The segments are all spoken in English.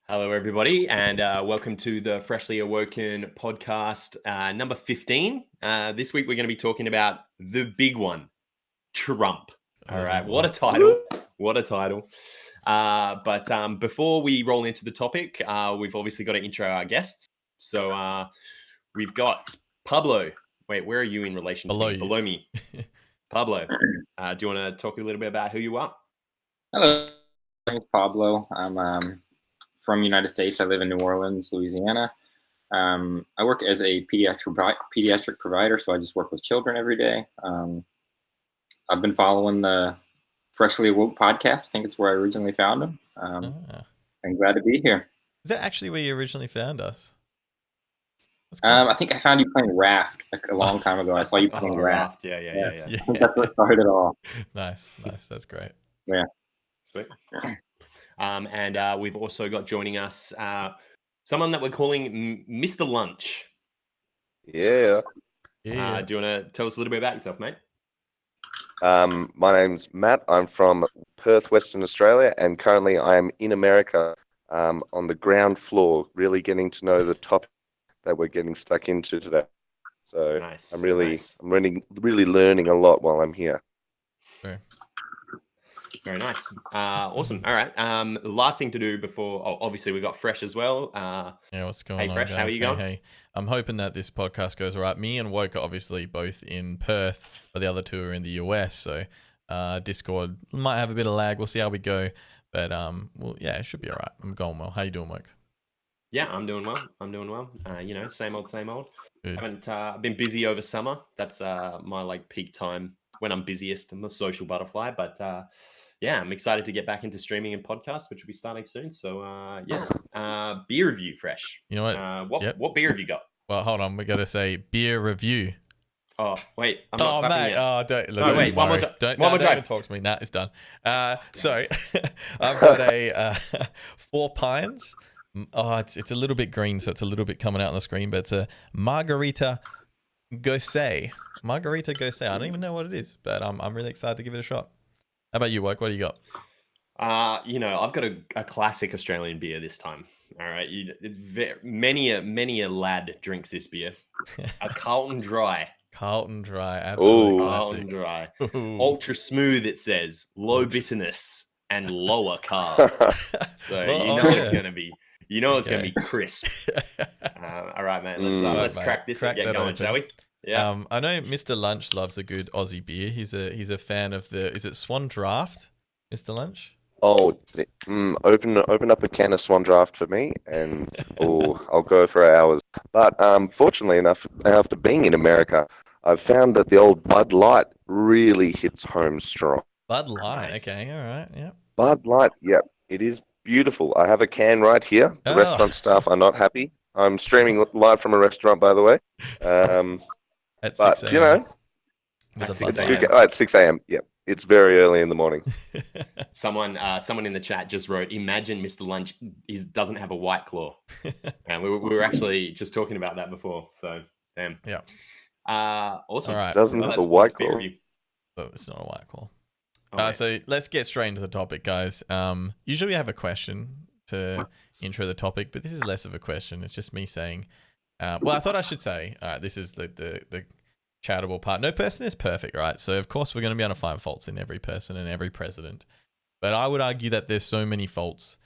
Hello, everybody, and welcome to the Freshly Awoken podcast, number 15. This week, we're going to be talking about the big one, Trump. All right, what a title. What a title. But before we roll into the topic, we've obviously got to intro our guests. So we've got Pablo. Wait, where are you in relation to me? Below me. Pablo, do you want to talk a little bit about who you are? Hello, my name is Pablo. I'm from the United States. I live in New Orleans, Louisiana. I work as a pediatric provider, so I just work with children every day. I've been following the Freshly Awoke podcast. I think it's where I originally found them. I'm glad to be here. Is that actually where you originally found us? I think I found you playing Raft a long time ago. I saw you playing Raft. Yeah. I think that's what started it all. Nice. That's great. Yeah. Sweet. And we've also got joining us someone that we're calling Mr. Lunch. Yeah. Do you want to tell us a little bit about yourself, mate? My name's Matt. I'm from Perth, Western Australia, and currently I am in America on the ground floor, really getting to know the topic that we're getting stuck into today. So nice. I'm really learning a lot while I'm here. Very nice. Awesome. All right. The last thing to do before, obviously we've got Fresh as well. What's going on? Hey, Fresh, guys? how are you going? Hey, I'm hoping that this podcast goes all right. Me and Woke are obviously both in Perth, but the other two are in the US. So Discord might have a bit of lag. We'll see how we go. But it should be all right. I'm going well. How you doing, Woke? Yeah, I'm doing well. Same old. Good. I've been busy over summer. That's my peak time when I'm busiest. I'm a social butterfly, but I'm excited to get back into streaming and podcasts, which will be starting soon. So beer review, Fresh. You know what? What beer have you got? Well, hold on. We got to say beer review. Oh wait, I'm not mate! Yet. Wait, one more time. Don't time. even talk to me. Nah, it's done. So I've got a 4 Pines. It's a little bit green, so it's a little bit coming out on the screen, but it's a Margarita Gose. I don't even know what it is, but I'm really excited to give it a shot. How about you, Woke? What do you got? I've got a classic Australian beer this time. All right, many a lad drinks this beer. A Carlton Dry. Absolutely classic. Carlton Dry. Ultra smooth, it says. Low bitterness and lower carb. So it's gonna be. It's going to be crisp. All right, man. Let's crack this and get going, shall we? Yeah. I know Mr. Lunch loves a good Aussie beer. He's a fan of is it Swan Draft, Mr. Lunch? Oh, open up a can of Swan Draft for me, and I'll go for hours. But fortunately enough, after being in America, I've found that the old Bud Light really hits home strong. Bud Light, nice. Okay, all right, yeah. Bud Light, yep, it is beautiful. I have a can right here. The restaurant staff are not happy. I'm streaming live from a restaurant, by the way. At 6 a.m. At 6 a.m. Yep. It's very early in the morning. Someone in the chat just wrote, "Imagine Mr. Lunch doesn't have a White Claw." And we were actually just talking about that before. So, damn. Yeah. Awesome. All right. Doesn't have a White Claw. Oh, it's not a White Claw. So let's get straight into the topic, guys. Usually we have a question to intro the topic, but this is less of a question. It's just me saying, I thought I should say, all right, this is the charitable part. No person is perfect, right? So of course we're going to be able to find faults in every person and every president. But I would argue that there's so many faults,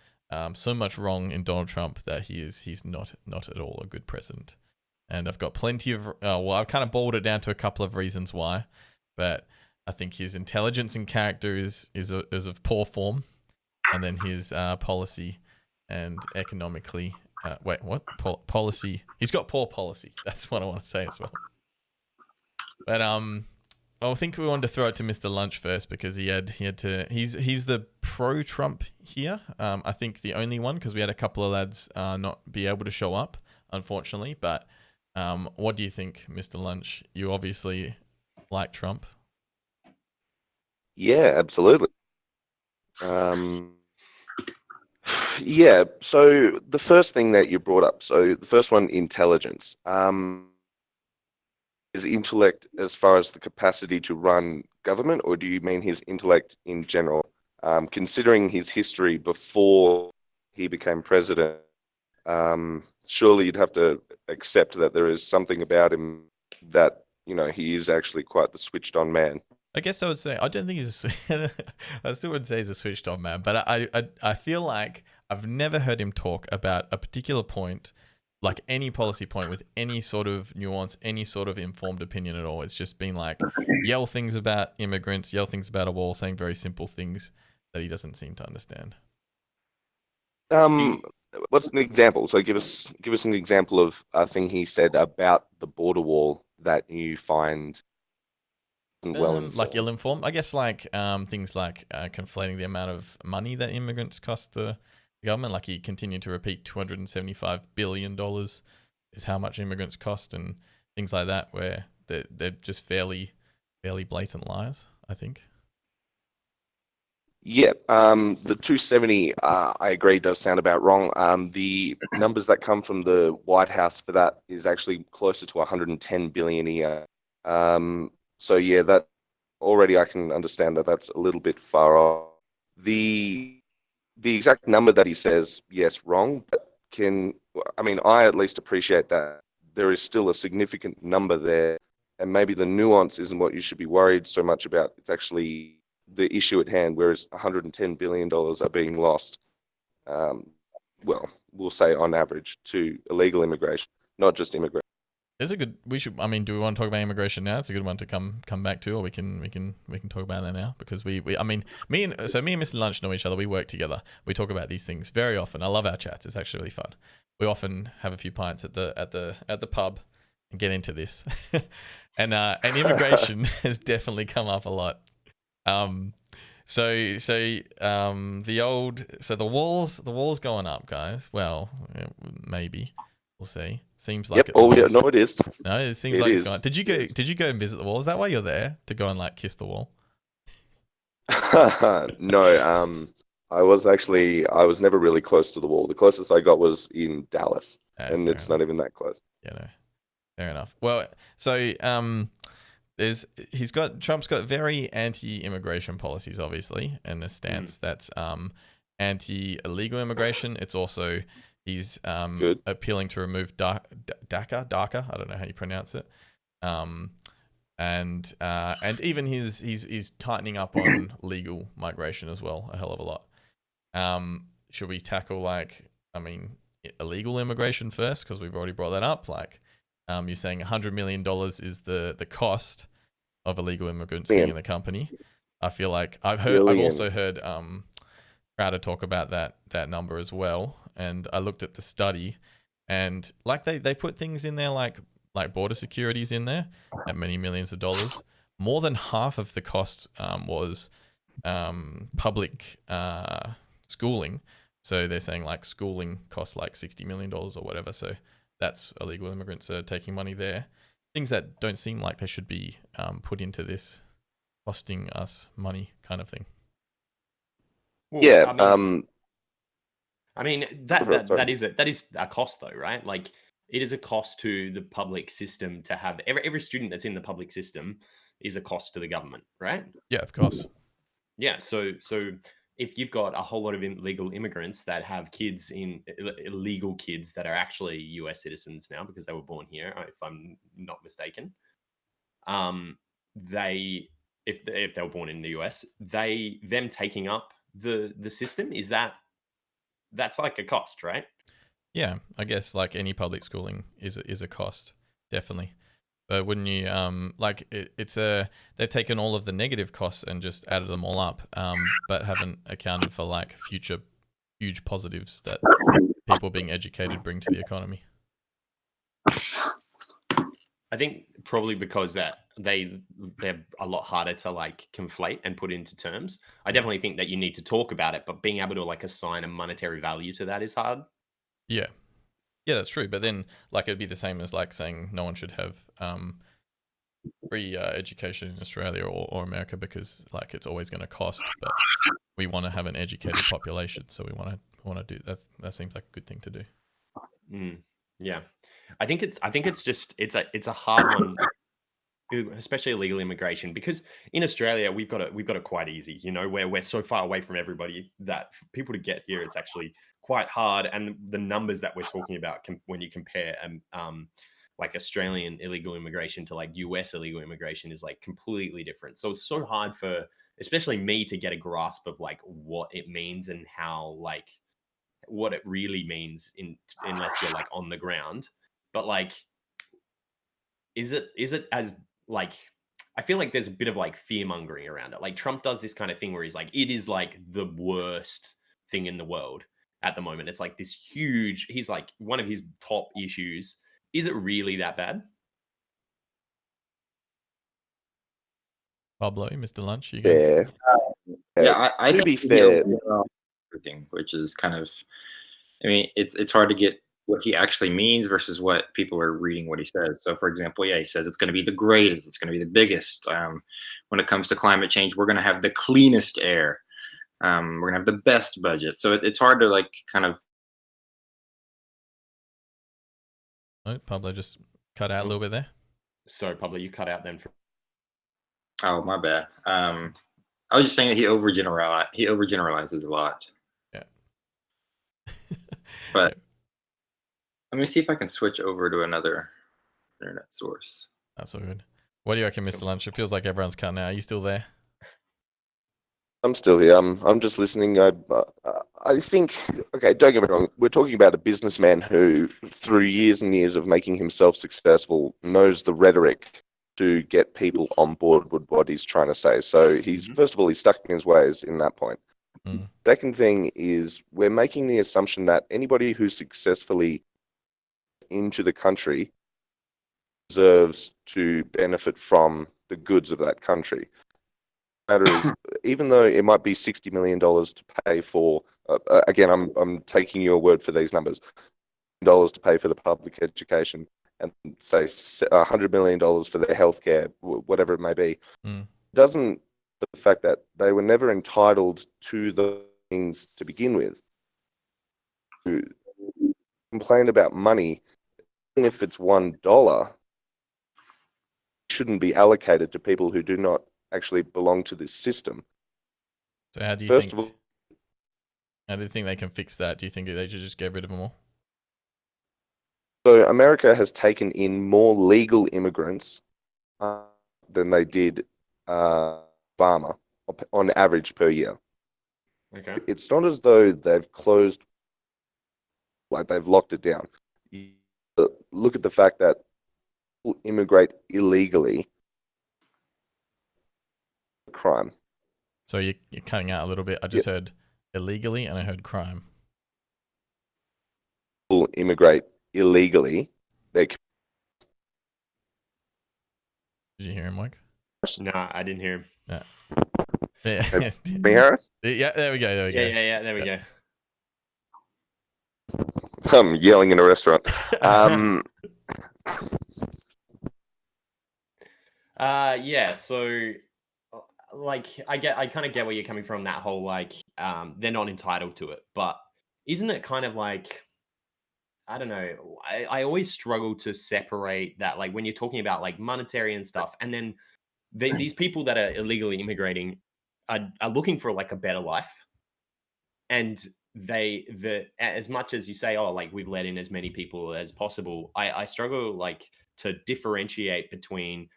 so much wrong in Donald Trump that he's not at all a good president. And I've got plenty of, I've kind of boiled it down to a couple of reasons why, but I think his intelligence and character is of poor form, and then his policy and economically. Policy? He's got poor policy. That's what I want to say as well. But I think we wanted to throw it to Mr. Lunch first because he had to. He's the pro-Trump here. I think the only one because we had a couple of lads not be able to show up, unfortunately. But what do you think, Mr. Lunch? You obviously like Trump. Yeah, absolutely. Yeah, so the first thing that you brought up, so the first one, intelligence. Is intellect as far as the capacity to run government, or do you mean his intellect in general? Considering his history before he became president, surely you'd have to accept that there is something about him that, he is actually quite the switched on man. I guess I would say I don't think he's I still wouldn't say he's a switched on man, but I feel like I've never heard him talk about a particular point, like any policy point, with any sort of nuance, any sort of informed opinion at all. It's just been like yell things about immigrants, yell things about a wall, saying very simple things that he doesn't seem to understand. What's an example? So give us an example of a thing he said about the border wall that you find well informed. Like ill-informed, I guess. Like things like conflating the amount of money that immigrants cost the government. Like he continued to repeat $275 billion is how much immigrants cost, and things like that, where they're just fairly blatant lies, I think. Yeah, the 270, I agree, does sound about wrong. The numbers that come from the White House for that is actually closer to 110 billion a year. So yeah, that already I can understand that that's a little bit far off. The exact number that he says, yes, wrong, but I at least appreciate that there is still a significant number there, and maybe the nuance isn't what you should be worried so much about. It's actually the issue at hand, whereas $110 billion are being lost, we'll say on average, to illegal immigration, not just immigration. It's a good. Do we want to talk about immigration now? It's a good one to come back to, or we can talk about that now, because me and Mr Lunch know each other. We work together. We talk about these things very often. I love our chats. It's actually really fun. We often have a few pints at the pub and get into this, and immigration has definitely come up a lot. The wall's going up, guys. Well, maybe we'll see. Seems like it is. No, it seems like it's going. Did you go and visit the wall? Is that why you're there, to go and like kiss the wall? No, I was never really close to the wall. The closest I got was in Dallas, and it's not even that close. Yeah, no, fair enough. Well, so Trump's got very anti-immigration policies, obviously, and a stance that's anti-illegal immigration. It's also he's appealing to remove DACA. I don't know how you pronounce it. And even he's tightening up on legal migration as well, a hell of a lot. Should we tackle illegal immigration first, because we've already brought that up? You're saying $100 million is the cost of illegal immigrants being in the company. I feel like I've also heard Crowder talk about that number as well. And I looked at the study, and they put things in there like border securities in there at many millions of dollars. More than half of the cost was public schooling. So they're saying schooling costs $60 million or whatever. So that's illegal immigrants are taking money there. Things that don't seem like they should be put into this costing us money kind of thing. Well, yeah. That is a cost though, right? It is a cost to the public system to have every student that's in the public system is a cost to the government, right? Yeah, of course. Yeah. So if you've got a whole lot of illegal immigrants that have illegal kids that are actually US citizens now because they were born here, if I'm not mistaken, if they were born in the US, them taking up the system, that's like a cost, right? Yeah, I guess like any public schooling is a cost, definitely. But wouldn't you they've taken all of the negative costs and just added them all up, but haven't accounted for future huge positives that people being educated bring to the economy? I think probably because that they're a lot harder to conflate and put into terms. I definitely think that you need to talk about it, but being able to assign a monetary value to that is hard. Yeah. Yeah, that's true. But then it'd be the same as saying no one should have free education in Australia or America, because it's always going to cost, but we want to have an educated population, so we want to do that. That seems like a good thing to do. Yeah, I think it's a hard one especially illegal immigration, because in Australia we've got it quite easy, where we're so far away from everybody that for people to get here, it's actually quite hard. And the numbers that we're talking about, when you compare like Australian illegal immigration to like US illegal immigration, is like completely different. So it's so hard for especially me to get a grasp of like what it means and how like what it really means unless you're like on the ground. But like, is it as like, I feel like there's a bit of like fear mongering around it. Like Trump does this kind of thing where he's like, it is like the worst thing in the world at the moment. It's like this huge, he's like one of his top issues. Is it really that bad? Pablo, Mr. Lunch, you guys. Fair. Yeah, I To think be he fair, everything, which is kind of, I mean, it's hard to get what he actually means versus what people are reading what he says. So, for example, yeah, he says it's going to be the greatest, it's going to be the biggest. When it comes to climate change, we're going to have the cleanest air. We're going to have the best budget. So it's hard to like kind of. Oh, Pablo just cut out a little bit there. So Pablo, you cut out then. Oh, my bad. I was just saying that he overgeneralizes a lot. Yeah. But let me see if I can switch over to another internet source. That's all good. What do you reckon, Mr. Lunch? It feels like everyone's cutting out. Are you still there? I'm still here. I'm just listening. I think, okay, don't get me wrong. We're talking about a businessman who, through years and years of making himself successful, knows the rhetoric to get people on board with what he's trying to say. So he's, first of all, he's stuck in his ways in that point. Second thing is we're making the assumption that anybody who's successfully into the country deserves to benefit from the goods of that country. Matter is, even though it might be $60 million to pay for, again, I'm taking your word for these numbers, dollars to pay for the public education, and say $100 million for their healthcare, whatever it may be, doesn't the fact that they were never entitled to the things to begin with. To complain about money, even if it's $1, shouldn't be allocated to people who do not actually belong to this system. So how do you First think? of all, How do you think they can fix that? Do you think they should just get rid of them all? so America has taken in more legal immigrants than they did Obama on average per year. Okay. It's not as though they've closed, like they've locked it down. Look at the fact that people immigrate illegally. Crime. So you're cutting out a little bit. I just heard illegally and I heard crime. People immigrate illegally. Did you hear him, Mike? No, I didn't hear him. Yeah. Me, Harris? Yeah, there we go. There we go. Yeah, there we go. I'm yelling in a restaurant. Yeah, so like I kind of get where you're coming from, that whole like they're not entitled to it, but isn't it kind of like, I don't know, I always struggle to separate that, like when you're talking about like monetary and stuff, and then these people that are illegally immigrating are looking for like a better life, and as much as you say, oh, like we've let in as many people as possible, I struggle like to differentiate between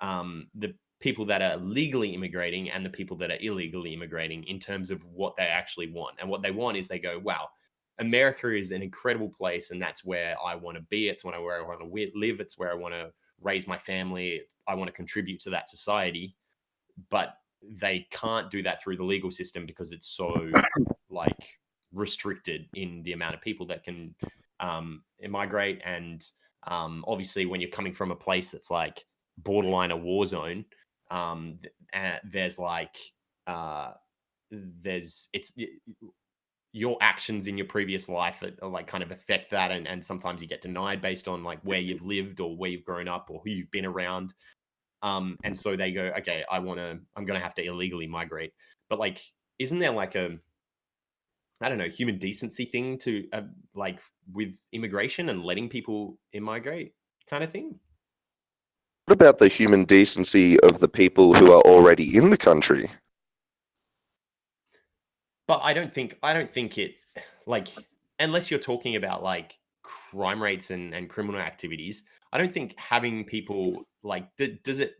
the people that are legally immigrating and the people that are illegally immigrating in terms of what they actually want. And what they want is they go, wow, America is an incredible place, and that's where I want to be. It's where I want to live. It's where I want to raise my family. I want to contribute to that society. But they can't do that through the legal system because it's so like restricted in the amount of people that can immigrate. And obviously when you're coming from a place that's like borderline a war zone, there's like it's your actions in your previous life are like kind of affect that, and sometimes you get denied based on like where you've lived or where you've grown up or who you've been around. And so they go, okay, I'm gonna have to illegally migrate. But like, isn't there like I don't know, human decency thing to like with immigration and letting people immigrate kind of thing? What about the human decency of the people who are already in the country? But I don't think it, like, unless you're talking about like crime rates and criminal activities, I don't think having people like does it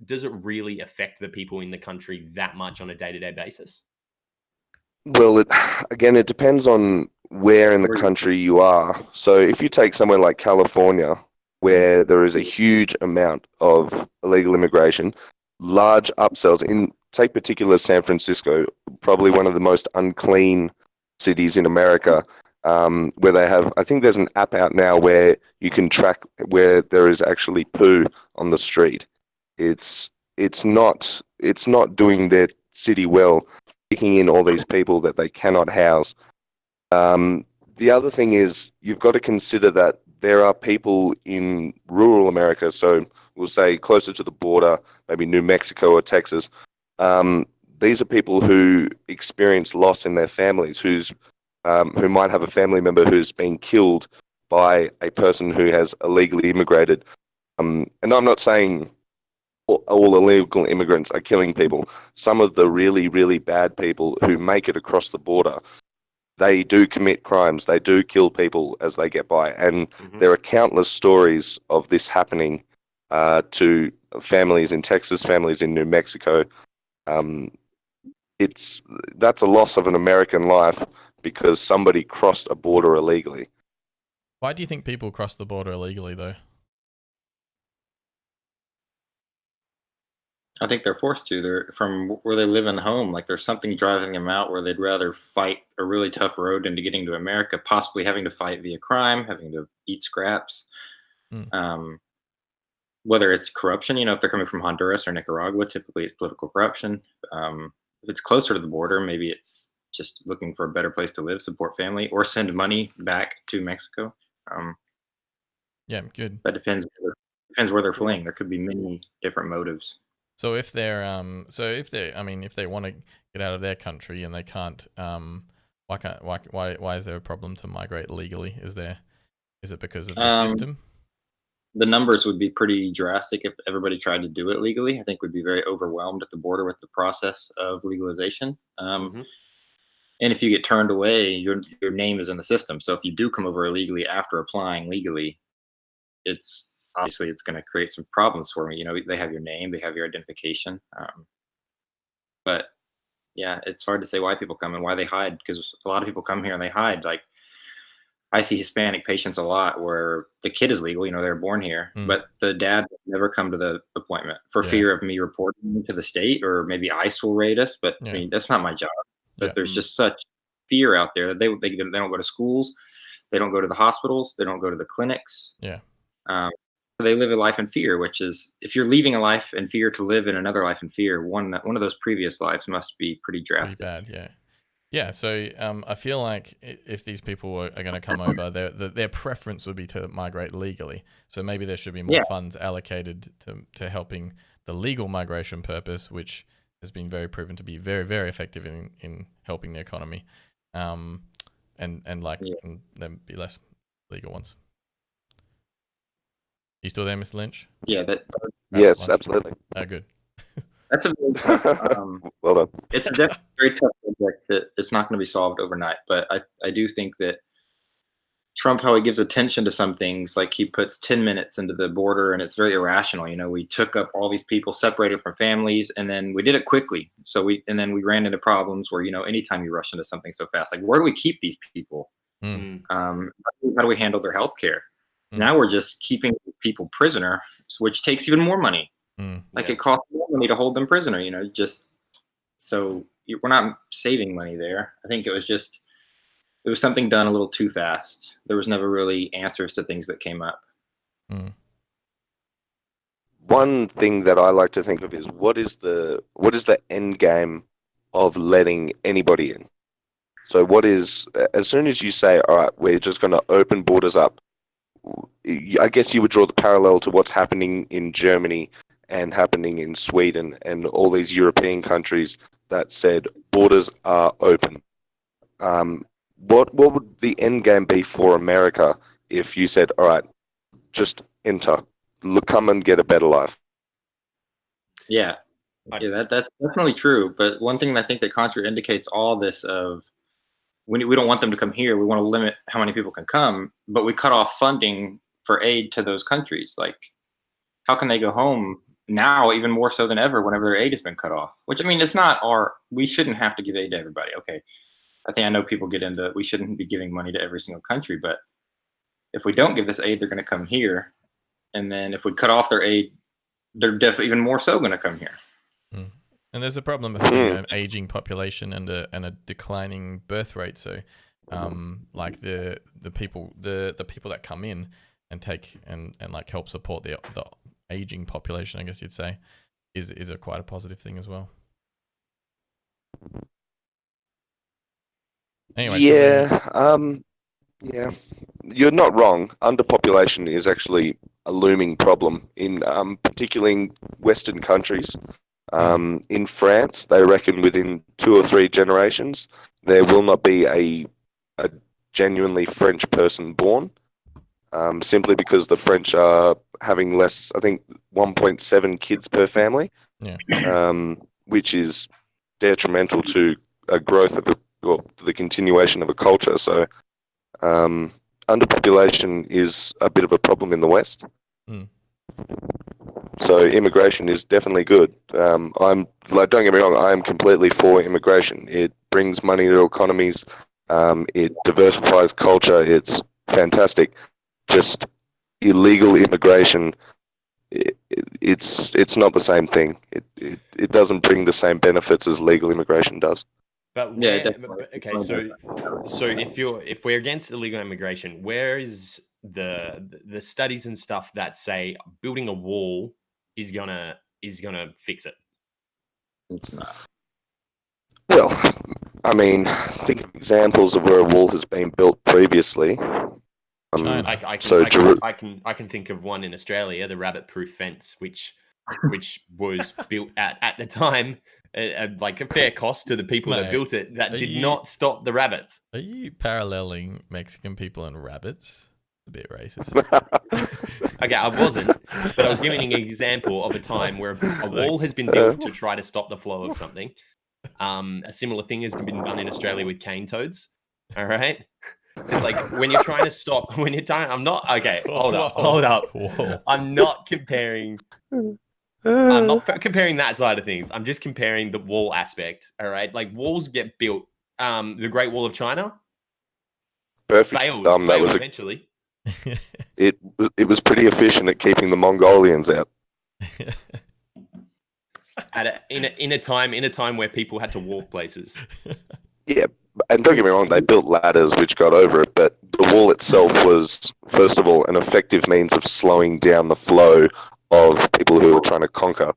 really affect the people in the country that much on a day-to-day basis? Well, again, it depends on where in the Where you- country you are. So if you take somewhere like California, where there is a huge amount of illegal immigration, large upsells in, take particular San Francisco, probably one of the most unclean cities in America, where they have, I think there's an app out now where you can track where there is actually poo on the street. It's not doing their city well, taking in all these people that they cannot house. The other thing is you've got to consider that there are people in rural America, so we'll say closer to the border, maybe New Mexico or Texas. These are people who experience loss in their families, who might have a family member who's been killed by a person who has illegally immigrated. And I'm not saying all illegal immigrants are killing people. Some of the really, really bad people who make it across the border, they do commit crimes. They do kill people as they get by. And there are countless stories of this happening to families in Texas, families in New Mexico. That's a loss of an American life because somebody crossed a border illegally. Why do you think people cross the border illegally, though? I think they're forced to. They're from where they live in the home. Like there's something driving them out where they'd rather fight a really tough road into getting to America, possibly having to fight via crime, having to eat scraps. Mm. Whether it's corruption, if they're coming from Honduras or Nicaragua, typically it's political corruption. If it's closer to the border, maybe it's just looking for a better place to live, support family, or send money back to Mexico. Yeah, good. That depends where they're fleeing. There could be many different motives. So if they're if they want to get out of their country and they can't, why is there a problem to migrate legally? Is it because of the system? The numbers would be pretty drastic if everybody tried to do it legally. I think we'd be very overwhelmed at the border with the process of legalization. And if you get turned away, your name is in the system. So if you do come over illegally after applying legally, it's obviously it's going to create some problems for me. They have your name, they have your identification. But yeah, it's hard to say why people come and why they hide, because a lot of people come here and they hide. Like I see Hispanic patients a lot where the kid is legal, they're born here, but the dad will never come to the appointment for fear of me reporting to the state, or maybe ICE will raid us. But I mean, that's not my job. But there's just such fear out there that they don't go to schools, they don't go to the hospitals, they don't go to the clinics. They live a life in fear, which is, if you're leaving a life in fear to live in another life in fear, one of those previous lives must be pretty drastic. Pretty bad, yeah. So I feel like if these people are going to come over, their preference would be to migrate legally. So maybe there should be more funds allocated to helping the legal migration purpose, which has been very proven to be very, very effective in helping the economy, and there be less legal ones. You still there, Mr. Lynch? Yeah, Yes, absolutely. Oh, good. That's a very tough, well done. it's a definitely very tough subject that it's not going to be solved overnight. But I do think that Trump, how he gives attention to some things, like he puts 10 minutes into the border, and it's very irrational. We took up all these people, separated from families, and then we did it quickly. And then we ran into problems where, anytime you rush into something so fast, like, where do we keep these people? How do we handle their health care? Now we're just keeping people prisoner, which takes even more money. It costs more money to hold them prisoner, just so we're not saving money there. I think it was something done a little too fast. There was never really answers to things that came up. One thing that I like to think of is what is the end game of letting anybody in? So as soon as you say, all right, we're just going to open borders up, I guess you would draw the parallel to what's happening in Germany and happening in Sweden and all these European countries that said borders are open. What would the end game be for America if you said, all right, just enter, come and get a better life? Yeah, that's definitely true. But one thing I think that contraindicates all this of we don't want them to come here. We want to limit how many people can come, but we cut off funding for aid to those countries. Like, how can they go home now, even more so than ever, whenever their aid has been cut off? Which, I mean, it's not we shouldn't have to give aid to everybody. Okay. I know people get into, we shouldn't be giving money to every single country, but if we don't give this aid, they're going to come here. And then if we cut off their aid, they're definitely even more so going to come here. Mm. And there's a problem of having an aging population and a declining birth rate. So, like the people that come in and take and like help support the aging population, I guess you'd say, is a quite a positive thing as well. Anyway, yeah, you're not wrong. Underpopulation is actually a looming problem in particularly in Western countries. In France, they reckon within 2 or 3 generations there will not be a genuinely French person born, simply because the French are having less, I think 1.7 kids per family, which is detrimental to a growth of the continuation of a culture. So underpopulation is a bit of a problem in the West. So immigration is definitely good. I'm like, don't get me wrong, I am completely for immigration. It brings money to economies. It diversifies culture. It's fantastic. Just illegal immigration, it's not the same thing. It doesn't bring the same benefits as legal immigration does. But okay, so if we're against illegal immigration, where is the studies and stuff that say building a wall is gonna fix it? It's not. Well, I mean, think of examples of where a wall has been built previously. I can think of one in Australia, the rabbit-proof fence, which was built at the time like a fair cost to the people that built it. That did not stop the rabbits. Are you paralleling Mexican people and rabbits? A bit racist. Okay, I wasn't, but I was giving an example of a time where a wall has been built to try to stop the flow of something. A similar thing has been done in Australia with cane toads. All right. It's like when you're trying to stop, I'm not, okay, hold up. Whoa. I'm not comparing that side of things. I'm just comparing the wall aspect. All right. Like walls get built. The Great Wall of China failed eventually. It was pretty efficient at keeping the Mongolians out. In a time where people had to walk places. Yeah, and don't get me wrong, they built ladders which got over it, but the wall itself was, first of all, an effective means of slowing down the flow of people who were trying to conquer.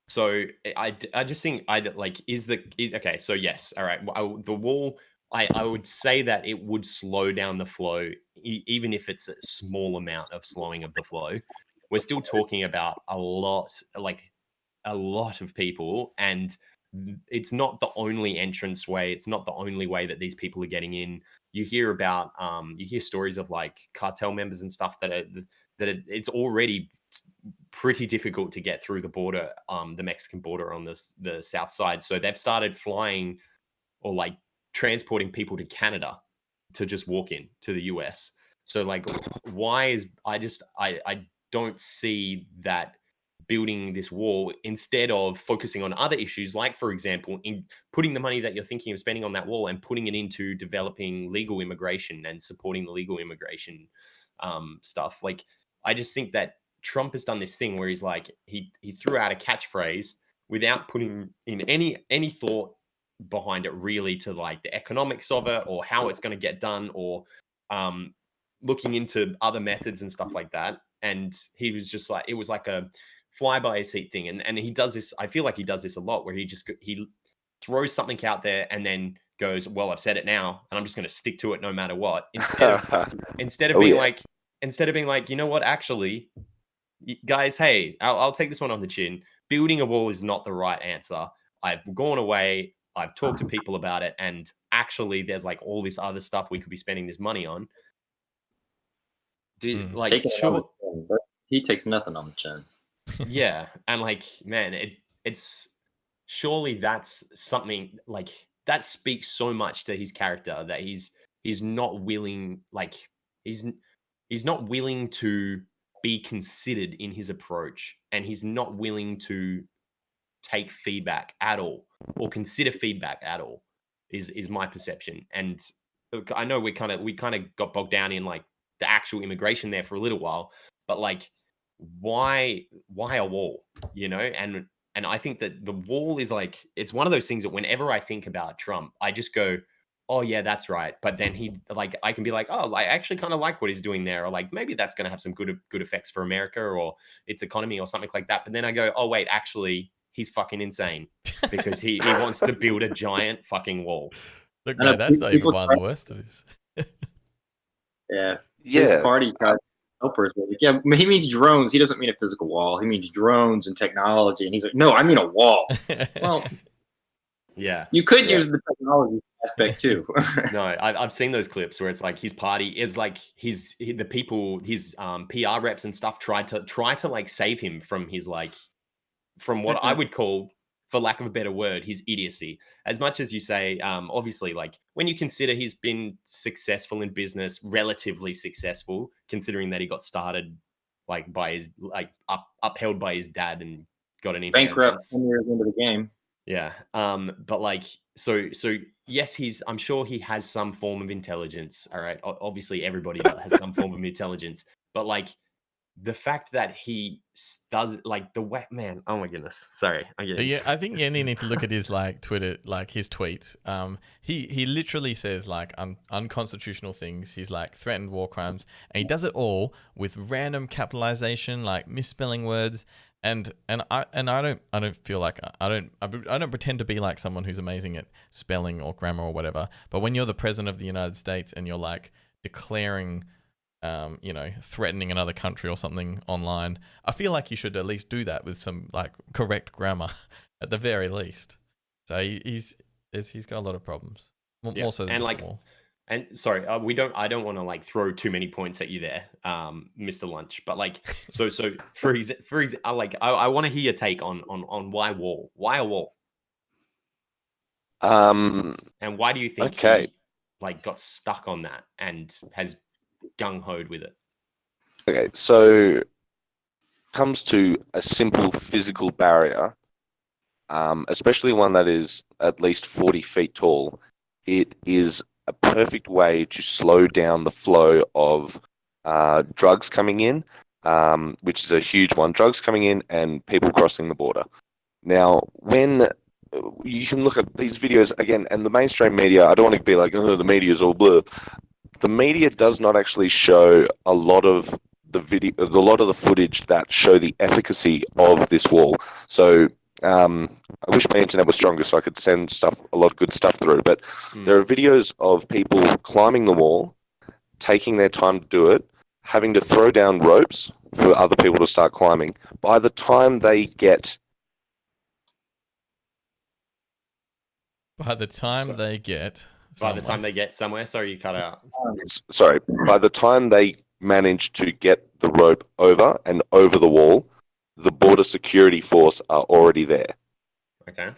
So I just think okay, so yes, all right, the wall, I would say that it would slow down the flow, even if it's a small amount of slowing of the flow. We're still talking about a lot of people, and it's not the only entrance way. It's not the only way that these people are getting in. You hear about you hear stories of like cartel members and stuff it's already pretty difficult to get through the border, the Mexican border on the south side. So they've started flying or like transporting people to Canada to just walk in to the US. So like, why is I don't see that building this wall instead of focusing on other issues, like for example, in putting the money that you're thinking of spending on that wall and putting it into developing legal immigration and supporting the legal immigration stuff. Like, I just think that Trump has done this thing where he's like he threw out a catchphrase without putting in any thought behind it really to like the economics of it or how it's going to get done or looking into other methods and stuff like that. And he was just like, it was like a fly by seat thing. And he does this, I feel like he does this a lot where he throws something out there and then goes, well, I've said it now and I'm just going to stick to it no matter what. Instead of being like, you know what, actually, guys, hey, I'll take this one on the chin. Building a wall is not the right answer. I've gone away. I've talked to people about it. And actually, there's like all this other stuff we could be spending this money on. He takes nothing on the chin. Yeah, and like, man, it's surely that's something like that speaks so much to his character that he's not willing, like he's not willing to be considered in his approach, and he's not willing to take feedback at all or consider feedback at all is my perception. And look, I know we kind of got bogged down in like the actual immigration there for a little while, but like why a wall, and I think that the wall is like, it's one of those things that whenever I think about Trump, I just go, oh yeah, that's right. But then he, like, I can be like, oh, I actually kind of like what he's doing there, or like maybe that's going to have some good effects for America or its economy or something like that. But then I go, oh wait, actually he's fucking insane because he wants to build a giant fucking wall. Look, I know man, that's not even people one of the worst of his. Yeah. His Yeah, party got helpers. Were like, yeah, he means drones. He doesn't mean a physical wall. He means drones and technology. And he's like, no, I mean a wall. Well, Yeah. you could Yeah. use the technology aspect too. No, I've seen those clips where it's like his party is like the people, his PR reps and stuff try to like save him from his like, from what I would call, for lack of a better word, his idiocy. As much as you say, obviously, like when you consider he's been successful in business, relatively successful, considering that he got started like by his upheld by his dad and got an Bankrupt inheritance. 10 years into the game. Yeah. But like, so yes, I'm sure he has some form of intelligence. All right. Obviously, everybody has some form of intelligence, but like the fact that he does, like, the way, man, oh my goodness, sorry, I'm getting, Yeah, I think you only need to look at his like Twitter, like his tweets. He literally says like unconstitutional things. He's like threatened war crimes, and he does it all with random capitalization, like misspelling words. And I don't feel like I don't pretend to be like someone who's amazing at spelling or grammar or whatever. But when you're the president of the United States and you're like declaring, threatening another country or something online, I feel like you should at least do that with some like correct grammar at the very least. So he's got a lot of problems, more so than and just like, the wall. and sorry, I don't want to like throw too many points at you there, Mr. Lunch, but like, so I want to hear your take on why a wall, Um, and why do you think okay. he like got stuck on that and has gung-hoed with it? Okay, so comes to a simple physical barrier, especially one that is at least 40 feet tall. It is a perfect way to slow down the flow of drugs coming in, which is a huge one. Drugs coming in and people crossing the border. Now, when you can look at these videos again, and the mainstream media, I don't want to be like, oh, the media is all blur. The media does not actually show a lot of the footage that show the efficacy of this wall. So I wish my internet was stronger so I could send a lot of good stuff through. But there are videos of people climbing the wall, taking their time to do it, having to throw down ropes for other people to start climbing. By the time they get By the time they get somewhere, sorry, you cut out. sorry, by the time they manage to get the rope over and over the wall, the border security force are already there. Okay.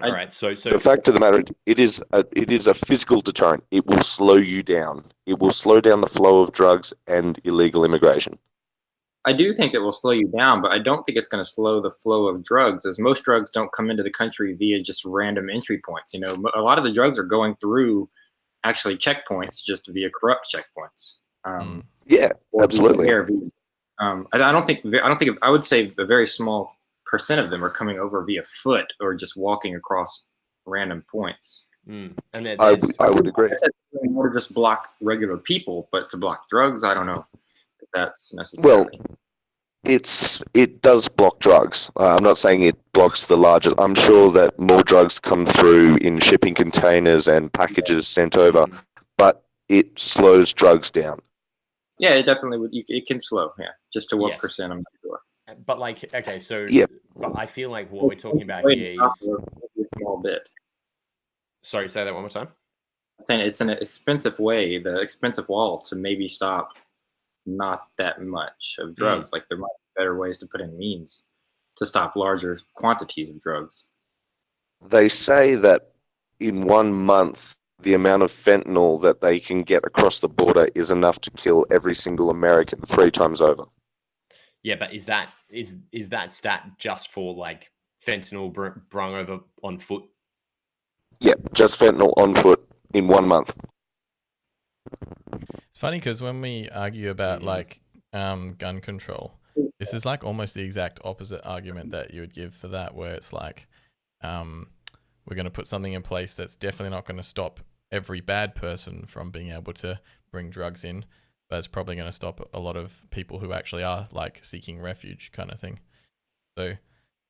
All right. So The fact of the matter, it is a physical deterrent. It will slow you down. It will slow down the flow of drugs and illegal immigration. I do think it will slow you down, but I don't think it's going to slow the flow of drugs, as most drugs don't come into the country via just random entry points. You know, a lot of the drugs are going through actually checkpoints, just via corrupt checkpoints. Yeah, absolutely. I don't think I would say a very small percent of them are coming over via foot or just walking across random points. And I would agree. In order to just block regular people, but to block drugs, I don't know if that's necessary. Well, it does block drugs. I'm not saying it blocks the larger. I'm sure that more drugs come through in shipping containers and packages sent over, but it slows drugs down. Yeah, it definitely would. It can slow. Yeah, just to what percent, I'm not sure. But like, okay, so yeah. But I feel like what we're talking about here is a small bit. Sorry, say that one more time. I'm saying it's an expensive way, the expensive wall, to maybe stop not that much of drugs. Like there might be better ways to put in means to stop larger quantities of drugs. They say that in 1 month, the amount of fentanyl that they can get across the border is enough to kill every single American 3 times over. Yeah, but is that stat just for like fentanyl brung over on foot? Yeah, just fentanyl on foot in 1 month. It's funny because when we argue about like gun control, this is like almost the exact opposite argument that you would give for that, where it's like we're going to put something in place that's definitely not going to stop every bad person from being able to bring drugs in, but it's probably going to stop a lot of people who actually are like seeking refuge kind of thing. So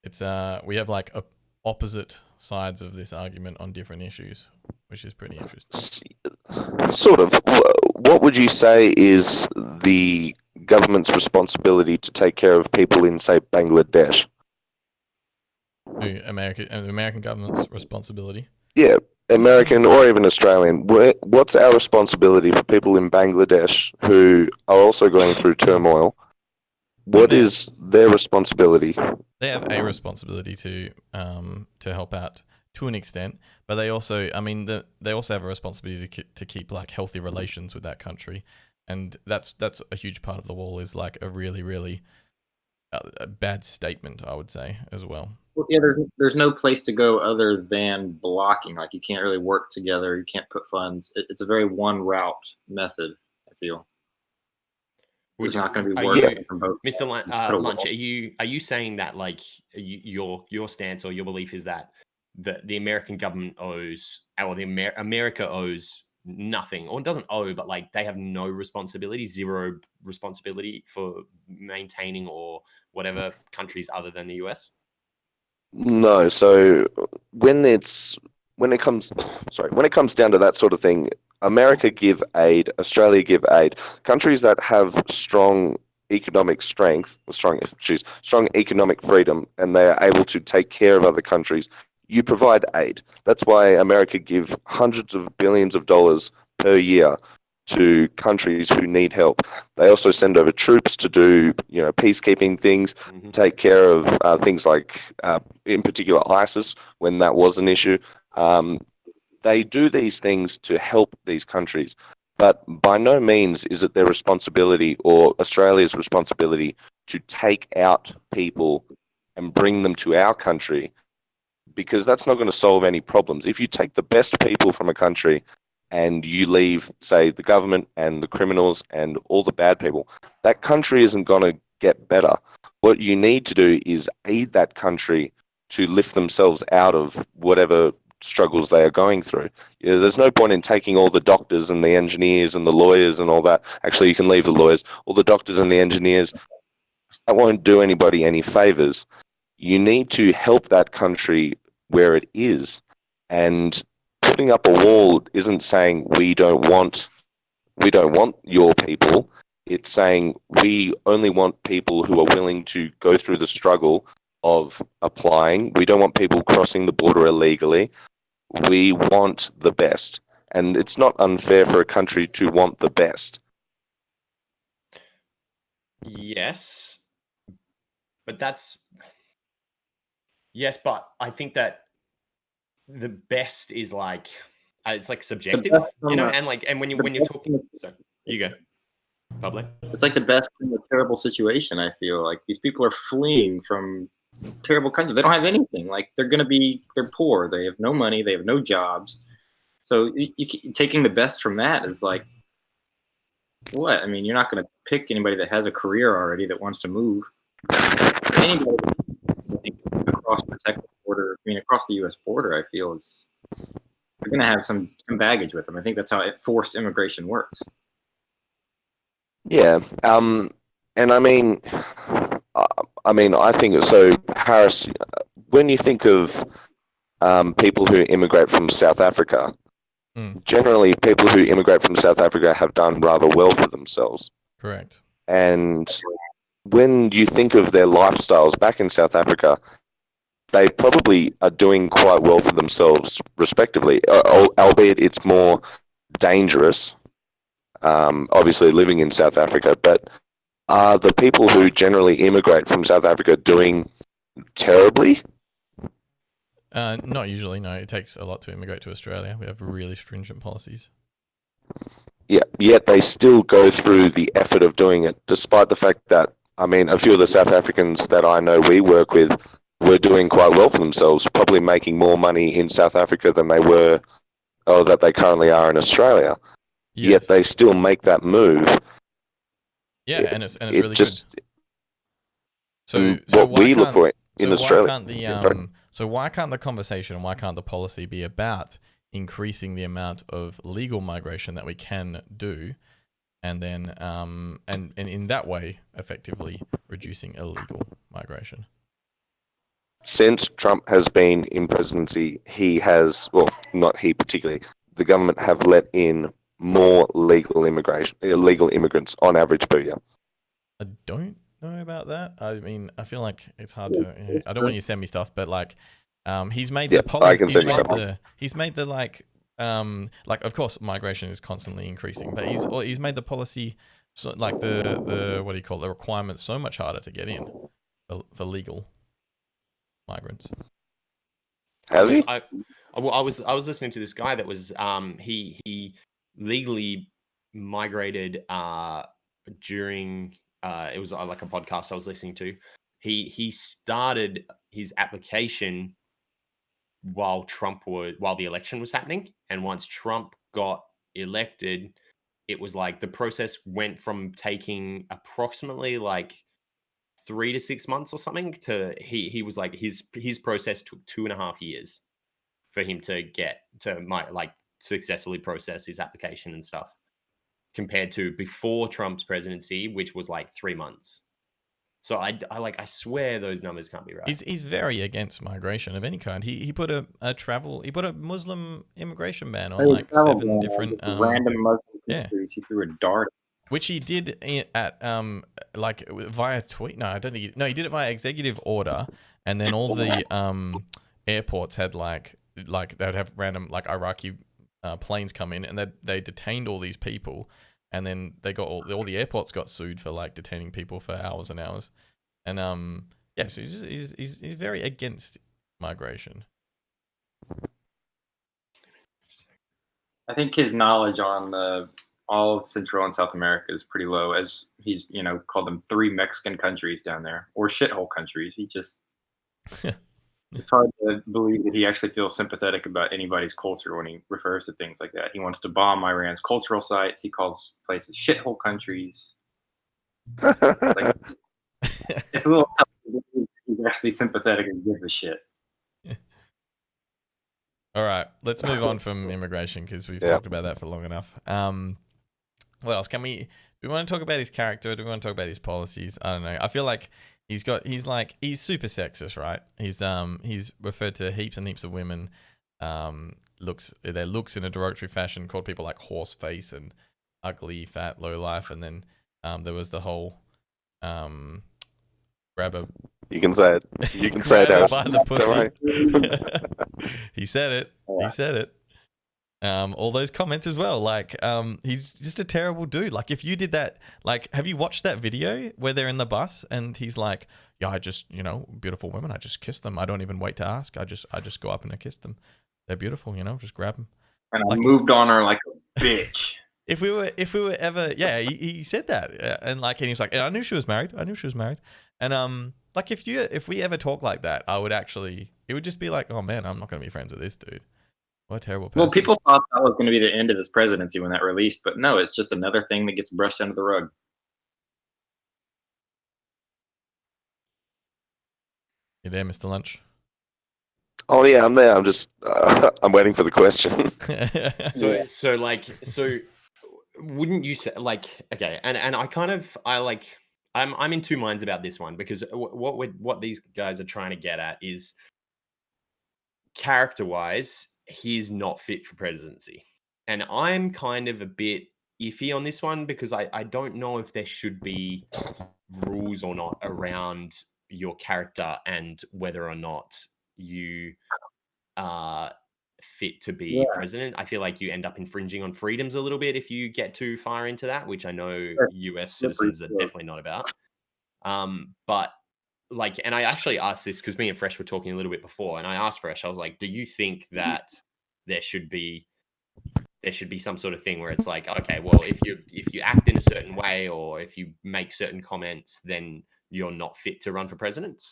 it's we have like opposite sides of this argument on different issues, which is pretty interesting. Sort of. What would you say is the government's responsibility to take care of people in, say, Bangladesh? The American government's responsibility. Yeah, American or even Australian. What's our responsibility for people in Bangladesh who are also going through turmoil? What is their responsibility? They have a responsibility to help out to an extent, but they also, I mean, they also have a responsibility to keep like healthy relations with that country, and that's a huge part of the wall. Is like a really, really a bad statement, I would say, as well. Well, yeah, there's no place to go other than blocking. Like you can't really work together. You can't put funds. It's a very one route method, I feel. There's not going to be work from both. Mr. Lunch, are you saying that like your stance or your belief is that the American government owes, or America owes nothing, or doesn't owe, but like they have no responsibility, zero responsibility for maintaining or whatever countries other than the US? No. So when it comes down to that sort of thing, America give aid, Australia give aid. Countries that have strong economic strength, strong economic freedom, and they are able to take care of other countries, you provide aid. That's why America give hundreds of billions of dollars per year to countries who need help. They also send over troops to do, peacekeeping things, take care of things like, in particular, ISIS, when that was an issue. They do these things to help these countries, but by no means is it their responsibility or Australia's responsibility to take out people and bring them to our country, because that's not going to solve any problems. If you take the best people from a country and you leave, say, the government and the criminals and all the bad people, that country isn't going to get better. What you need to do is aid that country to lift themselves out of whatever struggles they are going through. There's no point in taking all the doctors and the engineers and the lawyers and all that. Actually, you can leave the lawyers. All the doctors and the engineers, that won't do anybody any favors. You need to help that country where it is. And putting up a wall isn't saying we don't want your people. It's saying we only want people who are willing to go through the struggle of applying. We don't want people crossing the border illegally. We want the best. And it's not unfair for a country to want the best. Yes. But but I think that the best is like, it's like subjective, and when you're talking, so you go, Pablo. It's like the best in a terrible situation. I feel like these people are fleeing from terrible countries. They don't have anything. Like they're poor. They have no money. They have no jobs. So taking the best from that is like, what? I mean, you're not going to pick anybody that has a career already that wants to move. Anybody across the Texas border, across the U.S. border, I feel they're going to have some baggage with them. I think that's how forced immigration works. Yeah. And I think so. Harris, when you think of people who immigrate from South Africa, generally people who immigrate from South Africa have done rather well for themselves. Correct. And when you think of their lifestyles back in South Africa, they probably are doing quite well for themselves, respectively, albeit it's more dangerous, obviously, living in South Africa. But are the people who generally immigrate from South Africa doing terribly? Not usually. No, it takes a lot to immigrate to Australia. We have really stringent policies. Yeah, yet they still go through the effort of doing it, despite the fact that, I mean, a few of the South Africans that I know we work with were doing quite well for themselves, probably making more money in South Africa than they were, or that they currently are in Australia. Yes. Yet they still make that move. Yeah, and it's really just, good. So what we look for in Australia. Why can't the conversation, why can't the policy be about increasing the amount of legal migration that we can do, and then and in that way effectively reducing illegal migration? Since Trump has been in presidency, he has, well, not he particularly, the government have let in more illegal immigrants on average per year. I don't know about that. I mean, I feel like it's hard to. I don't want you to send me stuff, but like, he's made the policy. I can send you something. He's made the like, of course, migration is constantly increasing, but he's made the policy, so like the what do you call it, the requirements so much harder to get in for legal migrants. Has he? I was listening to this guy that was he legally migrated during it was like a podcast I was listening to. He started his application while the election was happening, and once Trump got elected, it was like the process went from taking approximately like 3 to 6 months or something to he was like his process took 2.5 years for him to get to successfully process his application and stuff, compared to before Trump's presidency, which was like 3 months. So I swear those numbers can't be right. He's very against migration of any kind. He put a Muslim immigration ban on like 7 different random Muslim countries. He threw a dart, which he did at like via tweet. No, I don't think he did it via executive order, and then all the airports had like they would have random like Iraqi planes come in, and they detained all these people, and then they got all the airports got sued for like detaining people for hours and hours, and so he's very against migration. I think his knowledge on all of Central and South America is pretty low, as he's called them 3 Mexican countries down there, or shithole countries. He just it's hard to believe that he actually feels sympathetic about anybody's culture when he refers to things like that. He wants to bomb Iran's cultural sites. He calls places shithole countries. It's a little tough to believe he's actually sympathetic and gives a shit. All right, let's move on from immigration because we've talked about that for long enough. What else do we want to talk about? His character? Do we want to talk about his policies? I don't know. I feel like he's super sexist, right? He's referred to heaps and heaps of women, their looks in a derogatory fashion, called people like horse face and ugly, fat, low life, and then there was the whole grab a. You can say it. You can say it, Harris. By the pussy. He said it. He said it. All those comments as well. Like, he's just a terrible dude. Like, if you did that, like, have you watched that video where they're in the bus and he's like, yeah, I just, beautiful women, I just kiss them. I don't even wait to ask. I just go up and I kiss them. They're beautiful, just grab them. And I moved on her like a bitch. If we were ever, he said that, and he's like, and I knew she was married. And like if we ever talk like that, it would just be like, oh man, I'm not gonna be friends with this dude. What a terrible person. Well, people thought that was going to be the end of his presidency when that released, but no, it's just another thing that gets brushed under the rug. You there, Mr. Lunch? Oh yeah, I'm there. I'm just I'm waiting for the question. So wouldn't you say okay? And I'm in two minds about this one, because what these guys are trying to get at is, character-wise, he's not fit for presidency, and I'm kind of a bit iffy on this one, because I don't know if there should be rules or not around your character and whether or not you fit to be president. I feel like you end up infringing on freedoms a little bit if you get too far into that, which I know US citizens are definitely not about. But like, and I actually asked this because me and Fresh were talking a little bit before, and I asked Fresh, I was like, do you think that there should be some sort of thing where it's like, okay, well, if you act in a certain way or if you make certain comments, then you're not fit to run for president?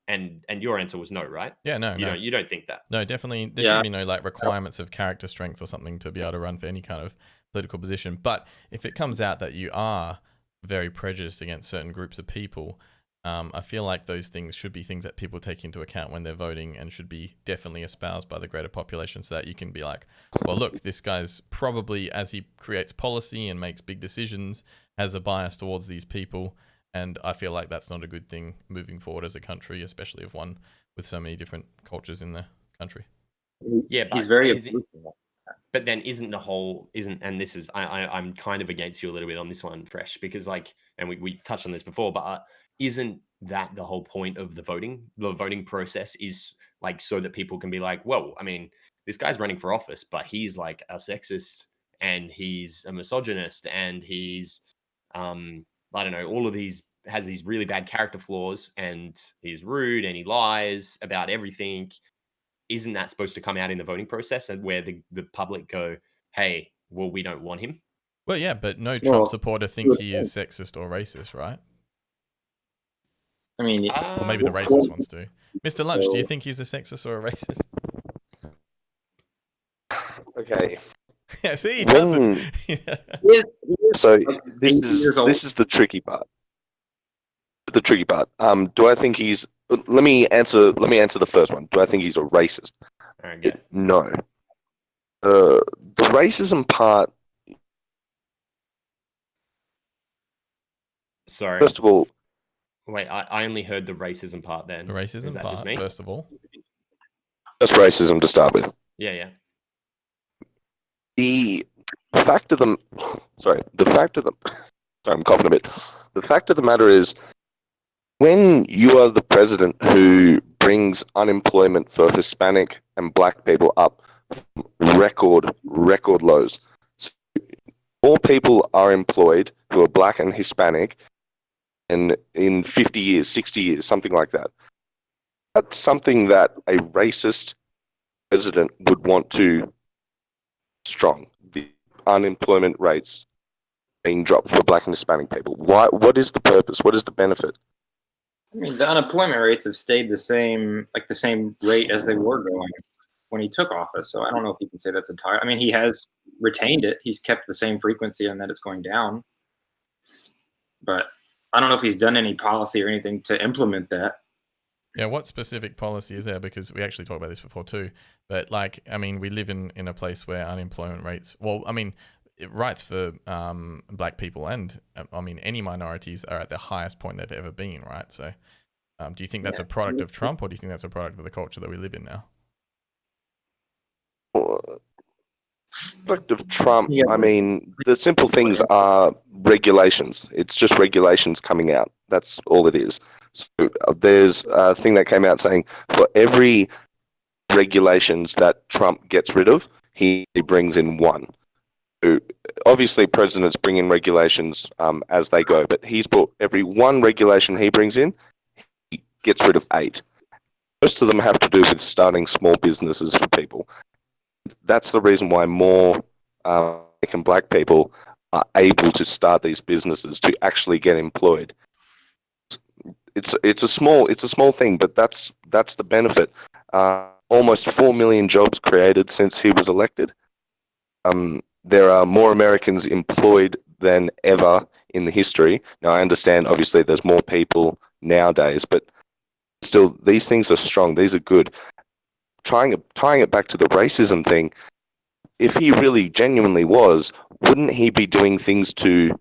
And your answer was no, right? Yeah, no. You don't think that? No, definitely. There should be no like requirements of character strength or something to be able to run for any kind of political position. But if it comes out that you are very prejudiced against certain groups of people, I feel like those things should be things that people take into account when they're voting and should be definitely espoused by the greater population so that you can be like, well, look, this guy's probably, as he creates policy and makes big decisions, has a bias towards these people. And I feel like that's not a good thing moving forward as a country, especially if one with so many different cultures in the country. Yeah, but he's very. But then and this is I'm kind of against you a little bit on this one, Fresh, because like, and we touched on this before, but isn't that the whole point of the voting? The voting process is like so that people can be like, well, I mean, this guy's running for office, but he's like a sexist and he's a misogynist and he's I don't know, all of these has these really bad character flaws and he's rude and he lies about everything. Isn't that supposed to come out in the voting process and where the public go, hey, well, we don't want him? Well, yeah, but no Trump supporter think he is sexist or racist, right? I mean, or maybe the racist ones do. Mr. Lunch, do you think he's a sexist or a racist? Okay. Yeah, see, he doesn't. So this is the tricky part. The tricky part. Do I think he's? Let me answer the first one. Do I think he's a racist? Okay. No. The racism part. Sorry. First of all. Wait, I only heard the racism part then. The racism part, first of all. That's racism to start with. Yeah. The fact of the sorry, I'm coughing a bit. The fact of the matter is, when you are the president who brings unemployment for Hispanic and Black people up record lows, so more people are employed who are Black and Hispanic, and in 50 years, 60 years, something like that. That's something that a racist president would want to strong. The unemployment rates being dropped for Black and Hispanic people. Why? What is the purpose? What is the benefit? I mean, the unemployment rates have stayed the same rate as they were going when he took office. So I don't know if you can say that's entire. I mean, he has retained it. He's kept the same frequency and that it's going down. But I don't know if he's done any policy or anything to implement that. Yeah, what specific policy is there? Because we actually talked about this before too. But like, I mean, we live in a place where unemployment rates, well, I mean, rights for Black people and, I mean, any minorities are at the highest point they've ever been, right? So do you think that's a product of Trump, or do you think that's a product of the culture that we live in now? Product of Trump, I mean, the simple things are regulations. It's just regulations coming out. That's all it is. So there's a thing that came out saying for every regulations that Trump gets rid of, he brings in one. So obviously, presidents bring in regulations as they go, but he's brought every one regulation he brings in, he gets rid of 8. Most of them have to do with starting small businesses for people. That's the reason why more Black people are able to start these businesses to actually get employed. It's a small thing, but that's the benefit. Almost 4 million jobs created since he was elected. There are more Americans employed than ever in the history. Now, I understand, obviously, there's more people nowadays, but still, these things are strong. These are good. Tying it back to the racism thing, if he really genuinely was, wouldn't he be doing things to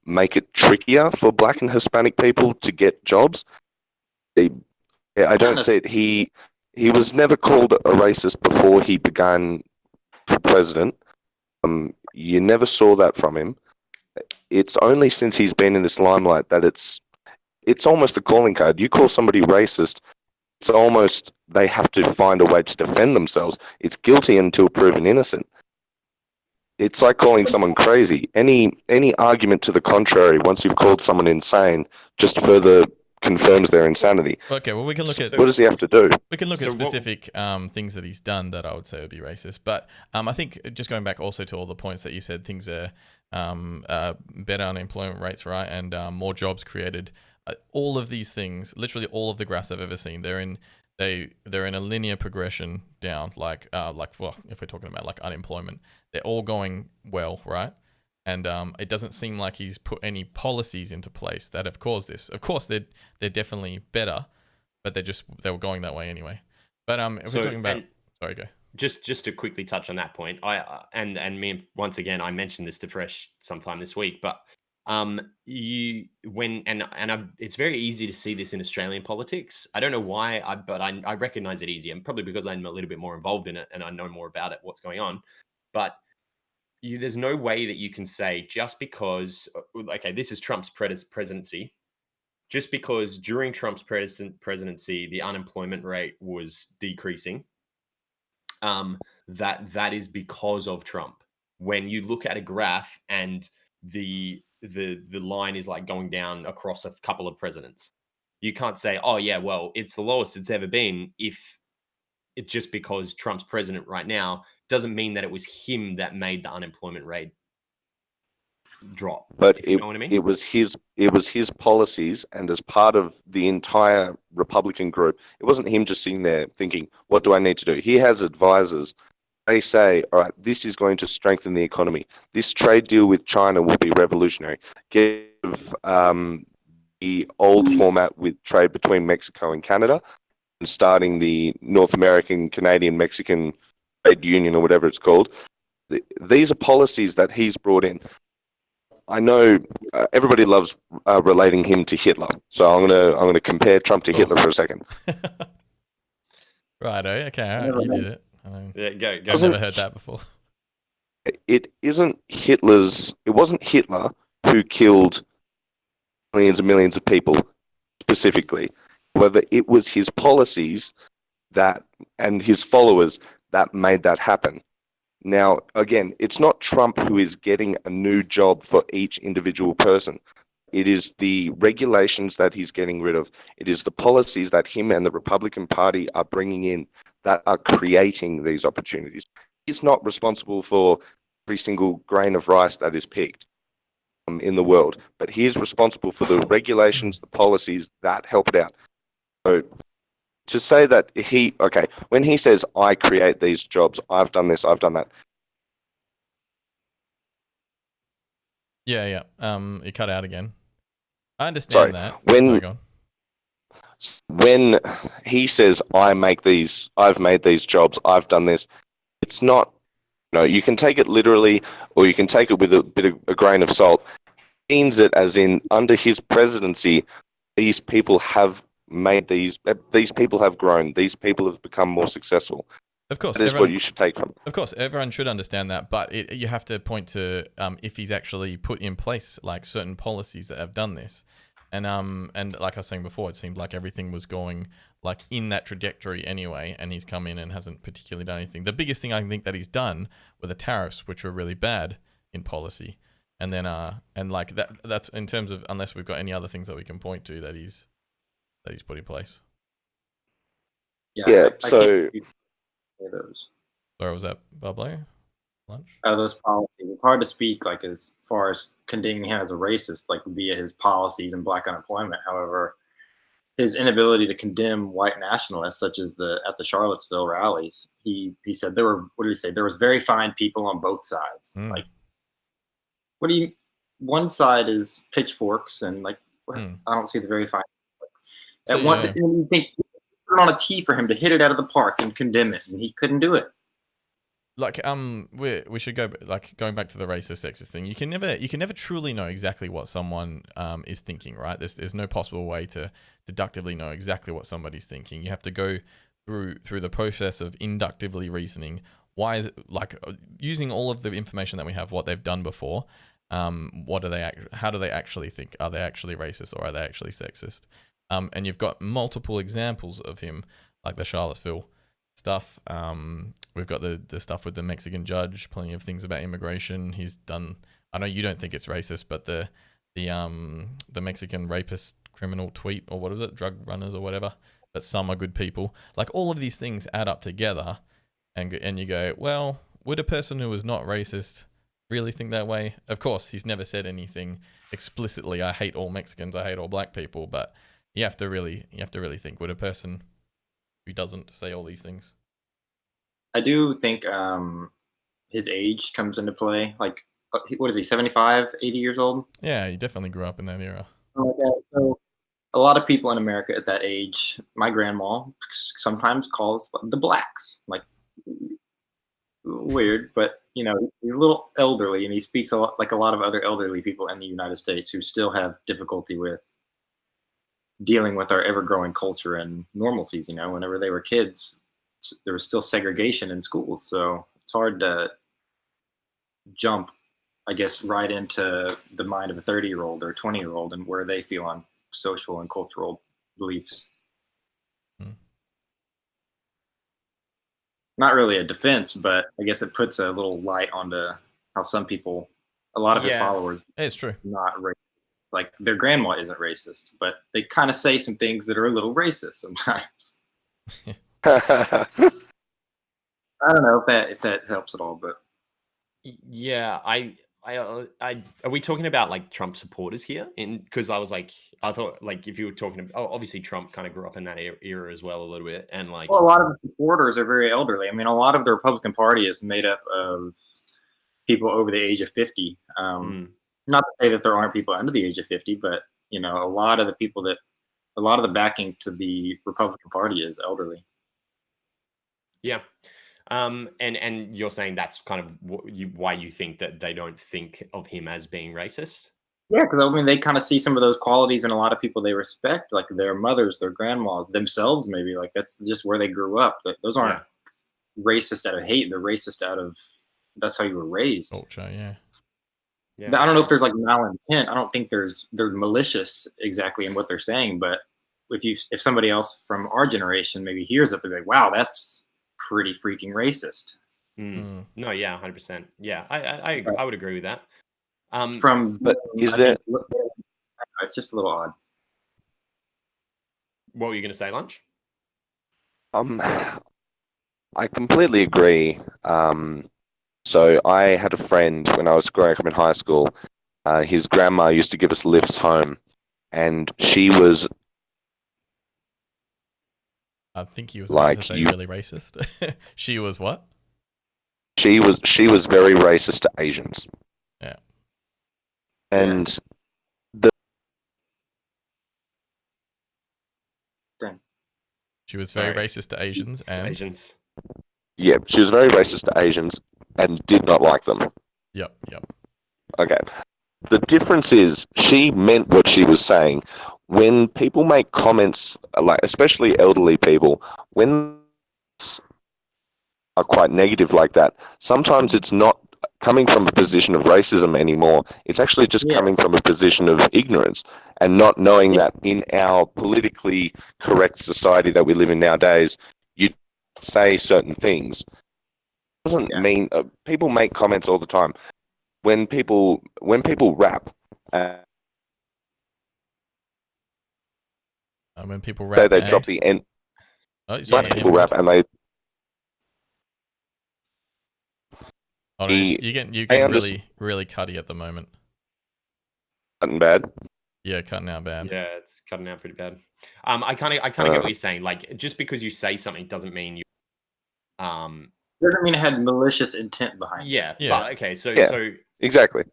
make it trickier for Black and Hispanic people to get jobs? I don't see it. He was never called a racist before he began for president. You never saw that from him. It's only since he's been in this limelight that it's almost a calling card. You call somebody racist, it's almost they have to find a way to defend themselves. It's guilty until proven innocent. It's like calling someone crazy. Any argument to the contrary, once you've called someone insane, just further confirms their insanity. Okay, well, we can look at What does he have to do? We can look at So what- specific things that he's done that I would say would be racist. But I think just going back also to all the points that you said, things are better unemployment rates, right, and more jobs created. All of these things, literally all of the graphs I've ever seen, they're in a linear progression down. Like well, if we're talking about like unemployment, they're all going well, right? And it doesn't seem like he's put any policies into place that have caused this. Of course, they're definitely better, but they were going that way anyway. But if we're talking about, sorry, go. Just to quickly touch on that point, and me once again, I mentioned this to Fresh sometime this week, but it's very easy to see this in Australian politics. I don't know why, but I recognize it easier, and probably because I'm a little bit more involved in it and I know more about it, what's going on. But there's no way that you can say just because, okay, this is Trump's presidency, just because during Trump's presidency the unemployment rate was decreasing, that is because of Trump. When you look at a graph and the line is like going down across a couple of presidents, you can't say, oh yeah, well, it's the lowest it's ever been, if it just because Trump's president right now doesn't mean that it was him that made the unemployment rate drop. But if you know what I mean? it was his policies, and as part of the entire Republican group, it wasn't him just sitting there thinking, what do I need to do? He has advisors. They say, all right, this is going to strengthen the economy. This trade deal with China will be revolutionary. Give the old format with trade between Mexico and Canada, and starting the North American, Canadian, Mexican trade union, or whatever it's called. These are policies that he's brought in. I know everybody loves relating him to Hitler, so I'm gonna compare Trump to Hitler for a second. Right. Okay. All right. You did it. Yeah, go. I've never heard that before. It wasn't Hitler who killed millions and millions of people specifically. However, it was his policies and his followers that made that happen. Now, again, it's not Trump who is getting a new job for each individual person. It is the regulations that he's getting rid of. It is the policies that him and the Republican Party are bringing in that are creating these opportunities. He's not responsible for every single grain of rice that is picked in the world, but he is responsible for the regulations, the policies that help it out. So to say that when he says, I create these jobs, I've done this, I've done that. Yeah. It cut out again. I understand that. When he says, I've made these jobs, I've done this, it's not, you can take it literally, or you can take it with a grain of salt. He means it as in, under his presidency, these people have these people have grown, these people have become more successful. Of course, that is what you should take from it. Of course, everyone should understand that, but you have to point to if he's actually put in place like certain policies that have done this, and like I was saying before, it seemed like everything was going like in that trajectory anyway, and he's come in and hasn't particularly done anything. The biggest thing I think that he's done were the tariffs, which were really bad in policy, and then and like that's in terms of, unless we've got any other things that we can point to that he's put in place. Yeah. So those. Sorry, was that Pablo? Lunch? Those policies. It's hard to speak like as far as condemning him as a racist, like via his policies and black unemployment. However, his inability to condemn white nationalists, such as at the Charlottesville rallies, he said there were, what did he say? There was very fine people on both sides. Like, one side is pitchforks and like, I don't see the very fine. You think put on a tee for him to hit it out of the park and condemn it, and he couldn't do it. Like we should go like going back to the racist sexist thing. You can never truly know exactly what someone is thinking, right? There's no possible way to deductively know exactly what somebody's thinking. You have to go through the process of inductively reasoning. Why is it, like, using all of the information that we have, what they've done before, how do they actually think? Are they actually racist or are they actually sexist? And you've got multiple examples of him, like the Charlottesville stuff. We've got the stuff with the Mexican judge, plenty of things about immigration. He's done. I know you don't think it's racist, but the Mexican rapist criminal tweet, or what is it, drug runners or whatever. But some are good people. Like, all of these things add up together, and you go, well, would a person who was not racist really think that way? Of course, he's never said anything explicitly. I hate all Mexicans. I hate all black people. But you have to really think, would a person who doesn't say all these things? I do think his age comes into play. Like, what is he, 75, 80 years old? Yeah, he definitely grew up in that era. Okay, so a lot of people in America at that age, my grandma sometimes calls the blacks. Like, weird, but he's a little elderly, and he speaks a lot like a lot of other elderly people in the United States who still have difficulty with dealing with our ever-growing culture and normalcies. Whenever they were kids, there was still segregation in schools, so it's hard to jump, I guess, right into the mind of a 30-year-old or a 20-year-old and where they feel on social and cultural beliefs. Not really a defense, but I guess it puts a little light onto how some people, a lot of his followers, it's true, not racist. Like, their grandma isn't racist, but they kind of say some things that are a little racist sometimes. I don't know if that helps at all, but yeah, are we talking about like Trump supporters here? Because I thought like if you were talking about, obviously Trump kind of grew up in that era as well a little bit, and like, well, a lot of the supporters are very elderly. I mean, a lot of the Republican Party is made up of people over the age of 50. Not to say that there aren't people under the age of 50, but a lot of the backing to the Republican Party is elderly. Yeah. And you're saying that's kind of why you think that they don't think of him as being racist? Yeah, because I mean, they kind of see some of those qualities in a lot of people they respect, like their mothers, their grandmas, themselves, maybe. Like, that's just where they grew up. Those aren't racist out of hate. They're racist out of that's how you were raised. Culture, yeah. I don't know if there's like malintent. I don't think they're malicious exactly in what they're saying, but if somebody else from our generation maybe hears it, they're like, wow, that's pretty freaking racist. No, yeah, 100%. Yeah, I would agree with that. But is there? It's just a little odd. What were you going to say, Lunch? I completely agree. So I had a friend when I was growing up in high school. His grandma used to give us lifts home, and she was. I think he was about to say really racist. She was what? She was very racist to Asians. Yeah. And she was very racist to Asians and Asians. Yeah, she was very racist to Asians and did not like them. Yep. Okay. The difference is she meant what she was saying. When people make comments, like especially elderly people, when are quite negative like that, sometimes it's not coming from a position of racism anymore. It's actually just coming from a position of ignorance and not knowing that in our politically correct society that we live in nowadays, you say certain things. It doesn't mean people make comments all the time. When people rap, when people rap, they drop the N. People rap and they. Oh, no, you get really, really cutty at the moment. Cutting bad? Yeah, cutting out bad. Yeah, it's cutting out pretty bad. I kind of get what you're saying. Like, just because you say something doesn't mean you. Doesn't mean it had malicious intent behind it. Yeah. Yes. But okay. So exactly.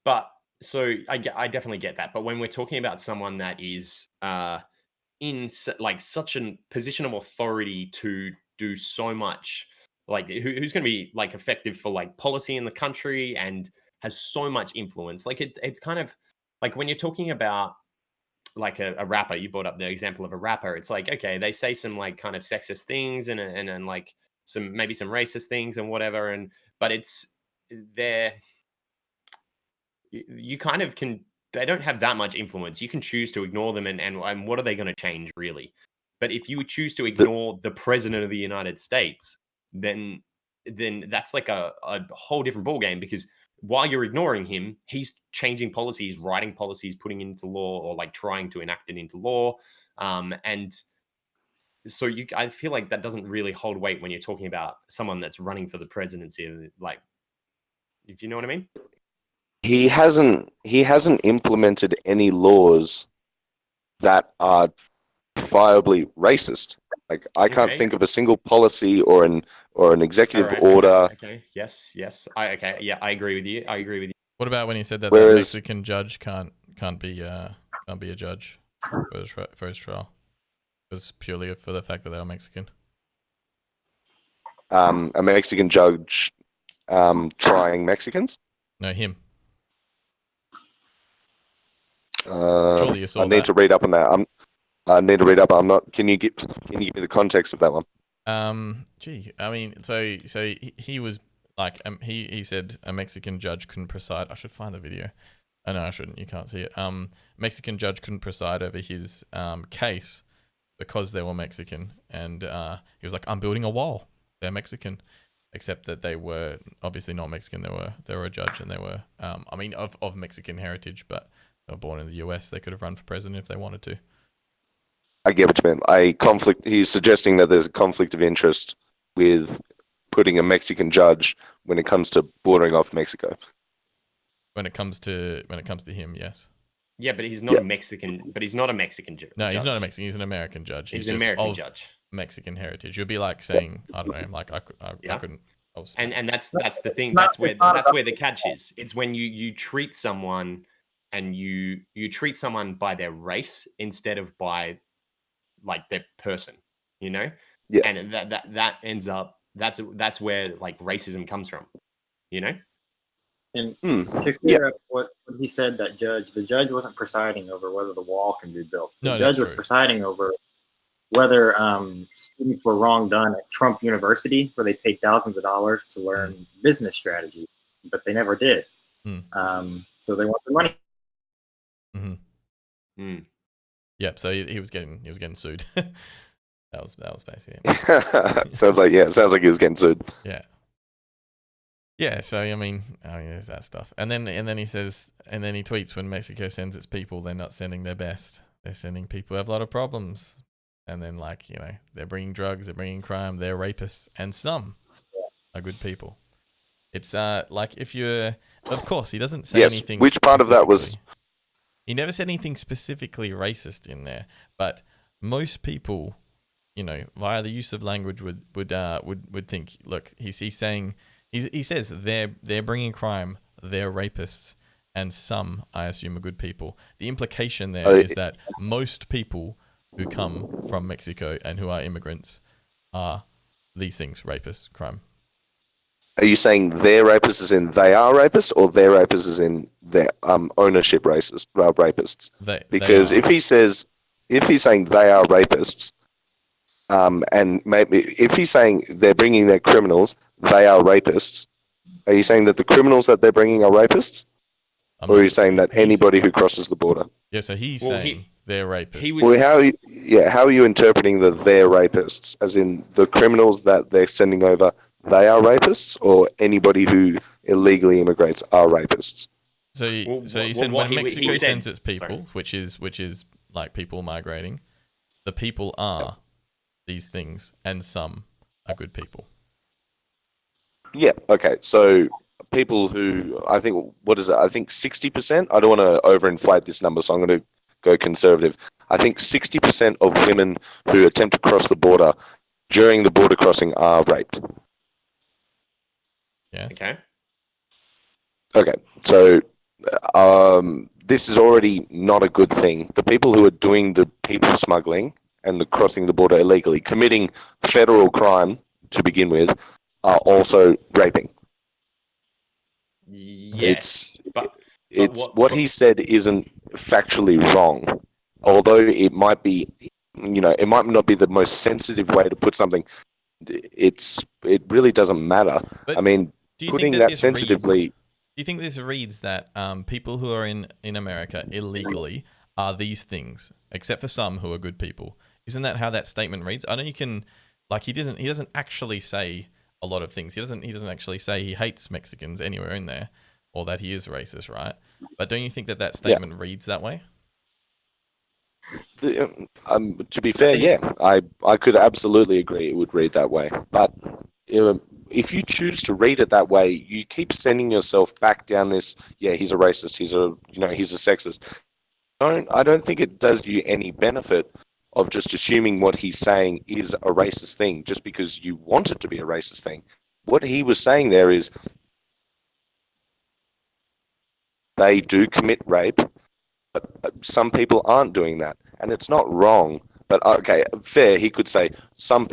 But so I definitely get that. But when we're talking about someone that is in like such a position of authority to do so much, like who's going to be like effective for like policy in the country and has so much influence, like it's kind of like when you're talking about like a rapper, you brought up the example of a rapper. It's like, okay, they say some like kind of sexist things and like maybe some racist things and whatever, but it's there. You kind of can they don't have that much influence. You can choose to ignore them, and what are they going to change really? But if you choose to ignore the president of the United States, then that's like a whole different ballgame, because while you're ignoring him, he's changing policies, writing policies, putting into law, or like trying to enact it into law. And so I feel like that doesn't really hold weight when you're talking about someone that's running for the presidency. Like, if you know what I mean? He hasn't implemented any laws that are viably racist. Like, I can't think of a single policy or an executive order. Okay. Yes. Okay. Yeah, I agree with you. What about when he said that the Mexican judge can't be a judge for his trial? It was purely for the fact that they were Mexican. A Mexican judge trying Mexicans? No, him. Surely you saw I need to read up on that. I need to read up. I'm not. Can you give me the context of that one? I mean, so he was like, he said a Mexican judge couldn't preside. I should find the video. Oh, no, I shouldn't. You can't see it. Mexican judge couldn't preside over his case because they were Mexican, and he was like, "I'm building a wall. They're Mexican," except that they were obviously not Mexican. They were a judge, and they were, of Mexican heritage, but they were born in the US. They could have run for president if they wanted to. I get what you mean. He's suggesting that there's a conflict of interest with putting a Mexican judge when it comes to bordering off Mexico. When it comes to him, yes. Yeah, but he's not a Mexican. But he's not a Mexican judge. No, he's not a Mexican. He's an American judge. He's an American judge. Mexican heritage. You'd be like saying, I don't know, like I couldn't. And that's the thing. That's where the catch is. It's when you treat someone, and you treat someone by their race instead of by like their person, you know? Yeah. And that ends up, that's where like racism comes from, you know? And to clear up what he said, the judge wasn't presiding over whether the wall can be built. The judge was presiding over whether students were wrong done at Trump University, where they paid thousands of dollars to learn business strategy, but they never did. So they want the money. Yep. So he was getting sued. that was basically it. sounds like he was getting sued. Yeah. Yeah. So I mean, there's that stuff, and then he says, and then he tweets, when Mexico sends its people, they're not sending their best. They're sending people who have a lot of problems, and then they're bringing drugs, they're bringing crime, they're rapists, and some are good people. It's like if you're, of course, he doesn't say anything. Which part of that was? He never said anything specifically racist in there, but most people, via the use of language would think, look, he's saying, he says they're bringing crime, they're rapists, and some, I assume, are good people. The implication there is that most people who come from Mexico and who are immigrants are these things: rapists, crime. Are you saying they're rapists as in they are rapists, or they're rapists as in their ownership rapists? Because if he's saying they are rapists, and maybe if he's saying they're bringing their criminals, they are rapists. Are you saying that the criminals that they're bringing are rapists, or are you saying that anybody who crosses the border? Yeah, so he's saying they're rapists. How are you interpreting the they're rapists? As in the criminals that they're sending over, they are rapists, or anybody who illegally immigrates are rapists? So he said when Mexico sends its people, which is like people migrating, the people are these things, and some are good people. Yeah. Okay. So people who I think 60%. I don't want to overinflate this number, so I'm going to go conservative. I think 60% of women who attempt to cross the border during the border crossing are raped. Yes. Okay. So this is already not a good thing. The people who are doing the people smuggling and the crossing the border illegally, committing federal crime to begin with, are also raping. Yes, what he said isn't factually wrong, although it might be, it might not be the most sensitive way to put something. It really doesn't matter. But I mean, putting that sensitively. you think this reads that people who are in America illegally are these things, except for some who are good people? Isn't that how that statement reads? I know you can, like, he doesn't actually say a lot of things. He doesn't actually say he hates Mexicans anywhere in there, or that he is racist, right? But don't you think that statement reads that way? To be fair, yeah, I could absolutely agree it would read that way. But if you choose to read it that way, you keep sending yourself back down this. Yeah, he's a racist. He's a sexist. I don't think it does you any benefit of just assuming what he's saying is a racist thing just because you want it to be a racist thing. What he was saying there is they do commit rape, but some people aren't doing that, and it's not wrong. But okay, fair. He could say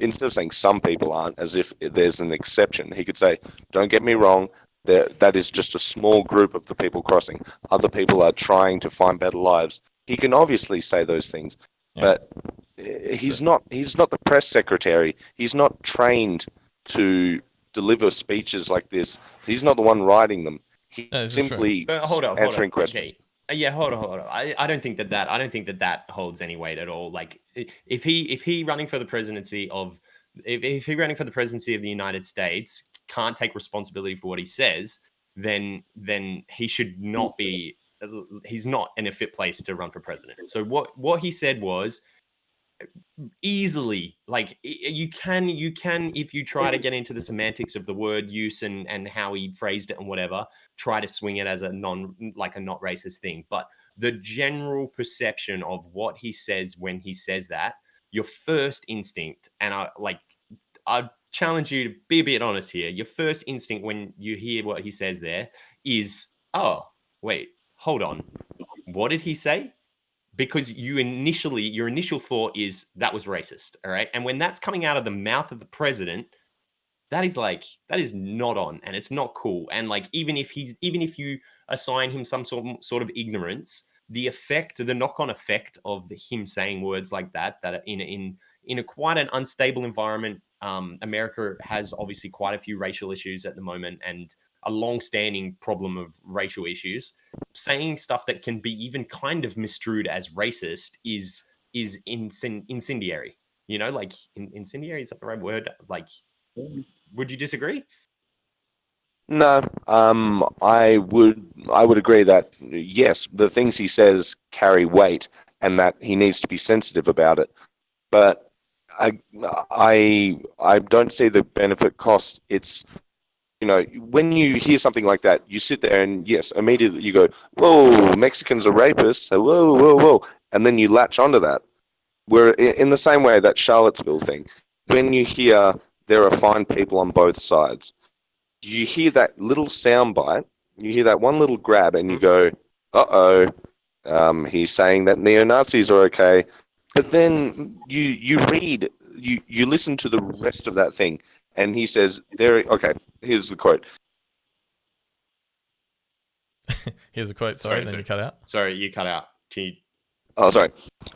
instead of saying some people aren't, as if there's an exception. He could say, "Don't get me wrong. That is just a small group of the people crossing. Other people are trying to find better lives." He can obviously say those things, but he's not the press secretary. He's not trained to deliver speeches like this. He's not the one writing them. He's simply answering questions. Okay. Yeah, hold on. I don't think that holds any weight at all. Like, if he running for the presidency of if he running for the presidency of the United States can't take responsibility for what he says, then he should not be. He's not in a fit place to run for president. So what he said was easily, like, you can if you try to get into the semantics of the word use and how he phrased it and whatever, try to swing it as a not racist thing. But the general perception of what he says when he says that, your first instinct, and I challenge you to be a bit honest here, your first instinct when you hear what he says there is, oh wait, hold on, what did he say? Because your initial thought is that was racist, all right? And when that's coming out of the mouth of the president, that is not on, and it's not cool. And like, even if you assign him some sort of ignorance, the knock-on effect of him saying words like that are in a quite an unstable environment. America has obviously quite a few racial issues at the moment, and a long-standing problem of racial issues. Saying stuff that can be even kind of misconstrued as racist is incendiary. You know, like, incendiary, is that the right word? Like, would you disagree? No, I would agree that yes, the things he says carry weight, and that he needs to be sensitive about it. But I don't see the benefit cost. It's, when you hear something like that, you sit there and yes, immediately you go, "Whoa, Mexicans are rapists!" So, whoa, whoa, whoa, and then you latch onto that. We're in the same way that Charlottesville thing. When you hear there are fine people on both sides, you hear that little soundbite, you hear that one little grab, and you go, "Uh oh, he's saying that neo-Nazis are okay." But then you read, you listen to the rest of that thing, and he says, okay, here's the quote. Here's a quote, sorry, then you cut out. Sorry, you cut out. Can you... Oh, sorry.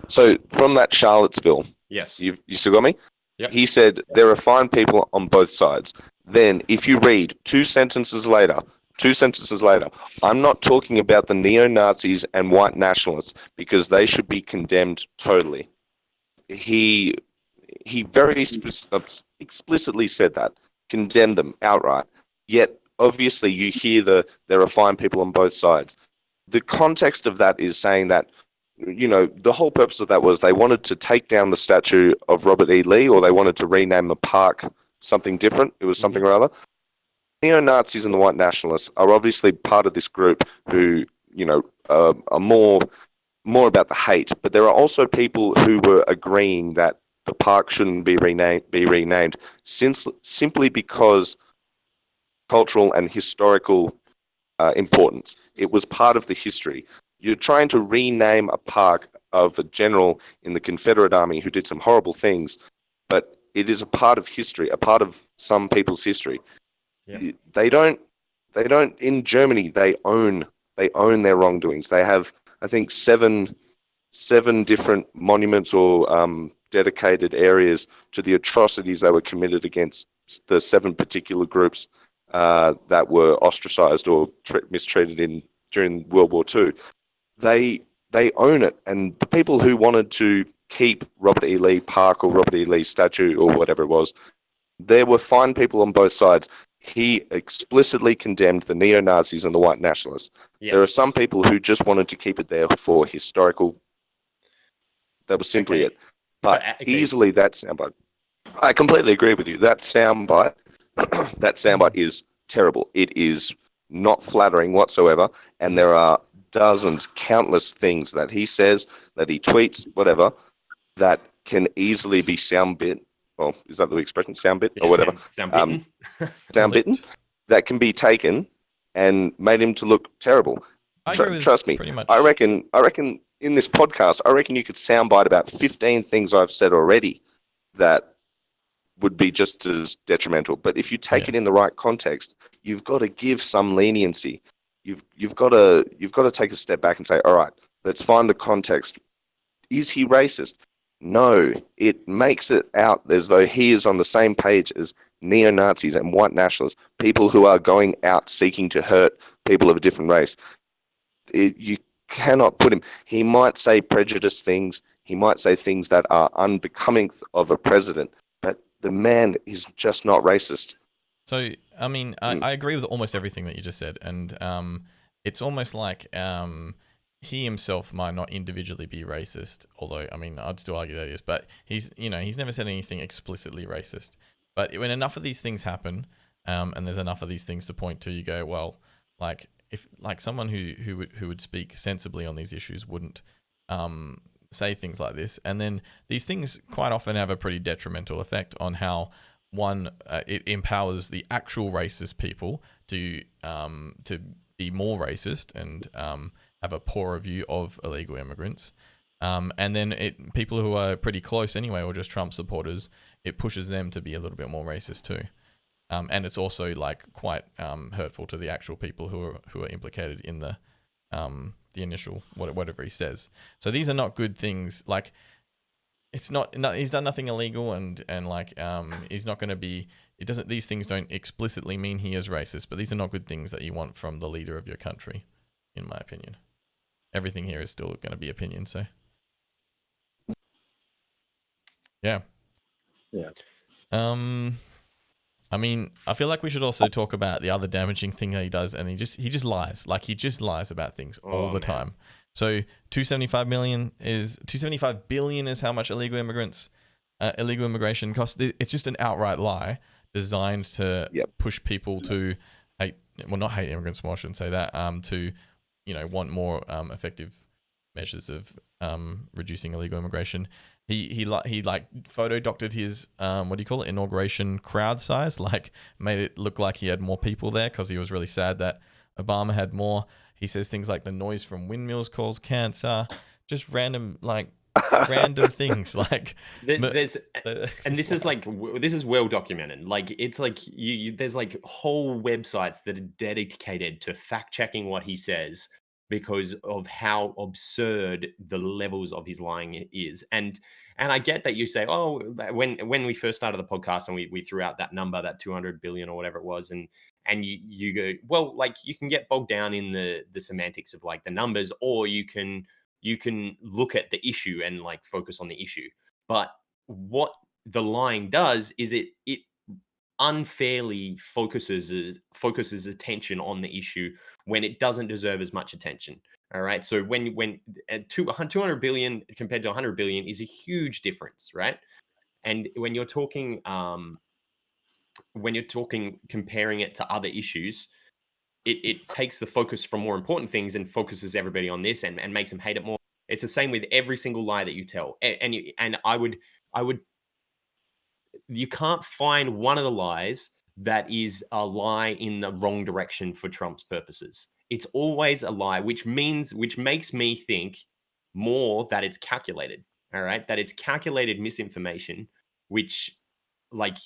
So from that Charlottesville, yes, you still got me? Yep. He said, there are fine people on both sides. Then if you read two sentences later, I'm not talking about the neo-Nazis and white nationalists because they should be condemned totally. He very explicitly said that, condemned them outright. Yet, obviously, you hear there are fine people on both sides. The context of that is saying that, the whole purpose of that was they wanted to take down the statue of Robert E. Lee, or they wanted to rename the park something different. It was something or other. Neo-Nazis and the white nationalists are obviously part of this group who, are more about the hate. But there are also people who were agreeing that the park shouldn't be renamed simply because cultural and historical importance. It was part of the history. You're trying to rename a park of a general in the Confederate Army who did some horrible things, but it is a part of history, a part of some people's history. Yeah. They don't in Germany, they own their wrongdoings. They have, I think, seven different monuments or dedicated areas to the atrocities that were committed against the 7 particular groups. that were ostracized or mistreated during World War II. They own it, and the people who wanted to keep Robert E. Lee Park or Robert E. Lee statue or whatever it was, there were fine people on both sides. He explicitly condemned the neo-Nazis and the white nationalists. Yes. There are some people who just wanted to keep it there for historical. That was simply it. But easily that soundbite. I completely agree with you. That soundbite, is terrible. It is not flattering whatsoever, and there are dozens, countless things that he says, that he tweets, whatever, that can easily be soundbit. Well, is that the expression? Soundbit or whatever. Soundbitten. Soundbitten. That can be taken and made him to look terrible. Trust me. Pretty much. I reckon in this podcast, you could soundbite about 15 things I've said already that would be just as detrimental. But if you take it in the right context, you've got to give some leniency. You've got to take a step back and say, all right, let's find the context. Is he racist? No, it makes it out as though he is on the same page as neo-Nazis and white nationalists, people who are going out seeking to hurt people of a different race. You cannot put him. He might say prejudiced things. He might say things that are unbecoming of a president, but the man is just not racist. So, I mean, I agree with almost everything that you just said, and it's almost like he himself might not individually be racist, although, I mean, I'd still argue that he is, but he's never said anything explicitly racist. But when enough of these things happen, and there's enough of these things to point to, you go, well, like, if like someone who would speak sensibly on these issues wouldn't say things like this, and then these things quite often have a pretty detrimental effect on how it empowers the actual racist people to be more racist and have a poorer view of illegal immigrants, and then people who are pretty close anyway, or just Trump supporters, it pushes them to be a little bit more racist too. And it's also like quite hurtful to the actual people who are implicated in the initial whatever he says. So these are not good things. Like, it's not he's done nothing illegal, and like he's not going to be. It doesn't. These things don't explicitly mean he is racist, but these are not good things that you want from the leader of your country, in my opinion. Everything here is still going to be opinion. So yeah. I mean, I feel like we should also talk about the other damaging thing that he does, and he just lies. Like, he just lies about things all the time. So 275 billion is how much illegal immigration costs. It's just an outright lie designed to push people to not hate immigrants more, I shouldn't say that, to, want more effective measures of reducing illegal immigration. He photo doctored his inauguration crowd size, like made it look like he had more people there because he was really sad that Obama had more. He says things like the noise from windmills causes cancer, just random things like this is well documented. Like, it's like there's like whole websites that are dedicated to fact checking what he says, because of how absurd the levels of his lying is. And I get that you say, oh, when we first started the podcast and we threw out that number, that 200 billion or whatever it was, and you go, well, like, you can get bogged down in the semantics of like the numbers, or you can look at the issue and like focus on the issue. But what the lying does is it unfairly focuses attention on the issue when it doesn't deserve as much attention. All right. So when 200 billion compared to 100 billion is a huge difference, right? And when you're talking comparing it to other issues, it takes the focus from more important things and focuses everybody on this and makes them hate it more. It's the same with every single lie that you tell. And I would you can't find one of the lies that is a lie in the wrong direction for Trump's purposes. It's always a lie, which makes me think more that it's calculated. All right. That it's calculated misinformation, which, like,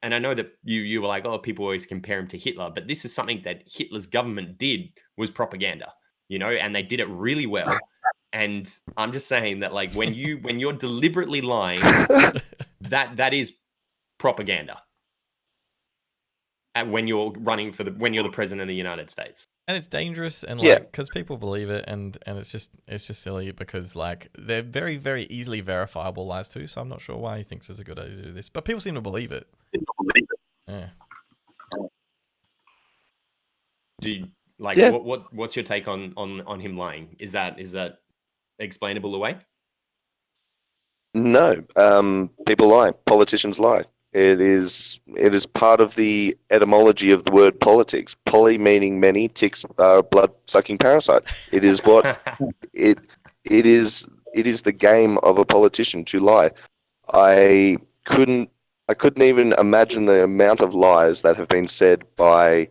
and I know that you were like, oh, people always compare him to Hitler, but this is something that Hitler's government did, was propaganda, and they did it really well. And I'm just saying that, like, when you're deliberately lying, that is propaganda. when you're running when you're the president of the United States. And it's dangerous, and Yeah. like, because people believe it, and it's just silly, because like they're very, very easily verifiable lies too. So I'm not sure why he thinks it's a good idea to do this, but people seem to believe it. Yeah. Do you, like Yeah. what's your take on him lying? Is that explainable away? No, people lie. Politicians lie. It is part of the etymology of the word politics. Poly meaning many, ticks blood sucking parasite. It is what it is the game of a politician to lie. I couldn't even imagine the amount of lies that have been said by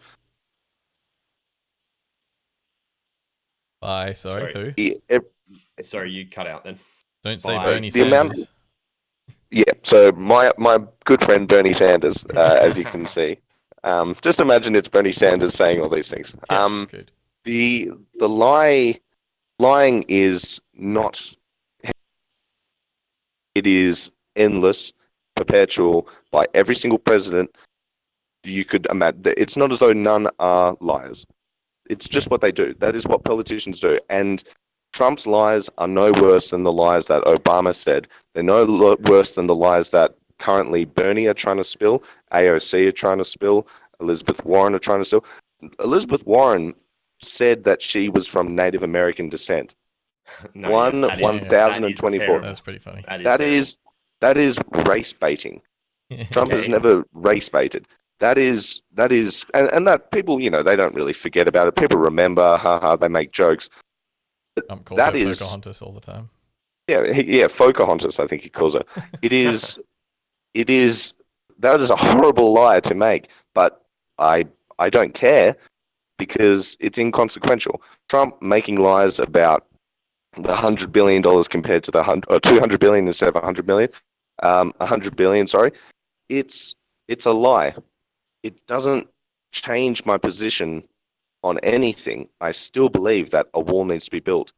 Sorry, who? Sorry, you cut out then. Don't say By Bernie the amount- Sanders. Yeah, so my good friend Bernie Sanders, as you can see, just imagine it's Bernie Sanders saying all these things. Yeah, good. The lying is not. It is endless, perpetual by every single president you could imagine. It's not as though none are liars. It's just what they do. That is what politicians do. And Trump's lies are no worse than the lies that Obama said. They're no worse than the lies that currently Bernie are trying to spill, AOC are trying to spill, Elizabeth Warren are trying to spill. Elizabeth Warren said that she was from Native American descent. No, yeah, that is- 1024. That's pretty funny. That is race baiting. Trump has never race baited. That is, and that people, they don't really forget about it. People remember, haha, they make jokes. Calls That her is Pocahontas all the time. Yeah, Pocahontas, I think he calls her. It is, that is a horrible lie to make, but I don't care because it's inconsequential. Trump making lies about the $100 billion compared to the 200 billion instead of 100 million, 100 billion, sorry. It's a lie. It doesn't change my position on anything. I still believe that a wall needs to be built.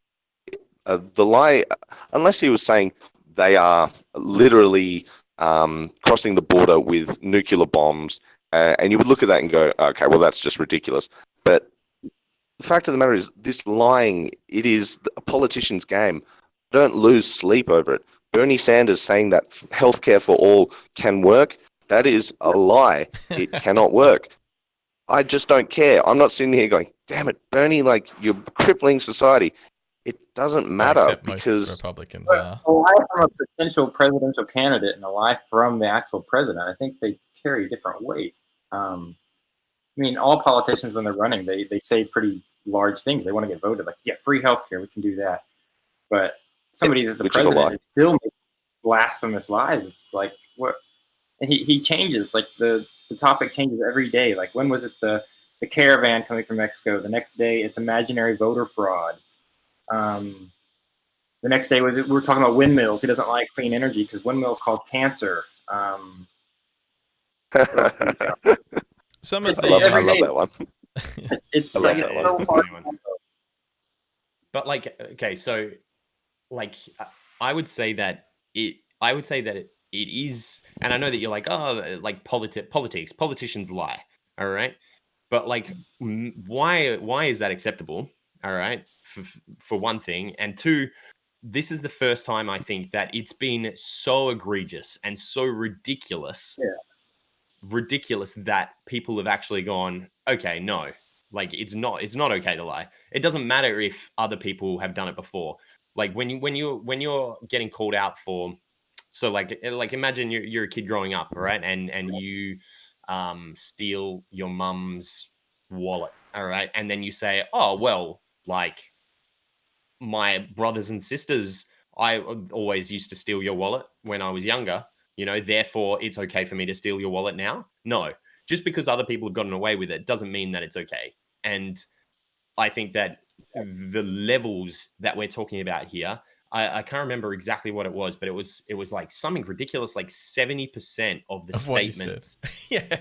The lie, unless he was saying they are literally crossing the border with nuclear bombs, and you would look at that and go, okay, well, that's just ridiculous. But the fact of the matter is, this lying, it is a politician's game. Don't lose sleep over it. Bernie Sanders saying that healthcare for all can work, that is a lie. It cannot work. I just don't care. I'm not sitting here going, damn it, Bernie, like, you're crippling society. It doesn't matter Except because most Republicans are. A lie from a potential presidential candidate and a lie from the actual president, I think they carry different weight. I mean, all politicians, when they're running, they say pretty large things. They want to get voted, like, yeah, free healthcare, we can do that. But somebody that the president is still makes blasphemous lies. It's like, what? And he changes, like the topic changes every day. Like, when was it the caravan coming from Mexico? The next day it's imaginary voter fraud. The next day we're talking about windmills. He doesn't like clean energy because windmills cause cancer. Some of I love the that one. It's I like love that it's one. so hard. But like, okay, so like, I would say that it is, and I know that you're like, oh, like politicians lie, all right, but like, why is that acceptable? All right, for one thing, and two, this is the first time I think that it's been so egregious and so ridiculous, that people have actually gone, okay, no, like it's not okay to lie. It doesn't matter if other people have done it before. Like when you're getting called out for, so like imagine you're a kid growing up, right, and you steal your mum's wallet, all right, and then you say, oh well, like my brothers and sisters, I always used to steal your wallet when I was younger, therefore it's okay for me to steal your wallet now. No, just because other people have gotten away with it doesn't mean that it's okay. And I think that the levels that we're talking about here, I can't remember exactly what it was, but it was like something ridiculous, like 70% of the statements. Yeah.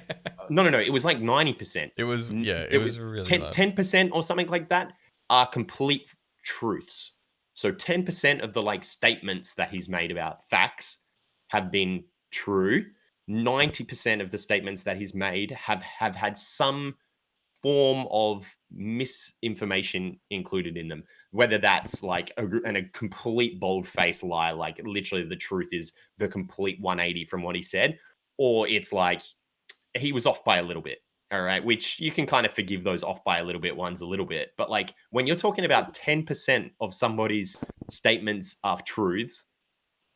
No, it was like 90%. It was really 10% or something like that are complete truths. So 10% of the like statements that he's made about facts have been true. 90% of the statements that he's made have had some form of misinformation included in them, whether that's like a complete bold-faced lie, like literally the truth is the complete 180 from what he said, or it's like he was off by a little bit. All right, which you can kind of forgive those off by a little bit ones a little bit, but like when you're talking about 10% of somebody's statements are truths,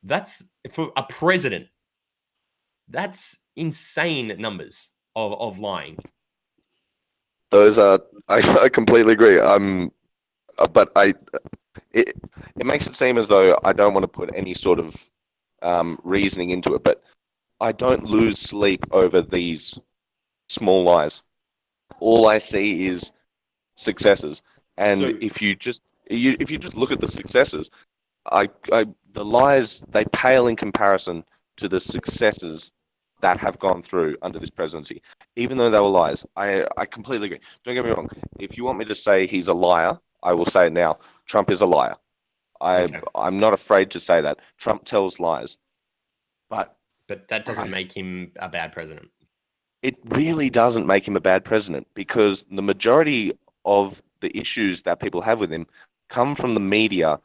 that's for a president, that's insane numbers of lying. Those are, I completely agree. But it makes it seem as though I don't want to put any sort of reasoning into it, but I don't lose sleep over these small lies. All I see is successes, and So- if you just look at the successes, the lies, they pale in comparison to the successes that have gone through under this presidency. Even though they were lies, I completely agree. Don't get me wrong. If you want me to say he's a liar, I will say it now. Trump is a liar. I'm not afraid to say that. Trump tells lies. But that doesn't make him a bad president. It really doesn't make him a bad president, because the majority of the issues that people have with him come from the media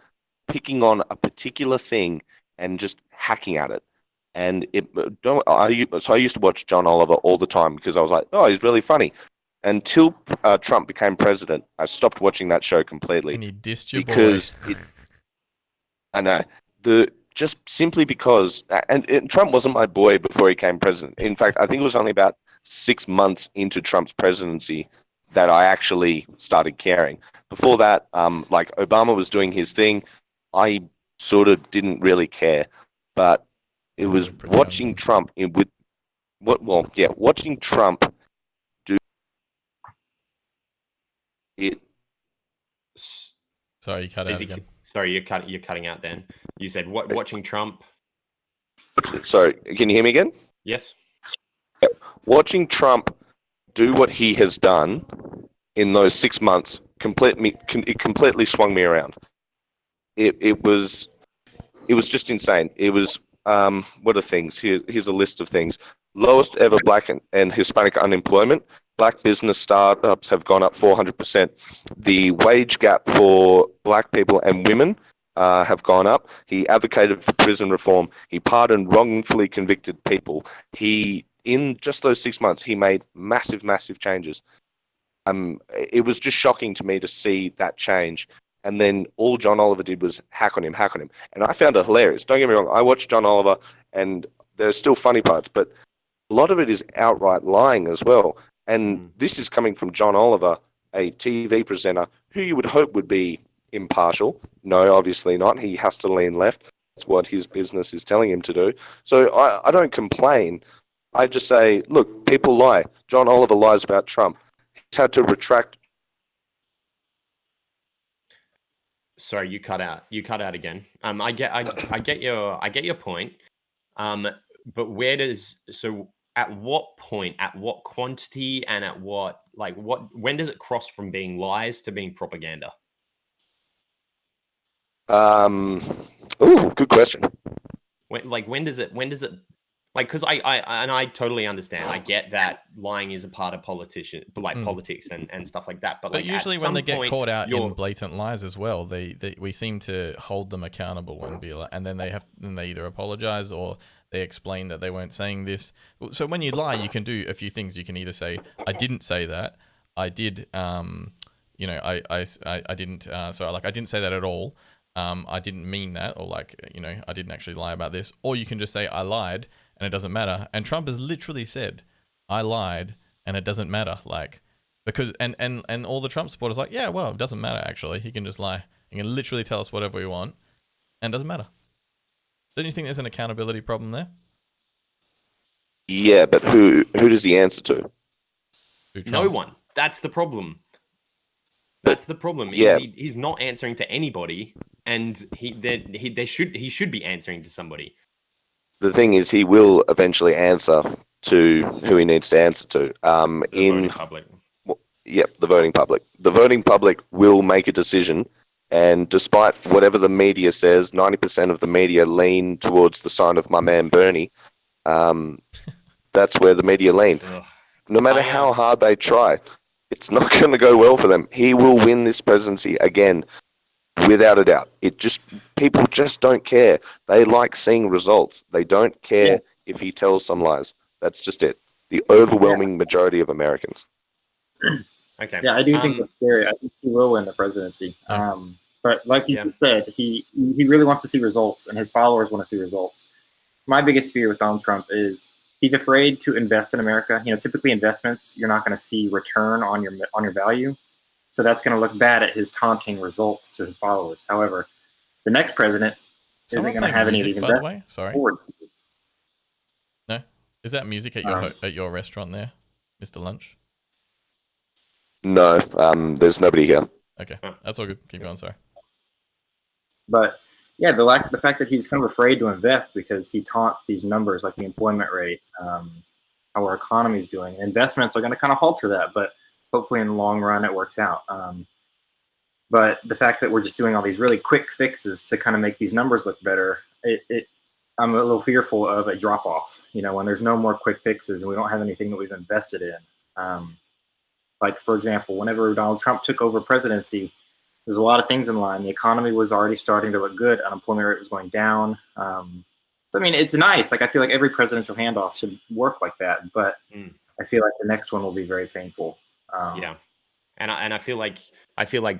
picking on a particular thing and just hacking at it. And I used to watch John Oliver all the time because I was like, oh, he's really funny. Until Trump became president, I stopped watching that show completely. And he dissed your because boy. I know, just simply because, and Trump wasn't my boy before he became president. In fact, I think it was only about 6 months into Trump's presidency that I actually started caring. Before that, like Obama was doing his thing, I sort of didn't really care. But it was watching Trump watching Trump do it. Sorry, you cut out again. Sorry, you're cutting out. Then you said watching Trump. Sorry, can you hear me again? Yes. Watching Trump do what he has done in those 6 months completely swung me around. It was just insane. It was what are things? Here's a list of things. Lowest ever Black and Hispanic unemployment. Black business startups have gone up 400%. The wage gap for Black people and women have gone up. He advocated for prison reform. He pardoned wrongfully convicted people. In just those 6 months, he made massive, massive changes. It was just shocking to me to see that change. And then all John Oliver did was hack on him. And I found it hilarious. Don't get me wrong. I watched John Oliver, and there are still funny parts, but a lot of it is outright lying as well. And this is coming from John Oliver, a TV presenter who you would hope would be impartial. No, obviously not. He has to lean left. That's what his business is telling him to do. So I don't complain. I just say, look, people lie. John Oliver lies about Trump. He's had to retract. Sorry, you cut out. You cut out again. I get your point. But at what point, at what quantity, and at when does it cross from being lies to being propaganda? Good question. When does it because I totally understand. I get that lying is a part of politics and stuff like that. But usually when they get caught out in blatant lies as well, we seem to hold them accountable and be like, and then they either apologize or they explain that they weren't saying this. So when you lie, you can do a few things. You can either say, I didn't say that. I did, I didn't, I didn't say that at all. I didn't mean that, or I didn't actually lie about this. Or you can just say, I lied, and it doesn't matter. And Trump has literally said, I lied, and it doesn't matter. Because all the Trump supporters are like, yeah, well, it doesn't matter, actually. He can just lie. He can literally tell us whatever we want, and it doesn't matter. Don't you think there's an accountability problem there? Yeah, but who does he answer to? No one. That's the problem. That's the problem. Yeah. He's not answering to anybody, and he should be answering to somebody. The thing is, he will eventually answer to who he needs to answer to. The voting public. The voting public. The voting public will make a decision, and despite whatever the media says, 90% of the media lean towards the side of my man Bernie. that's where the media lean. Ugh. No matter how hard they try, it's not going to go well for them. He will win this presidency again, without a doubt. People just don't care. They like seeing results. They don't care if he tells some lies. That's just it. The overwhelming majority of Americans. Okay. Yeah, I do think that's scary. I think he will win the presidency. Yeah. But like you said, he really wants to see results, and his followers want to see results. My biggest fear with Donald Trump is he's afraid to invest in America. You know, typically investments, you're not going to see return on your value. So that's going to look bad at his taunting results to his followers. However, the next president isn't going to have any of these investments. By the way, sorry. Forward. No, is that music at your restaurant there, Mr. Lunch? No, there's nobody here. Okay, that's all good. Keep going. Sorry. But yeah, the fact that he's kind of afraid to invest because he taunts these numbers like the employment rate, how our economy is doing. Investments are going to kind of halter that, but hopefully in the long run it works out. But the fact that we're just doing all these really quick fixes to kind of make these numbers look better, I'm a little fearful of a drop off. You know, when there's no more quick fixes and we don't have anything that we've invested in. Like for example, whenever Donald Trump took over presidency, there's a lot of things in line. The economy was already starting to look good. Unemployment rate was going down. I mean, it's nice. Like I feel like every presidential handoff should work like that. But I feel like the next one will be very painful. Yeah, and I feel like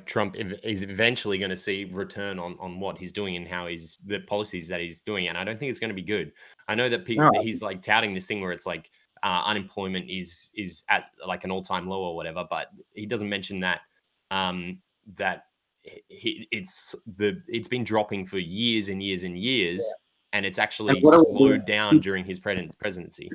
Trump is eventually going to see return on what he's doing and how the policies that he's doing, and I don't think it's going to be good. I know that he's like touting this thing where it's like unemployment is at like an all-time low or whatever, but he doesn't mention that that it's been dropping for years and years and years, and it's actually slowed down during his presidency.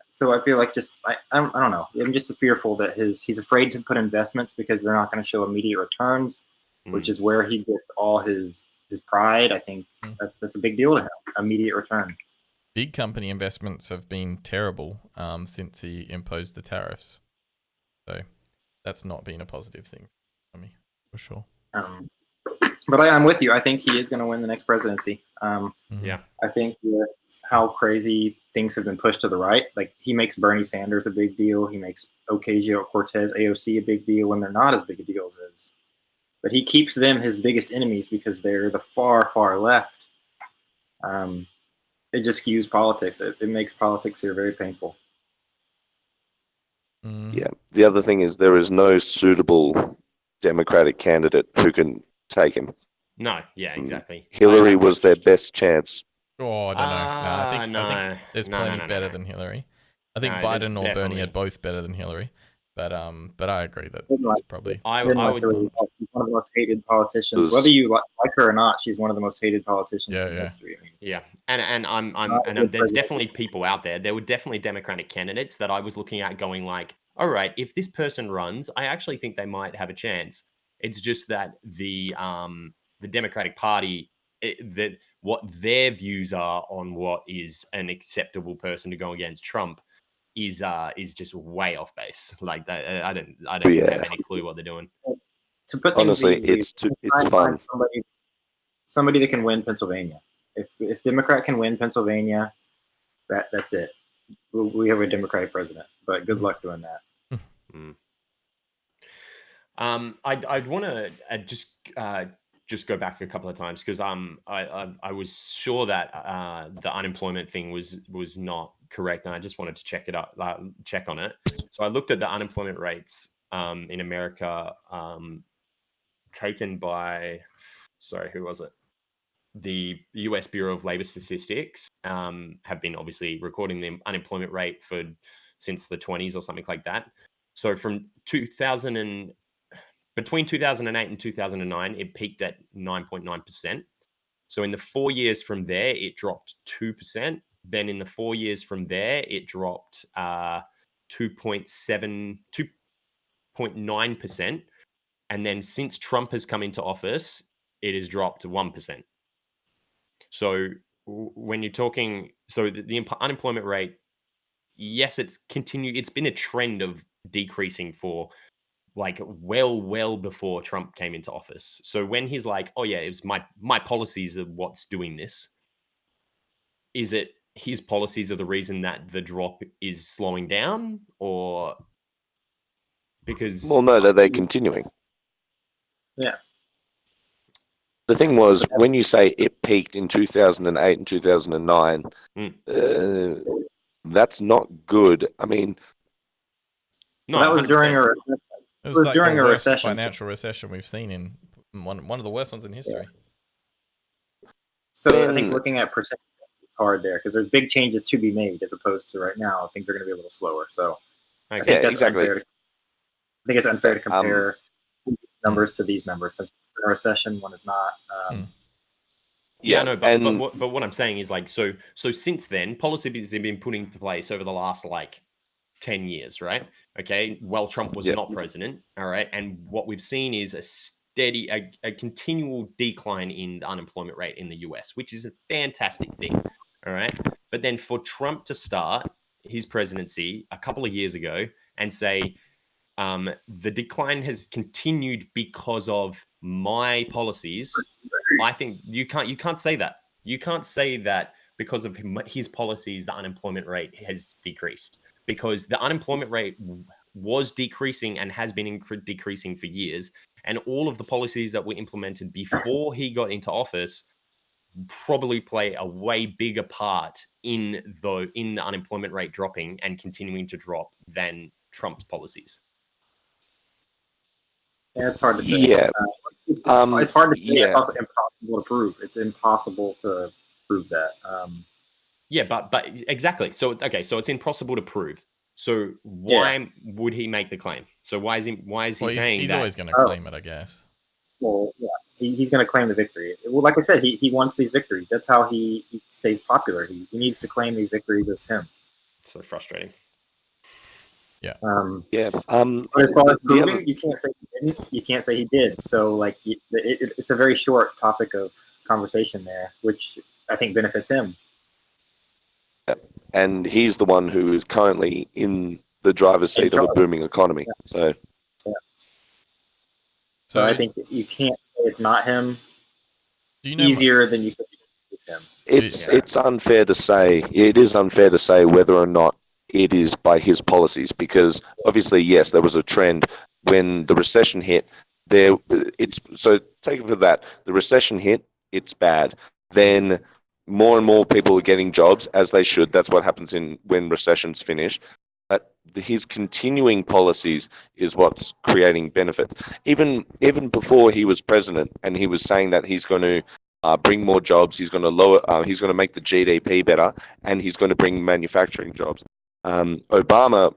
So I feel like I don't know. I'm just fearful that he's afraid to put investments because they're not going to show immediate returns, which is where he gets all his pride. I think that's a big deal to him. Immediate return. Big company investments have been terrible since he imposed the tariffs, so that's not been a positive thing for me for sure. But I'm with you. I think he is going to win the next presidency. Yeah, I think how crazy things have been pushed to the right. Like he makes Bernie Sanders a big deal. He makes Ocasio-Cortez, AOC, a big deal when they're not as big a deal as his. But he keeps them his biggest enemies because they're the far, far left. It just skews politics. It makes politics here very painful. Yeah. The other thing is there is no suitable Democratic candidate who can take him. No. Yeah. Exactly. Hillary was their best chance. Oh, I don't know. I think there's plenty better than Hillary. I think Biden or Bernie are both better than Hillary. But I agree that it's probably. I would. She's one of the most hated politicians. Whether you like her or not, she's one of the most hated politicians in history. I mean, yeah, and there's definitely people out there. There were definitely Democratic candidates that I was looking at, going like, all right, if this person runs, I actually think they might have a chance. It's just that the Democratic Party, that what their views are on what is an acceptable person to go against Trump is just way off base. Like that, I don't even have any clue what they're doing. To put honestly, it's fun. Somebody that can win Pennsylvania. If Democrat can win Pennsylvania, that's it. We have a Democratic president. But good luck doing that. I'd want to just go back a couple of times because I was sure that the unemployment thing was not correct, and I just wanted to check on it. So I looked at the unemployment rates in America taken by, who was it? The U.S. Bureau of Labor Statistics have been obviously recording the unemployment rate since the 20s or something like that. So from between 2008 and 2009, it peaked at 9.9%. So in the 4 years from there, it dropped 2%. Then in the 4 years from there, it dropped 2.9%. And then since Trump has come into office, it has dropped 1%. So when you're talking, the unemployment rate, yes, it's been a trend of decreasing for like well before Trump came into office. So when he's like, oh yeah, it was my policies are what's doing this, is it his policies are the reason that the drop is slowing down, or because Well, no, they're continuing. Yeah. The thing was, when you say it peaked in 2008 and 2009, that's not good. I mean, no, that was 100%. during a recession. It was like during the a worst recession. financial recession we've seen in one of the worst ones in history. So I think looking at percent, it's hard there because there's big changes to be made as opposed to right now. Things are going to be a little slower. So I think that's exactly. unfair. I think it's unfair to compare these numbers to these numbers since we're in a recession, one is not. Yeah, no, but what I'm saying is like so since then, policies have been put into place over the last like 10 years, right? Okay, well, Trump was not president, all right, and what we've seen is a continual decline in the unemployment rate in the US, which is a fantastic thing, all right. But then for Trump to start his presidency a couple of years ago and say the decline has continued because of my policies, I think you can't say that. You can't say that because of his policies, the unemployment rate has decreased, because the unemployment rate was decreasing and has been decreasing for years. And all of the policies that were implemented before he got into office probably play a way bigger part in the unemployment rate dropping and continuing to drop than Trump's policies. Yeah, it's hard to say. Yeah. It's hard to say. It's also impossible to prove. It's impossible to prove that. Yeah, but exactly. So it's okay. So it's impossible to prove. So why would he make the claim? So why is he saying he's that? Always going to claim it, I guess. Well, yeah, he's going to claim the victory. Well, like I said, he wants these victories. That's how he stays popular. He needs to claim these victories as him. It's so frustrating. Yeah. But as far as proving, you can't say he didn't. You can't say he did. So like, it's a very short topic of conversation there, which I think benefits him. And he's the one who is currently in the driver's seat of a booming economy. So I think you can't say it's not him. Do you know easier than you could it's him. It's unfair to say. It is unfair to say whether or not it is by his policies, because obviously, yes, there was a trend when the recession hit. So take it for that. The recession hit. It's bad. Then more and more people are getting jobs, as they should. That's what happens when recessions finish. But his continuing policies is what's creating benefits. Even before he was president, and he was saying that he's going to bring more jobs, he's going to make the GDP better, and he's going to bring manufacturing jobs. Obama,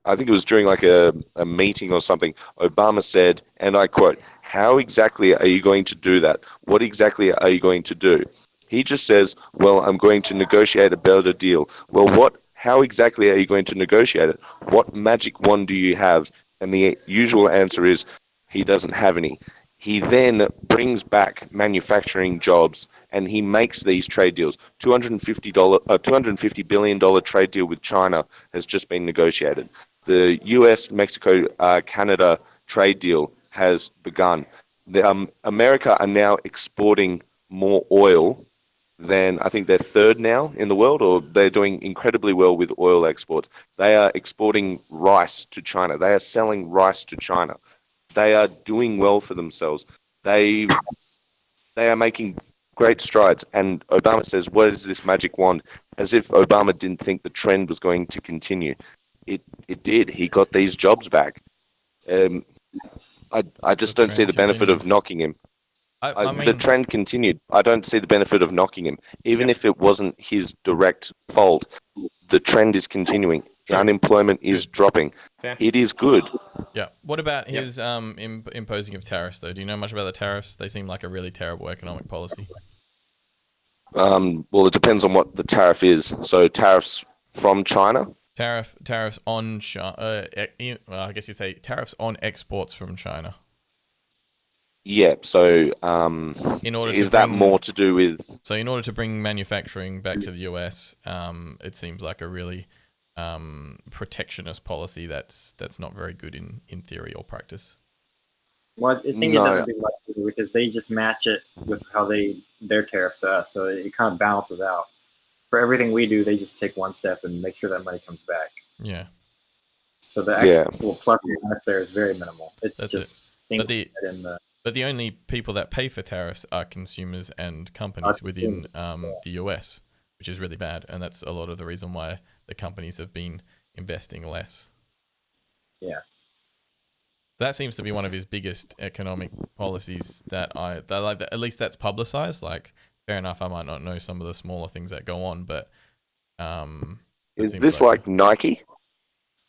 I think it was during like a meeting or something, Obama said, and I quote, "How exactly are you going to do that? What exactly are you going to do?" He just says, "Well, I'm going to negotiate a better deal." Well, how exactly are you going to negotiate it? What magic wand do you have? And the usual answer is he doesn't have any. He then brings back manufacturing jobs, and he makes these trade deals. $250 billion trade deal with China has just been negotiated. The US, Mexico, Canada trade deal has begun. America are now exporting more oil than, I think they're third now in the world, or they're doing incredibly well with oil exports. They are exporting rice to China. They are selling rice to China. They are doing well for themselves. They are making great strides. And Obama says, "What is this magic wand?" As if Obama didn't think the trend was going to continue. It did. He got these jobs back. I just don't see the benefit of knocking him. I mean, the trend continued. I don't see the benefit of knocking him. Even if it wasn't his direct fault, the trend is continuing. True. Unemployment is dropping. Fair. It is good. Yeah. What about his imposing of tariffs, though? Do you know much about the tariffs? They seem like a really terrible economic policy. Well, it depends on what the tariff is. So tariffs from China? Tariffs on China. I guess you'd say tariffs on exports from China. Yeah, so that more to do with... So in order to bring manufacturing back to the US, it seems like a really protectionist policy that's not very good in theory or practice. Well, I think it doesn't do much because they just match it with how their tariffs to us, so it kind of balances out. for everything we do, they just take one step and make sure that money comes back. Yeah. So the actual plus or minus there is very minimal. It's That's just it. things in the. But the only people that pay for tariffs are consumers and companies within the US, which is really bad, and that's a lot of the reason why the companies have been investing less. Yeah. That seems to be one of his biggest economic policies that like. At least that's publicized. Like, fair enough, I might not know some of the smaller things that go on, but is this like Nike?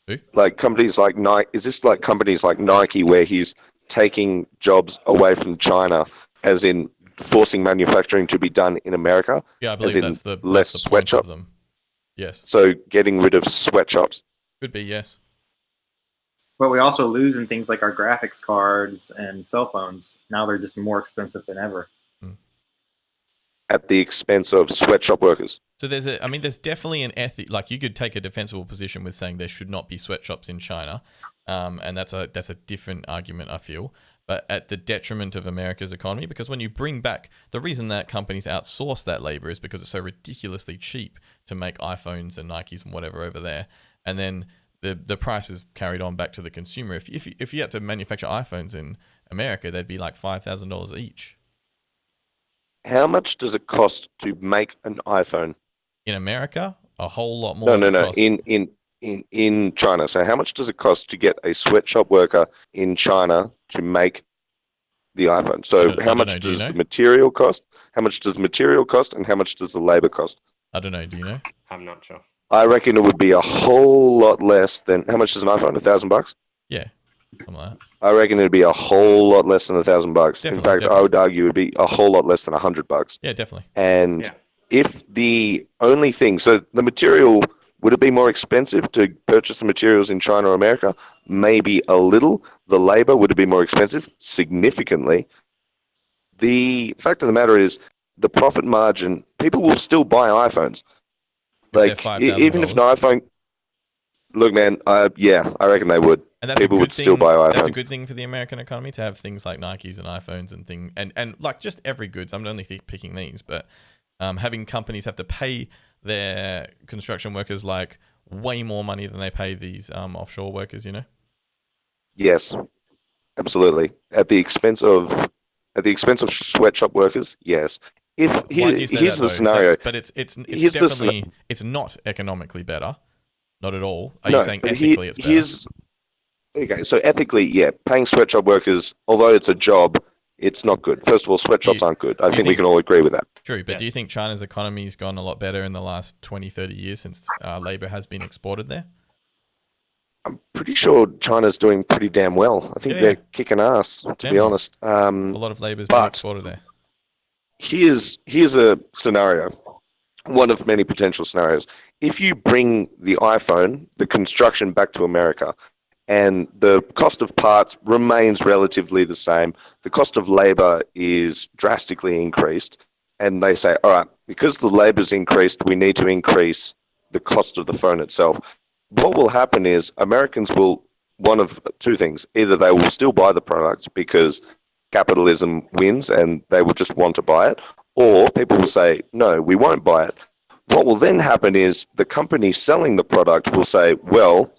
Who? Like companies like Nike? Is this like companies like Nike where he's taking jobs away from China, as in forcing manufacturing to be done in America? Yeah, I believe that's the sweatshop point of them. Yes. So getting rid of sweatshops. Could be, yes. But we also lose in things like our graphics cards and cell phones. Now they're just more expensive than ever. At the expense of sweatshop workers. So there's definitely an ethic. Like, you could take a defensible position with saying there should not be sweatshops in China, and that's a different argument, I feel. But at the detriment of America's economy, because when you bring back, the reason that companies outsource that labor is because it's so ridiculously cheap to make iPhones and Nikes and whatever over there, and then the price is carried on back to the consumer. If you had to manufacture iPhones in America, they'd be like $5,000 each. How much does it cost to make an iPhone? In America, a whole lot more. No. In China. So how much does it cost to get a sweatshop worker in China to make the iPhone? So how much does the material cost? How much does the material cost, and how much does the labor cost? I don't know. Do you know? I'm not sure. I reckon it would be a whole lot less than. How much is an iPhone? $1,000? Yeah, something like that. I reckon it'd be a whole lot less than $1,000. In fact, I would argue it'd be a whole lot less than $100. Yeah, definitely. And if the only thing, so the material, would it be more expensive to purchase the materials in China or America? Maybe a little. The labor, would it be more expensive? Significantly. The fact of the matter is, the profit margin, people will still buy iPhones. Like, even if an iPhone, look, man, I reckon they would. And that's people would still buy iPhones. That's a good thing for the American economy to have things like Nikes and iPhones and like just every goods. I'm only picking these, but having companies have to pay their construction workers like way more money than they pay these offshore workers, you know? Yes, absolutely. At the expense of sweatshop workers, yes. Why do you say here's that, the scenario. But it's definitely it's not economically better, not at all. Are you saying ethically it's better? Okay, so ethically, yeah, paying sweatshop workers, although it's a job, it's not good. First of all, sweatshops aren't good. I think we can all agree with that. True, but do you think China's economy's gone a lot better in the last 20, 30 years since labor has been exported there? I'm pretty sure China's doing pretty damn well. I think they're kicking ass, to be honest. A lot of labor's been exported there. Here's a scenario, one of many potential scenarios. If you bring the iPhone, the construction back to America, and the cost of parts remains relatively the same, the cost of labor is drastically increased, and they say, all right, because the labor's increased, we need to increase the cost of the phone itself. What will happen is Americans will, one of two things, either they will still buy the product because capitalism wins and they will just want to buy it, or people will say, no, we won't buy it. What will then happen is the company selling the product will say, well,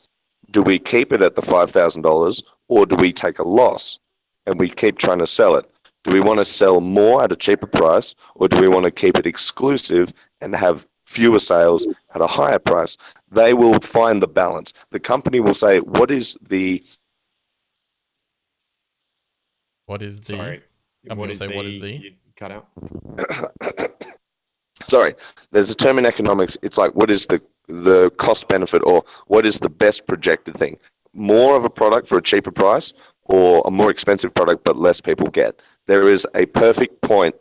do we keep it at the $5,000 or do we take a loss and we keep trying to sell it? Do we want to sell more at a cheaper price, or do we want to keep it exclusive and have fewer sales at a higher price? They will find the balance. The company will say, Sorry. You cut out. Sorry. There's a term in economics. It's like, what is the cost benefit, or what is the best projected thing? More of a product for a cheaper price, or a more expensive product but less people get? There is a perfect point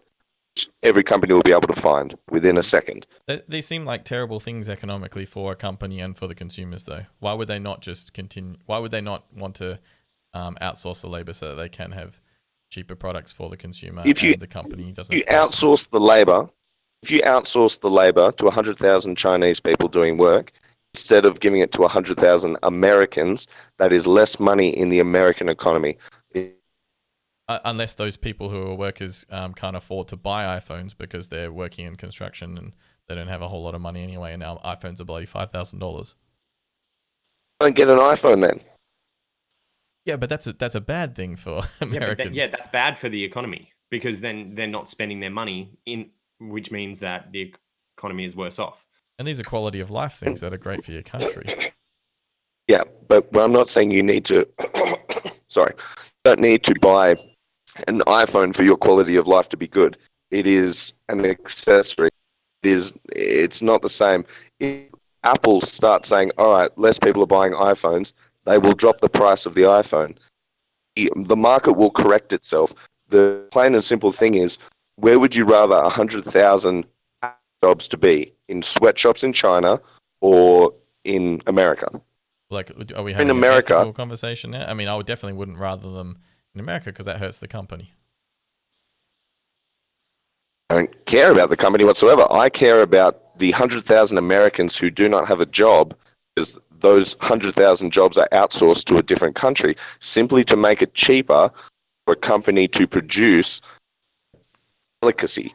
which every company will be able to find within a second. They seem like terrible things economically for a company and for the consumers, though. Why would they not just continue? Why would they not want to outsource the labor so that they can have cheaper products for the consumer and the company doesn't? If you outsource the labor to 100,000 Chinese people doing work, instead of giving it to 100,000 Americans, that is less money in the American economy. Unless those people who are workers can't afford to buy iPhones because they're working in construction and they don't have a whole lot of money anyway, and now iPhones are bloody $5,000. Don't get an iPhone then. Yeah, but that's a bad thing for Americans. That's bad for the economy because then they're not spending their money which means that the economy is worse off. And these are quality of life things that are great for your country. Yeah, but I'm not saying you need to. Sorry, you don't need to buy an iPhone for your quality of life to be good. It is an accessory. It's not the same. If Apple starts saying, all right, less people are buying iPhones, they will drop the price of the iPhone. The market will correct itself. The plain and simple thing is, where would you rather 100,000 jobs to be? In sweatshops in China or in America? Like, are we having an ethical conversation now? I mean, I definitely wouldn't rather them in America because that hurts the company. I don't care about the company whatsoever. I care about the 100,000 Americans who do not have a job because those 100,000 jobs are outsourced to a different country simply to make it cheaper for a company to produce delicacy.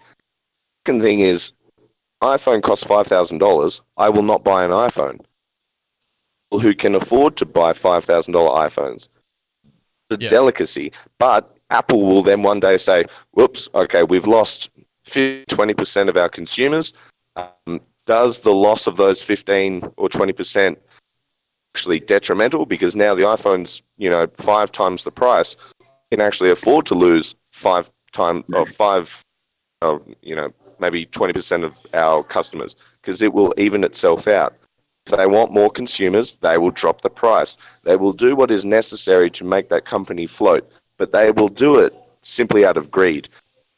Second thing is, iPhone costs $5,000. I will not buy an iPhone. People who can afford to buy $5,000 iPhones, the delicacy. But Apple will then one day say, whoops, okay, we've lost 20% of our consumers. Does the loss of those 15 or 20% actually detrimental? Because now the iPhone's, 5 times the price. You can actually afford to lose maybe 20% of our customers because it will even itself out. If they want more consumers, they will drop the price. They will do what is necessary to make that company float, but they will do it simply out of greed.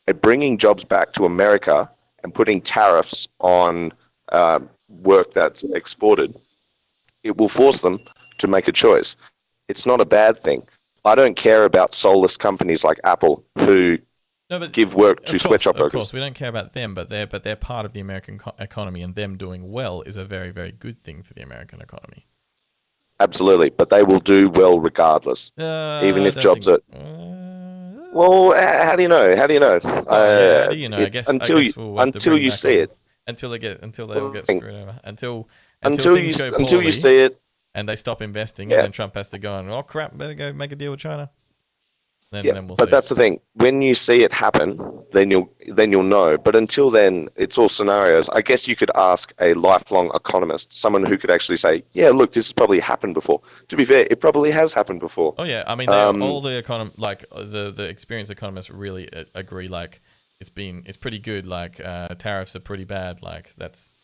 By bringing jobs back to America and putting tariffs on work that's exported, it will force them to make a choice. It's not a bad thing. I don't care about soulless companies like Apple who give work to sweatshop workers. Of course, we don't care about them, but they're part of the American economy, and them doing well is a very, very good thing for the American economy. Absolutely, but they will do well regardless, even if jobs are. Well, how do you know? How do you know? How do you know? I guess until you see it. Until they all get screwed over. Until things go poorly, until you see it, and they stop investing, and then Trump has to go and crap, better go make a deal with China. Then we'll see. That's the thing. When you see it happen, then you'll know. But until then, it's all scenarios. I guess you could ask a lifelong economist, someone who could actually say, "Yeah, look, this has probably happened before." To be fair, it probably has happened before. Oh yeah, I mean, all the the experienced economists really agree. Like, it's pretty good. Like, tariffs are pretty bad. Like, that's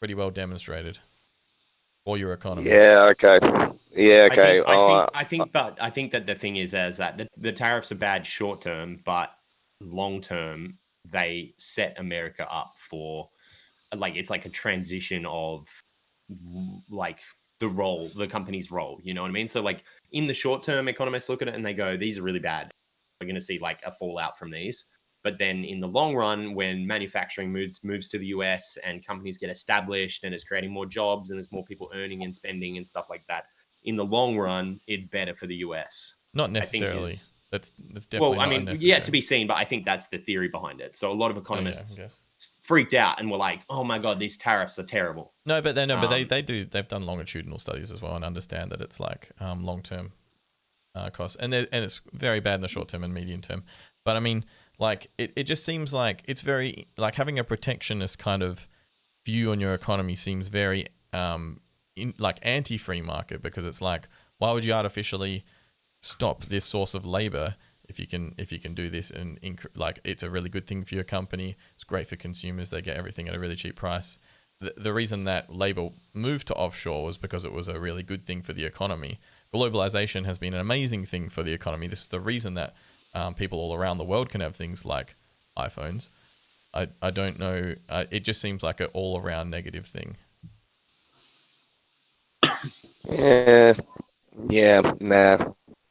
pretty well demonstrated for your economy. Yeah. Okay. Yeah. Okay. I think that the thing is that the tariffs are bad short term, but long term they set America up for it's like a transition of like the company's role. You know what I mean? So like in the short term, economists look at it and they go, "These are really bad. We're going to see like a fallout from these." But then in the long run, when manufacturing moves to the US and companies get established and it's creating more jobs and there's more people earning and spending and stuff like that, in the long run, it's better for the US. Not necessarily. That's definitely not unnecessary. Yeah, to be seen, but I think that's the theory behind it. So a lot of economists freaked out and were like, "Oh my God, these tariffs are terrible." They've done longitudinal studies as well and understand that it's like long-term costs. And it's very bad in the short term and medium term. But I mean, like, it just seems like it's very, like, having a protectionist kind of view on your economy seems very anti-free market, because it's like, why would you artificially stop this source of labor if you can do this and like, it's a really good thing for your company. It's great for consumers. They get everything at a really cheap price. The reason that labor moved to offshore was because it was a really good thing for the economy. Globalization has been an amazing thing for the economy. This is the reason that people all around the world can have things like iPhones. I don't know. It just seems like an all-around negative thing. Nah.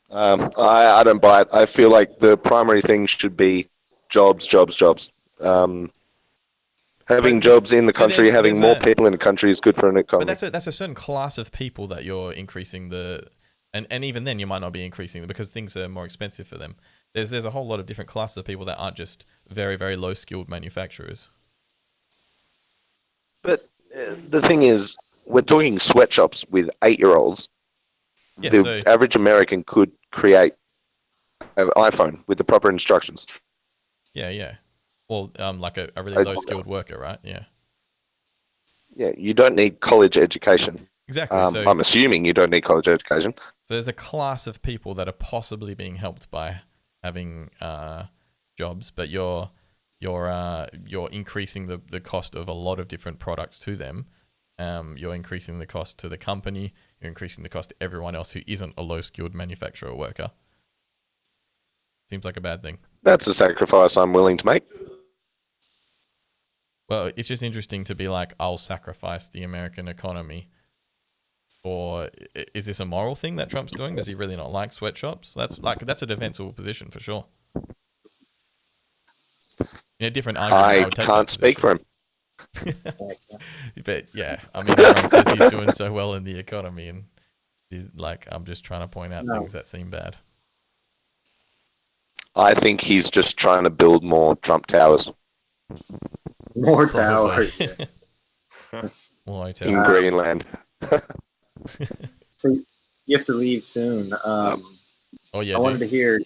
I don't buy it. I feel like the primary thing should be jobs. Having jobs in the country, having more people in the country is good for an economy. But that's a certain class of people that you're increasing And even then, you might not be increasing them because things are more expensive for them. There's a whole lot of different classes of people that aren't just very, very low skilled manufacturers. But the thing is, we're talking sweatshops with 8-year-olds. Yeah, The so average American could create an iPhone with the proper instructions. yeah. Well, like a really I- low skilled worker, right? Yeah. Yeah, you don't need college education. Exactly. So I'm assuming you don't need college education. there's a class of people that are possibly being helped by having jobs, but you're increasing the cost of a lot of different products to them. You're increasing the cost to the company. You're increasing the cost to everyone else who isn't a low skilled manufacturer or worker. Seems like a bad thing. That's a sacrifice I'm willing to make. Well, it's just interesting to be like, I'll sacrifice the American economy. Or is this a moral thing that Trump's doing? Does he really not like sweatshops? That's a defensible position for sure. In a different argument, I would take can't that speak for him. But yeah, I mean, everyone says he's doing so well in the economy, and he's like, I'm just trying to point out things that seem bad. I think he's just trying to build more Trump towers More Probably. towers. More in hotels. Greenland. So you have to leave soon. Oh yeah, I wanted to hear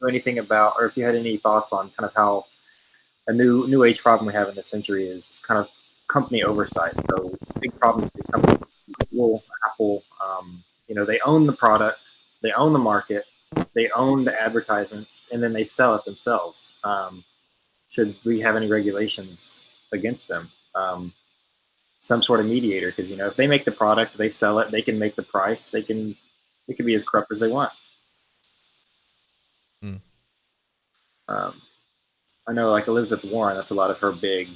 anything about, or if you had any thoughts on kind of how a new age problem we have in this century is kind of company oversight. So big problem with these companies, Google, Apple, they own the product, they own the market, they own the advertisements, and then they sell it themselves. Should we have any regulations against them? Some sort of mediator, because if they make the product, they sell it, they can make the price, they can be as corrupt as they want. I know, like Elizabeth Warren, that's a lot of her the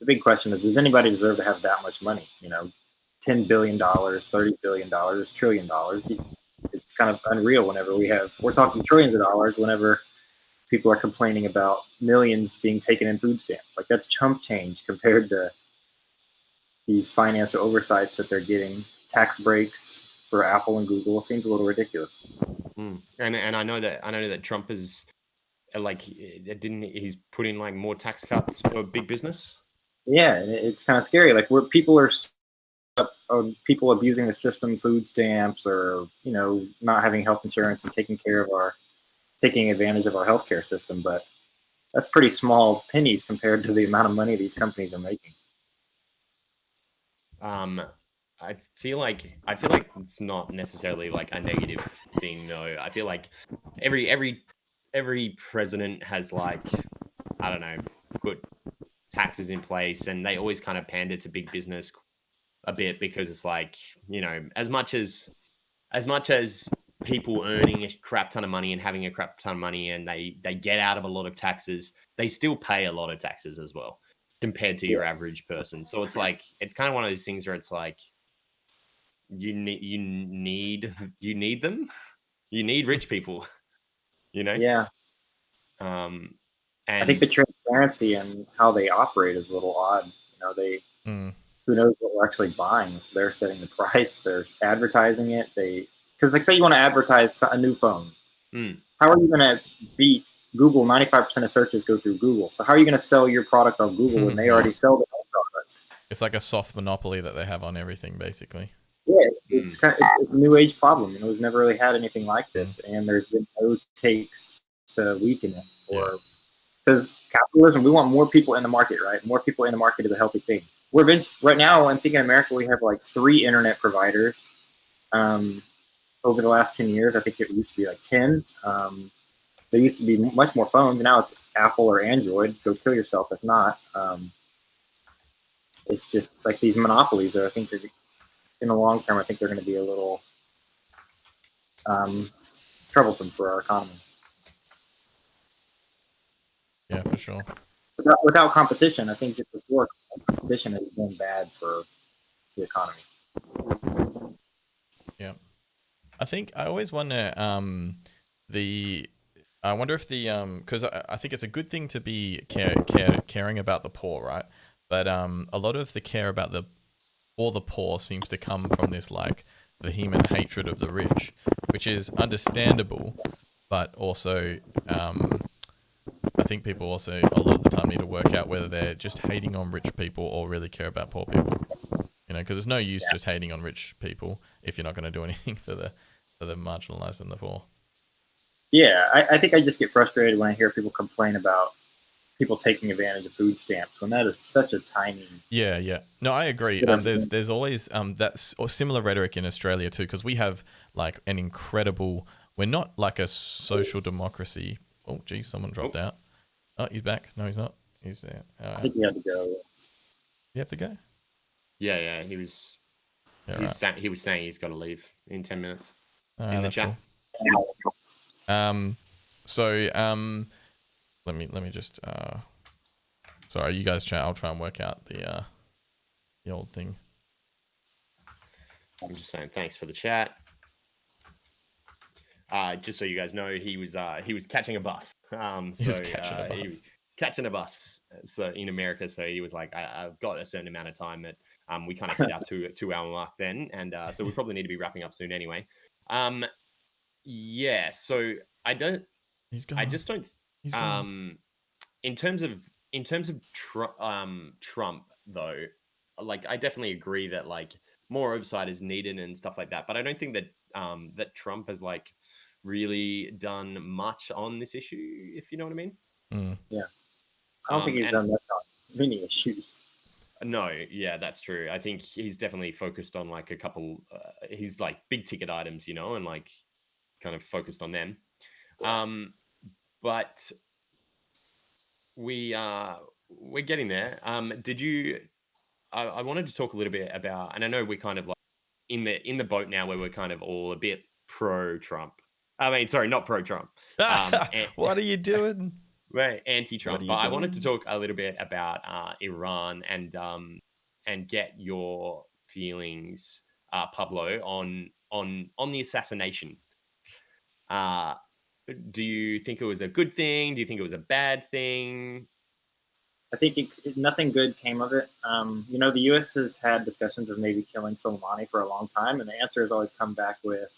big question is, does anybody deserve to have that much money? $10 billion, $30 billion, $1 trillion. It's kind of unreal whenever we're talking trillions of dollars whenever people are complaining about millions being taken in food stamps. Like, that's chump change compared to these financial oversights that they're getting. Tax breaks for Apple and Google seems a little ridiculous. And I know that Trump is he's put in like more tax cuts for big business. Yeah, and it's kind of scary. Like, where people are people abusing the system, food stamps, or not having health insurance and taking advantage of our healthcare system. But that's pretty small pennies compared to the amount of money these companies are making. I feel like it's not necessarily like a negative thing. No, I feel like every president has, like, I don't know, put taxes in place, and they always kind of pander to big business a bit, because it's like, as much as people earning a crap ton of money and having a crap ton of money, and they get out of a lot of taxes, they still pay a lot of taxes as well compared to your average person. So it's like, it's kind of one of those things where it's like, you need them. You need rich people, Yeah. And I think the transparency and how they operate is a little odd. Who knows what we're actually buying? If they're setting the price, they're advertising it. Because, like, say you want to advertise a new phone. How are you going to beat Google? 95% of searches go through Google. So how are you going to sell your product on Google when they already sell the whole product? It's like a soft monopoly that they have on everything, basically. Yeah, it's a new age problem. We've never really had anything like this, and there's been no takes to weaken it, because capitalism. We want more people in the market, right? More people in the market is a healthy thing. Right now, I think in America we have like 3 internet providers. Over the last 10 years, I think it used to be like 10. There used to be much more phones. Now it's Apple or Android. Go kill yourself if not. It's just like these monopolies that I think in the long term, I think they're going to be a little troublesome for our economy. Yeah, for sure. Without competition, I think just historic competition has been bad for the economy. Yeah, I think I always wonder I wonder if because I think it's a good thing to be caring about the poor, right? But a lot of the care about the poor seems to come from this like vehement hatred of the rich, which is understandable, but also I think people also a lot of the time need to work out whether they're just hating on rich people or really care about poor people. Because there's no use just hating on rich people if you're not going to do anything for the marginalized and the poor. Yeah, I think I just get frustrated when I hear people complain about people taking advantage of food stamps when that is such a tiny. Yeah. No, I agree. There's always that's or similar rhetoric in Australia too, because we have like an incredible. We're not like a social democracy. Oh, geez, someone dropped out. Oh, he's back. No, he's not. He's there. I think he had to go. You have to go? Yeah. He was. Yeah, he was saying he's got to leave in 10 minutes in the chat. Cool. So let me just sorry, you guys chat. I'll try and work out the old thing. I'm just saying thanks for the chat. Just so you guys know, he was catching a bus. He was catching a bus. Catching a bus. So in America, so he was like, I've got a certain amount of time that we kind of hit our 2 hour mark then, and so we probably need to be wrapping up soon anyway. Yeah. So I just don't. He's gone. In terms of Trump though, like I definitely agree that like more oversight is needed and stuff like that. But I don't think that that Trump has like really done much on this issue, if you know what I mean. Yeah, I don't think he's done much on many issues. No, yeah, that's true. I think he's definitely focused on like a couple. He's like big ticket items, and like kind of focused on them. But we're getting there. Did you? I wanted to talk a little bit about, and I know we're kind of like in the boat now where we're kind of all a bit pro-Trump. I mean, sorry, not pro-Trump. What are you doing? We're anti-Trump. But I wanted to talk a little bit about Iran and get your feelings, Pablo, on the assassination. Do you think it was a good thing? Do you think it was a bad thing? I think nothing good came of it. The U.S. has had discussions of maybe killing Soleimani for a long time, and the answer has always come back with,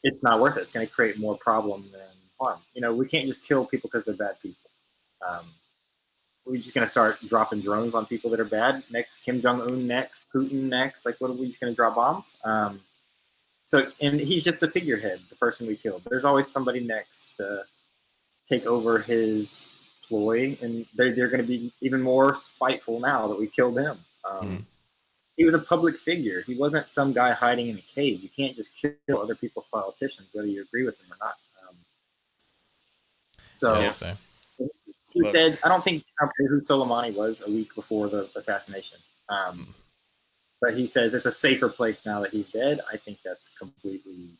it's not worth it. It's going to create more problem than harm. We can't just kill people because they're bad people. We're just going to start dropping drones on people that are bad. Next, Kim Jong-un next, Putin next. Like, what are we just going to drop bombs? And he's just a figurehead, the person we killed. There's always somebody next to take over his ploy, and they're going to be even more spiteful now that we killed him. He was a public figure. He wasn't some guy hiding in a cave. You can't just kill other people's politicians, whether you agree with them or not. That's fair. He said, I don't think Trump knew who Soleimani was a week before the assassination. But he says it's a safer place now that he's dead. I think that's completely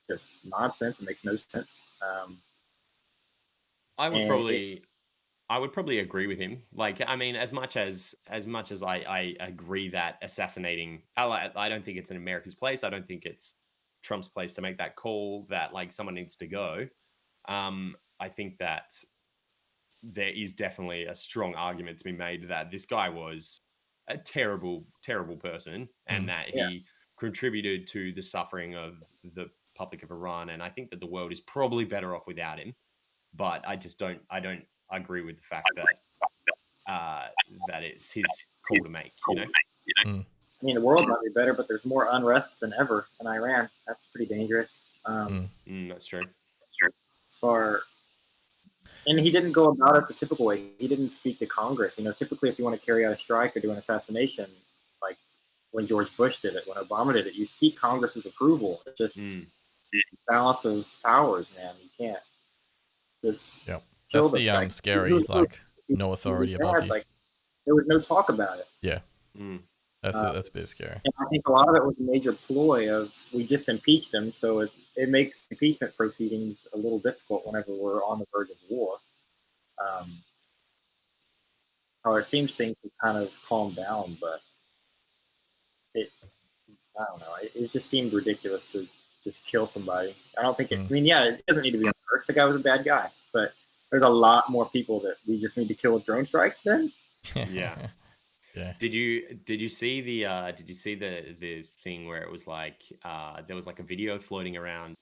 just nonsense. It makes no sense. I would probably agree with him. Like, I mean, as much as I agree that assassinating, I don't think it's in America's place. I don't think it's Trump's place to make that call that like someone needs to go. I think that there is definitely a strong argument to be made that this guy was a terrible, terrible person, and that he contributed to the suffering of the Republic of Iran. And I think that the world is probably better off without him. But I don't agree with the fact that that it's his call to make. I mean, the world might be better, but there's more unrest than ever in Iran. That's pretty dangerous. That's true. As far, and he didn't go about it the typical way. He didn't speak to Congress. Typically, if you want to carry out a strike or do an assassination, like when George Bush did it, when Obama did it, you seek Congress's approval. It's just balance of powers, man. You can't just that's the scary, like no authority above you. Like, there was no talk about it. Yeah. That's a bit scary. And I think a lot of it was a major ploy of, we just impeached him, so it makes impeachment proceedings a little difficult whenever we're on the verge of war. Or it seems things have kind of calmed down, but I don't know. It just seemed ridiculous to just kill somebody. I don't think it. I mean, it doesn't need to be on Earth. The guy was a bad guy, but there's a lot more people that we just need to kill with drone strikes then. Yeah. Yeah. Did you see the thing where it was like there was like a video floating around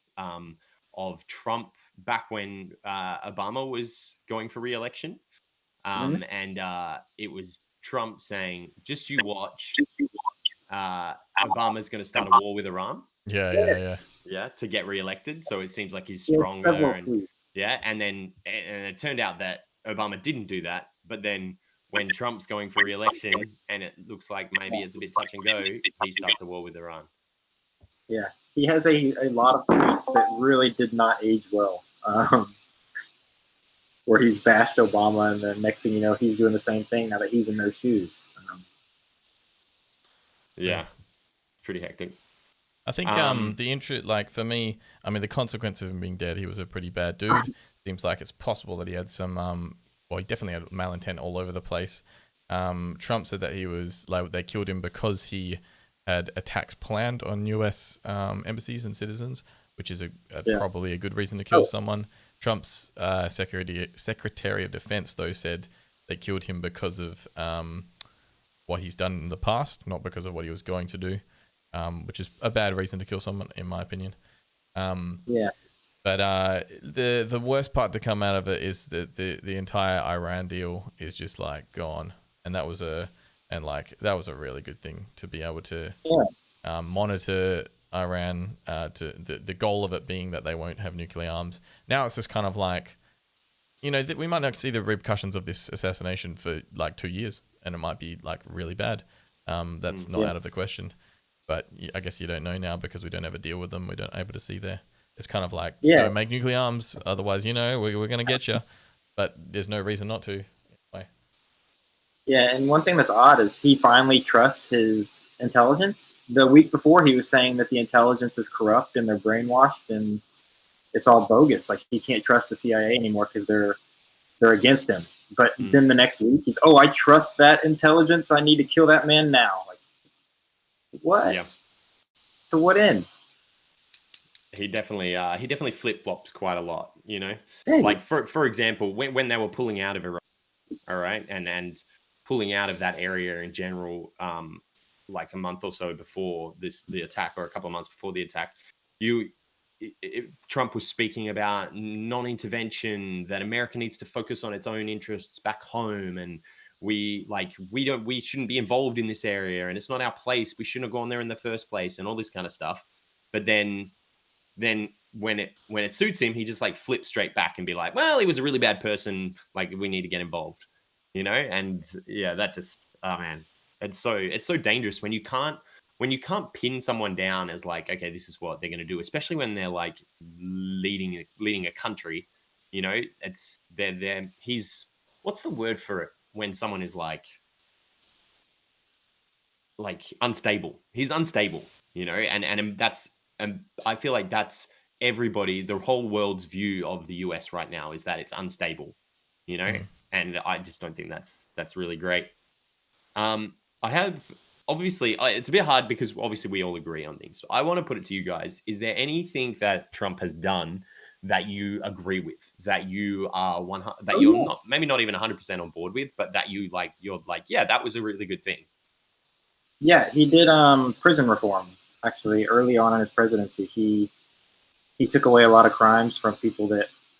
of Trump back when Obama was going for re-election, and it was Trump saying, "Just you watch, Obama's going to start a war with Iran." Yeah. Yeah, to get re-elected. So it seems like he's Yeah, stronger, several and tweets. yeah, and it turned out that Obama didn't do that. But then when Trump's going for re-election, and it looks like maybe it's a bit touch and go, he starts a war with Iran. Yeah, he has a lot of tweets that really did not age well. Where he's bashed Obama, and then next thing you know, he's doing the same thing now that he's in those shoes. Yeah, it's pretty hectic. I think the interest, like for me, I mean, the consequence of him being dead, he was a pretty bad dude. Seems like it's possible that he had some, well, he definitely had malintent all over the place. Trump said that he was like they killed him because he had attacks planned on U.S. Embassies and citizens, which is probably a good reason to kill someone. Trump's Secretary of Defense, though, said they killed him because of what he's done in the past, not because of what he was going to do. Which is a bad reason to kill someone, in my opinion. But the worst part to come out of it is that the entire Iran deal is just like gone, and that was a really good thing to be able to monitor Iran. To the goal of it being that they won't have nuclear arms. Now it's just kind of like, we might not see the repercussions of this assassination for like 2 years, and it might be like really bad. That's not out of the question. But I guess you don't know now because we don't have a deal with them. We don't able to see there. It's kind of like, don't make nuclear arms, otherwise, we're going to get you. But there's no reason not to. Anyway. Yeah, and one thing that's odd is he finally trusts his intelligence. The week before, he was saying that the intelligence is corrupt and they're brainwashed and it's all bogus. Like, he can't trust the CIA anymore because they're against him. But then the next week, he's, I trust that intelligence. I need to kill that man now. Like, what? Yeah. To what end? He definitely flip flops quite a lot. Hey. Like for example, when they were pulling out of Iraq, all right, and pulling out of that area in general, like a month or so before the attack, or a couple of months before the attack, Trump was speaking about non-intervention, that America needs to focus on its own interests back home, and we shouldn't be involved in this area, and it's not our place. We shouldn't have gone there in the first place, and all this kind of stuff. But then when it suits him, he just like flips straight back and be like, well, he was a really bad person. Like, we need to get involved, and yeah, that just, oh man, it's so dangerous when you can't pin someone down as like, okay, this is what they're going to do, especially when they're like leading a country, it's he's, what's the word for it when someone is like unstable? He's unstable, and that's, and I feel like that's everybody, the whole world's view of the US right now is that it's unstable, and I just don't think that's really great. I have, obviously, it's a bit hard because obviously we all agree on things. I want to put it to you guys. Is there anything that Trump has done that you agree with, that you are not, maybe not even 100% on board with, but that you're like, yeah, that was a really good thing? Yeah, he did prison reform, actually, early on in his presidency. He took away a lot of crimes from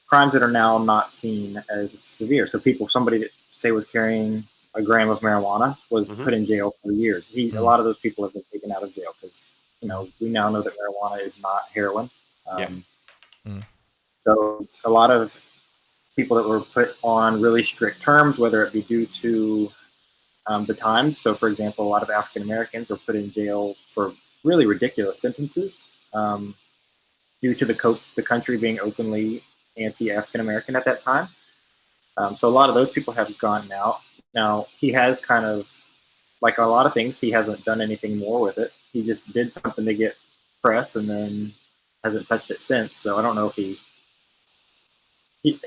crimes that are now not seen as severe. So somebody that, say, was carrying a gram of marijuana was put in jail for years. A lot of those people have been taken out of jail because, we now know that marijuana is not heroin. So a lot of people that were put on really strict terms, whether it be due to the times. So, for example, a lot of African Americans were put in jail for really ridiculous sentences due to the country being openly anti-African American at that time. So a lot of those people have gone out. Now, he has kind of, like a lot of things, he hasn't done anything more with it. He just did something to get press and then hasn't touched it since. So I don't know if he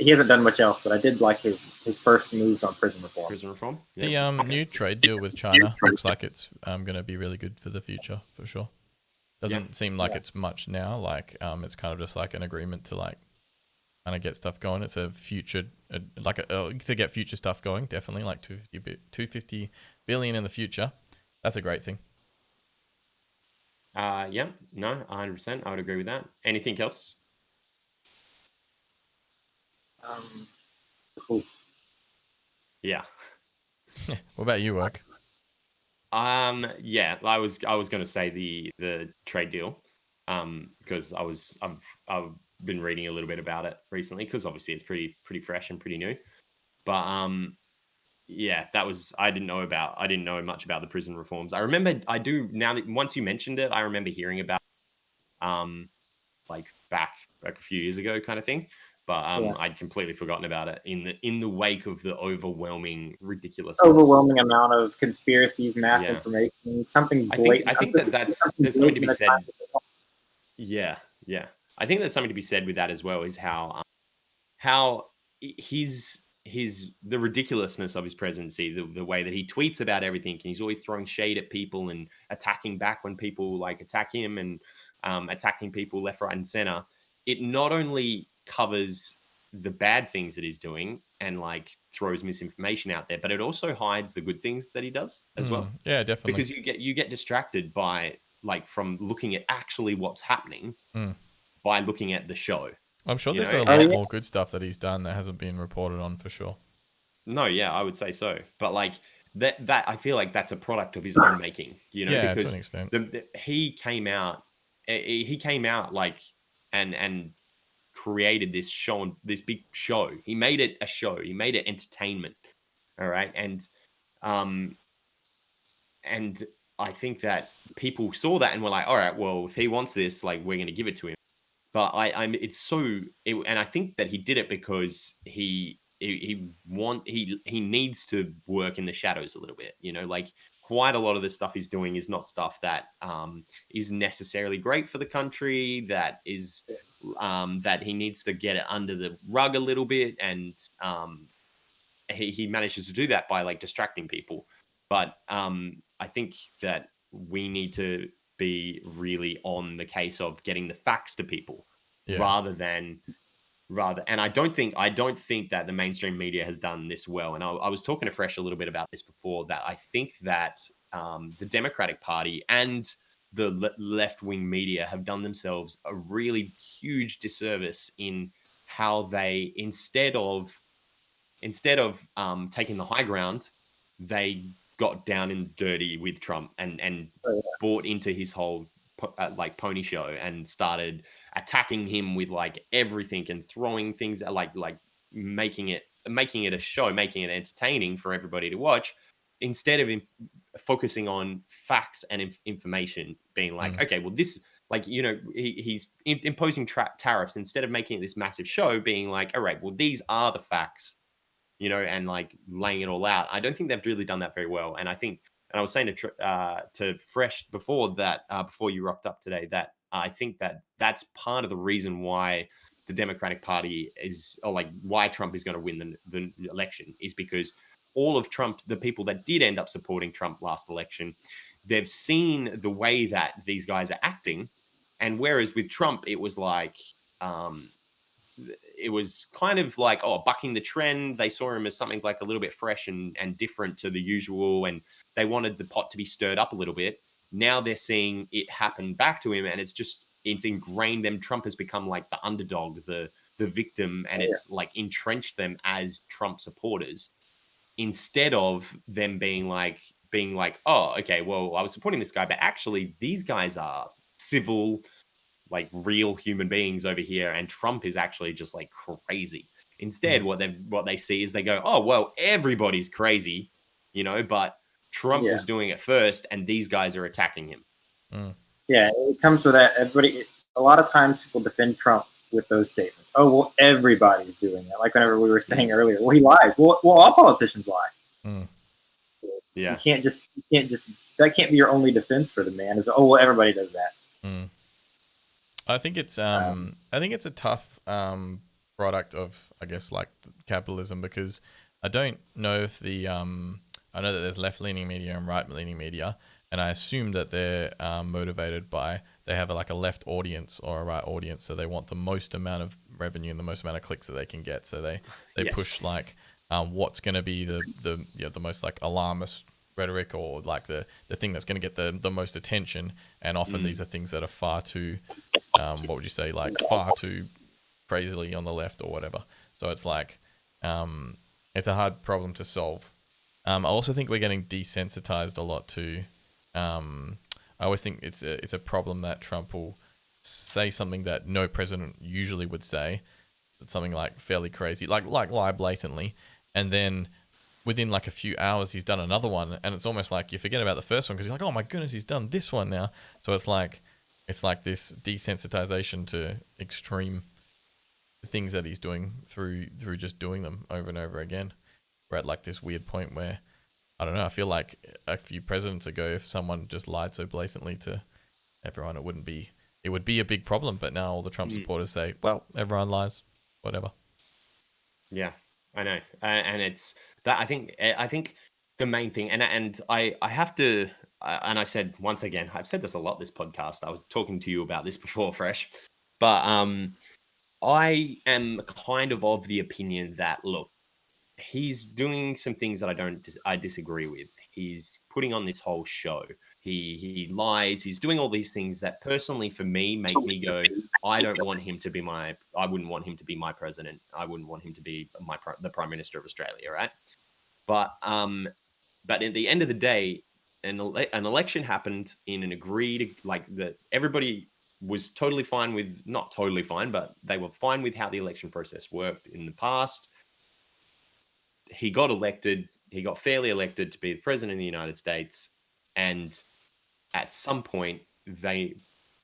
hasn't done much else, but I did like his first moves on prison reform. Prison reform? Yeah. The new trade deal with China looks like it's going to be really good for the future, for sure. Doesn't seem like it's much now. Like, it's kind of just like an agreement to like kind of get stuff going. It's a future, to get future stuff going, definitely, like 250 billion in the future. That's a great thing. Yeah, no, 100%. I would agree with that. Anything else? Cool. Yeah. What about you, Work? Yeah, I was going to say the trade deal, because I've been reading a little bit about it recently, because obviously it's pretty fresh and pretty new. But yeah, I didn't know much about the prison reforms. I remember, I do now that once you mentioned it, I remember hearing about like back a few years ago kind of thing. But I'd completely forgotten about it in the wake of the overwhelming ridiculousness. Overwhelming amount of conspiracies, mass information, something blatant. I think there's something to be said. Yeah, yeah. I think there's something to be said with that as well, is how the ridiculousness of his presidency, the way that he tweets about everything, and he's always throwing shade at people and attacking back when people like attack him, and attacking people left, right, and center. It not only covers the bad things that he's doing and like throws misinformation out there, but it also hides the good things that he does as well. Yeah, definitely. Because you get distracted by from looking at actually what's happening by looking at the show. I'm sure there's a lot more good stuff that he's done that hasn't been reported on, for sure. No, yeah, I would say so. But like that I feel like that's a product of his own making, yeah, because to an extent. he came out like and created this show, this big show. He made it a show. He made it entertainment. All right. And I think that people saw that and were like, all right, well, if he wants this, like, we're going to give it to him. But and I think that he did it because he needs to work in the shadows a little bit, like quite a lot of the stuff he's doing is not stuff that is necessarily great for the country, that he needs to get it under the rug a little bit. And he manages to do that by like distracting people. But I think that we need to be really on the case of getting the facts to people, rather. And I don't think that the mainstream media has done this well. And I was talking to Fresh a little bit about this before, that I think that the Democratic Party and the left-wing media have done themselves a really huge disservice in how they, instead of taking the high ground, they got down and dirty with Trump and bought into his whole like pony show and started attacking him with like everything and throwing things like making it a show, making it entertaining for everybody to watch, instead of focusing on facts and information, being like, okay, well, this, like, he's imposing tariffs instead of making it this massive show, being like, all right, well, these are the facts, and like laying it all out. I don't think they've really done that very well. And I think, and I was saying to Fresh before that, before you rocked up today, that I think that that's part of the reason why the Democratic Party is, or like why Trump is going to win the election, is because all of Trump, the people that did end up supporting Trump last election, they've seen the way that these guys are acting. And whereas with Trump, it was like, it was kind of like, bucking the trend. They saw him as something like a little bit fresh and different to the usual, and they wanted the pot to be stirred up a little bit. Now they're seeing it happen back to him, and it's ingrained them. Trump has become like the underdog, the victim, and it's like entrenched them as Trump supporters, instead of them being like, oh, okay, well, I was supporting this guy, but actually these guys are civil, like real human beings over here, and Trump is actually just like crazy. Instead, what they see is they go, oh, well, everybody's crazy, but Trump was doing it first, and these guys are attacking him. Yeah, it comes with that. Everybody, a lot of times people defend Trump with those statements. Oh, well, everybody's doing it. Like whenever we were saying earlier, well, he lies. Well, all politicians lie. Yeah, you can't just that can't be your only defense for the man. Is, oh, well, everybody does that. I think it's a tough product of, I guess, like capitalism, because I don't know if I know that there's left-leaning media and right-leaning media, and I assume that they're motivated by, they have like a left audience or a right audience, so they want the most amount of revenue and the most amount of clicks that they can get. So they Yes. push like what's going to be the most like alarmist rhetoric, or like the thing that's going to get the most attention. And often these are things that are far too what would you say, like far too crazily on the left or whatever. So it's like it's a hard problem to solve. I also think we're getting desensitized a lot to. I always think it's a problem that Trump will say something that no president usually would say. It's something like fairly crazy, like lie blatantly, and then within like a few hours he's done another one, and it's almost like you forget about the first one because you're like, oh my goodness, he's done this one now. So it's like this desensitization to extreme things that he's doing through just doing them over and over again. We're at like this weird point where I don't know. I feel like a few presidents ago, if someone just lied so blatantly to everyone, it would be a big problem. But now all the Trump supporters say, well, everyone lies, whatever. Yeah, I know, and it's that I think the main thing, and I have to, and I said once again, I've said this a lot this podcast. I was talking to you about this before, Fresh, but I am kind of the opinion that look, he's doing some things that I disagree with. He's putting on this whole show. He lies. He's doing all these things that personally for me make me go, I wouldn't want him to be my president. I wouldn't want him to be the prime minister of Australia, right? But at the end of the day, an election happened in an agreed, like that everybody was totally fine with, not totally fine, but they were fine with how the election process worked in the past. He got elected. He got fairly elected to be the president of the United States. And at some point, the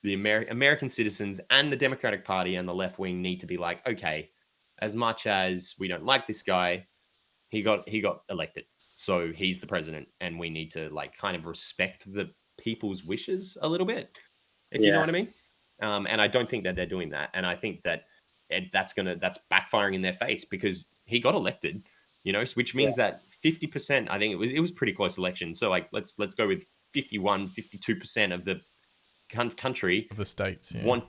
American citizens and the Democratic Party and the left wing need to be like, okay, as much as we don't like this guy, he got elected. So he's the president, and we need to like kind of respect the people's wishes a little bit, if you know what I mean. And I don't think that they're doing that. And I think that that's backfiring in their face because he got elected. Which means that 50%, I think it was pretty close election. So like, let's go with 52% of the country of the states wanted.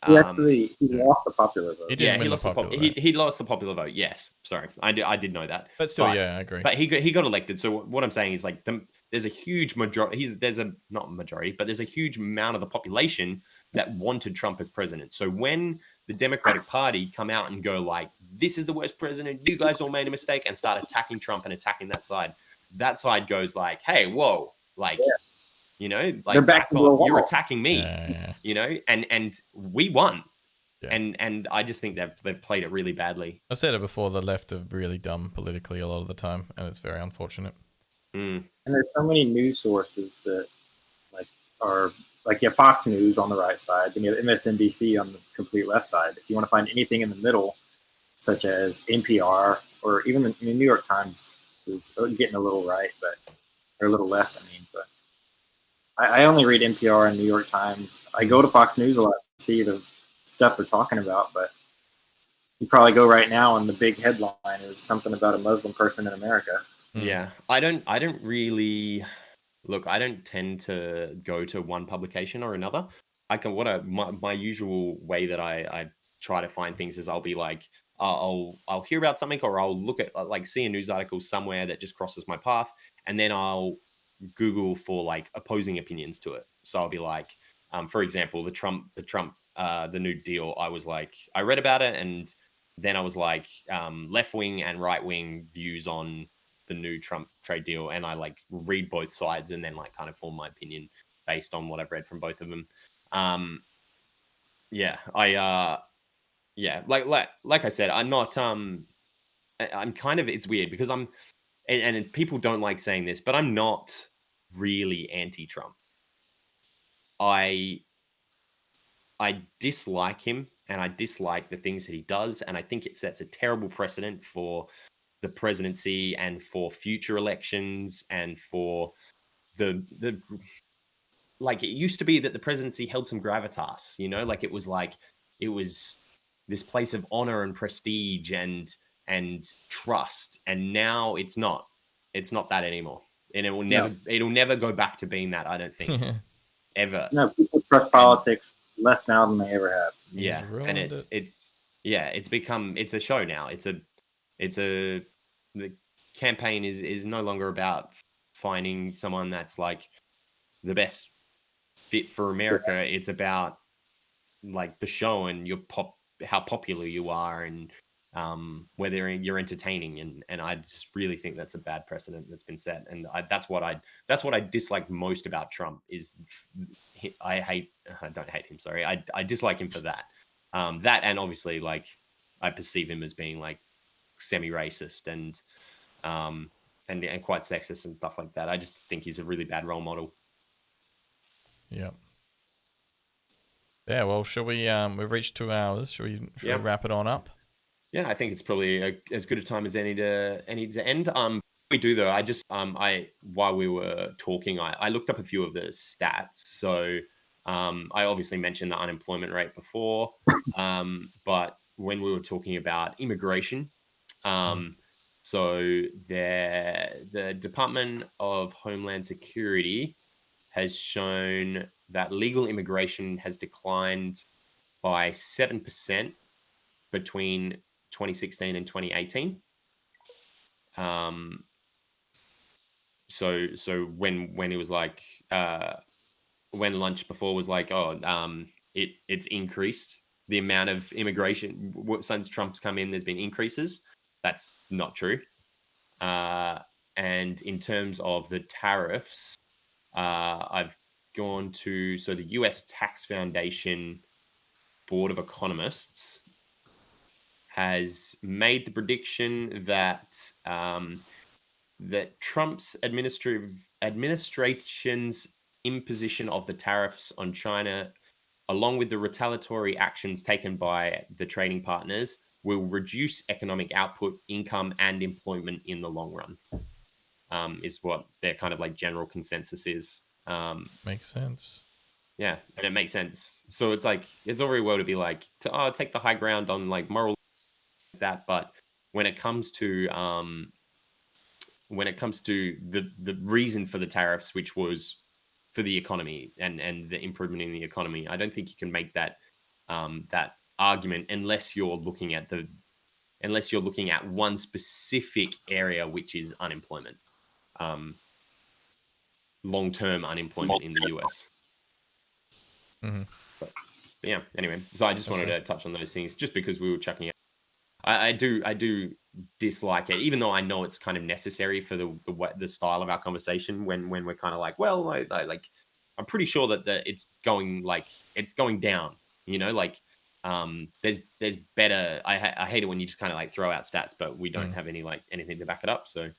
He actually lost the popular vote. He didn't win the popular vote. He lost the popular vote. Yes, sorry, I did know that. But still, yeah, I agree. But he got elected. So what I'm saying is like there's a huge majority. There's a not majority, but there's a huge amount of the population that wanted Trump as president. So when the Democratic Party come out and go like, this is the worst president, you guys all made a mistake, and start attacking Trump and attacking that side goes like, hey, whoa, like. Like they're back off. You're attacking me, and we won. Yeah. And I just think they've played it really badly. I've said it before, the left are really dumb politically a lot of the time, and it's very unfortunate. And there's so many news sources that are like you have Fox News on the right side, then you have MSNBC on the complete left side. If you want to find anything in the middle, such as NPR or even the New York Times is getting a little right, or a little left, but I only read NPR and New York Times. I go to Fox News a lot to see the stuff they're talking about, but you probably go right now and the big headline is something about a Muslim person in America. Yeah, I don't really look. I don't tend to go to one publication or another. My usual way that I try to find things is I'll be like, I'll hear about something, or I'll look at like see a news article somewhere that just crosses my path, and then I'll Google for like opposing opinions to it. So I'll be like, for example, the New Deal. I read about it, and then I was like, left wing and right wing views on the new Trump trade deal, and I like read both sides, and then like kind of form my opinion based on what I've read from both of them. Like I said, I'm not. I'm kind of. It's weird because I'm. And people don't like saying this, but I'm not really anti-Trump. I dislike him, and I dislike the things that he does, and I think it sets a terrible precedent for the presidency and for future elections and for the like it used to be that the presidency held some gravitas, like it was this place of honor and prestige and trust, and now it's not that anymore, and it'll never go back to being that, I don't think. Ever. No, people trust politics less now than they ever have. Yeah, and ruined it's a show now. The campaign is no longer about finding someone that's like the best fit for America. It's about like the show and how popular you are, and whether you're entertaining, and I just really think that's a bad precedent that's been set, and that's what I dislike most about Trump is I don't hate him, sorry, I dislike him for that, that, and obviously like I perceive him as being like semi-racist and quite sexist and stuff like that. I just think he's a really bad role model. Yeah. Yeah, well, shall we? We've reached 2 hours. Shall we wrap it on up? Yeah, I think it's probably as good a time as any to end. We do though. I just while we were talking, I looked up a few of the stats. So I obviously mentioned the unemployment rate before, but when we were talking about immigration, so the Department of Homeland Security has shown that legal immigration has declined by 7% between 2016 and 2018. So when it was like when lunch before was like, it's increased the amount of immigration since Trump's come in. There's been increases. That's not true. And in terms of the tariffs, I've gone to the U.S. Tax Foundation Board of Economists has made the prediction that that Trump's administration's imposition of the tariffs on China, along with the retaliatory actions taken by the trading partners, will reduce economic output, income, and employment in the long run. Is what their kind of like general consensus is. Makes sense. Yeah, and it makes sense. So it's like it's all very well to be like, take the high ground on like moral like that, but when it comes to the reason for the tariffs, which was for the economy and the improvement in the economy, I don't think you can make that that argument unless you're looking at one specific area, which is unemployment, long-term unemployment in the US. Mm-hmm. But yeah, anyway, so I just wanted to touch on those things just because we were chucking out. I do dislike it, even though I know it's kind of necessary for the style of our conversation. When we're kind of like, well, I like, I'm pretty sure that it's going down. You know, like there's better. I hate it when you just kind of like throw out stats, but we don't have anything to back it up. So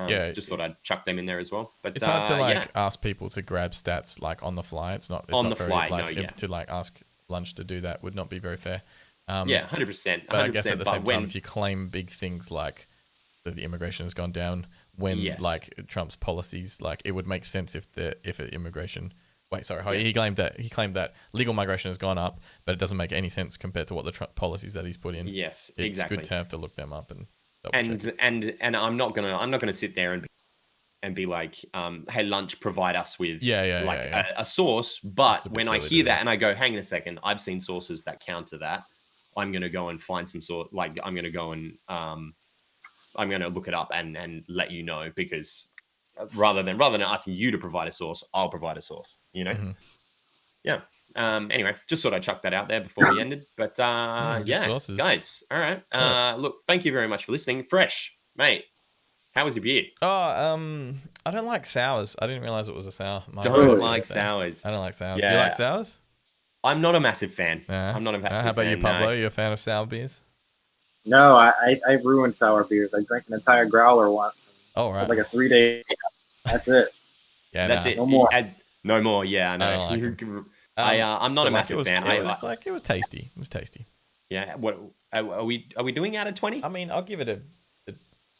just thought I'd chuck them in there as well. But it's hard to ask people to grab stats like on the fly. It's not on the very, fly. To like ask Lunch to do that would not be very fair. 100%. But I guess at the same time, if you claim big things like that the immigration has gone down, when like Trump's policies, like it would make sense if immigration. Wait, sorry. He claimed that legal migration has gone up, but it doesn't make any sense compared to what the Trump policies that he's put in. Yes, it's exactly. good to have to look them up and I'm not gonna sit there and be like, hey, Lunch, provide us with a source. But when I hear that and I go, hang on a second, I've seen sources that counter that. I'm going to go and find some sort, like I'm going to go and I'm going to look it up and let you know, because rather than asking you to provide a source, I'll provide a source, you know? Mm-hmm. Yeah. Anyway, just thought I'd chuck that out there before we ended. But sources. Guys, all right. Look, thank you very much for listening. Fresh, mate. How was your beer? I don't like sours. I didn't realize it was a sour. Don't like sours. I don't like sours. Yeah. Do you like sours? I'm not a massive fan. I'm not a massive fan. How about you, Pablo? You're a fan of sour beers? No, I ruined sour beers. I drank an entire growler once. Oh, right. Like a 3-day. That's it. Yeah, that's it. No more. No more. Yeah, I know. I don't like I'm not a massive fan. It was tasty. It was tasty. Yeah. What are we doing out of 20? I mean, I'll give it an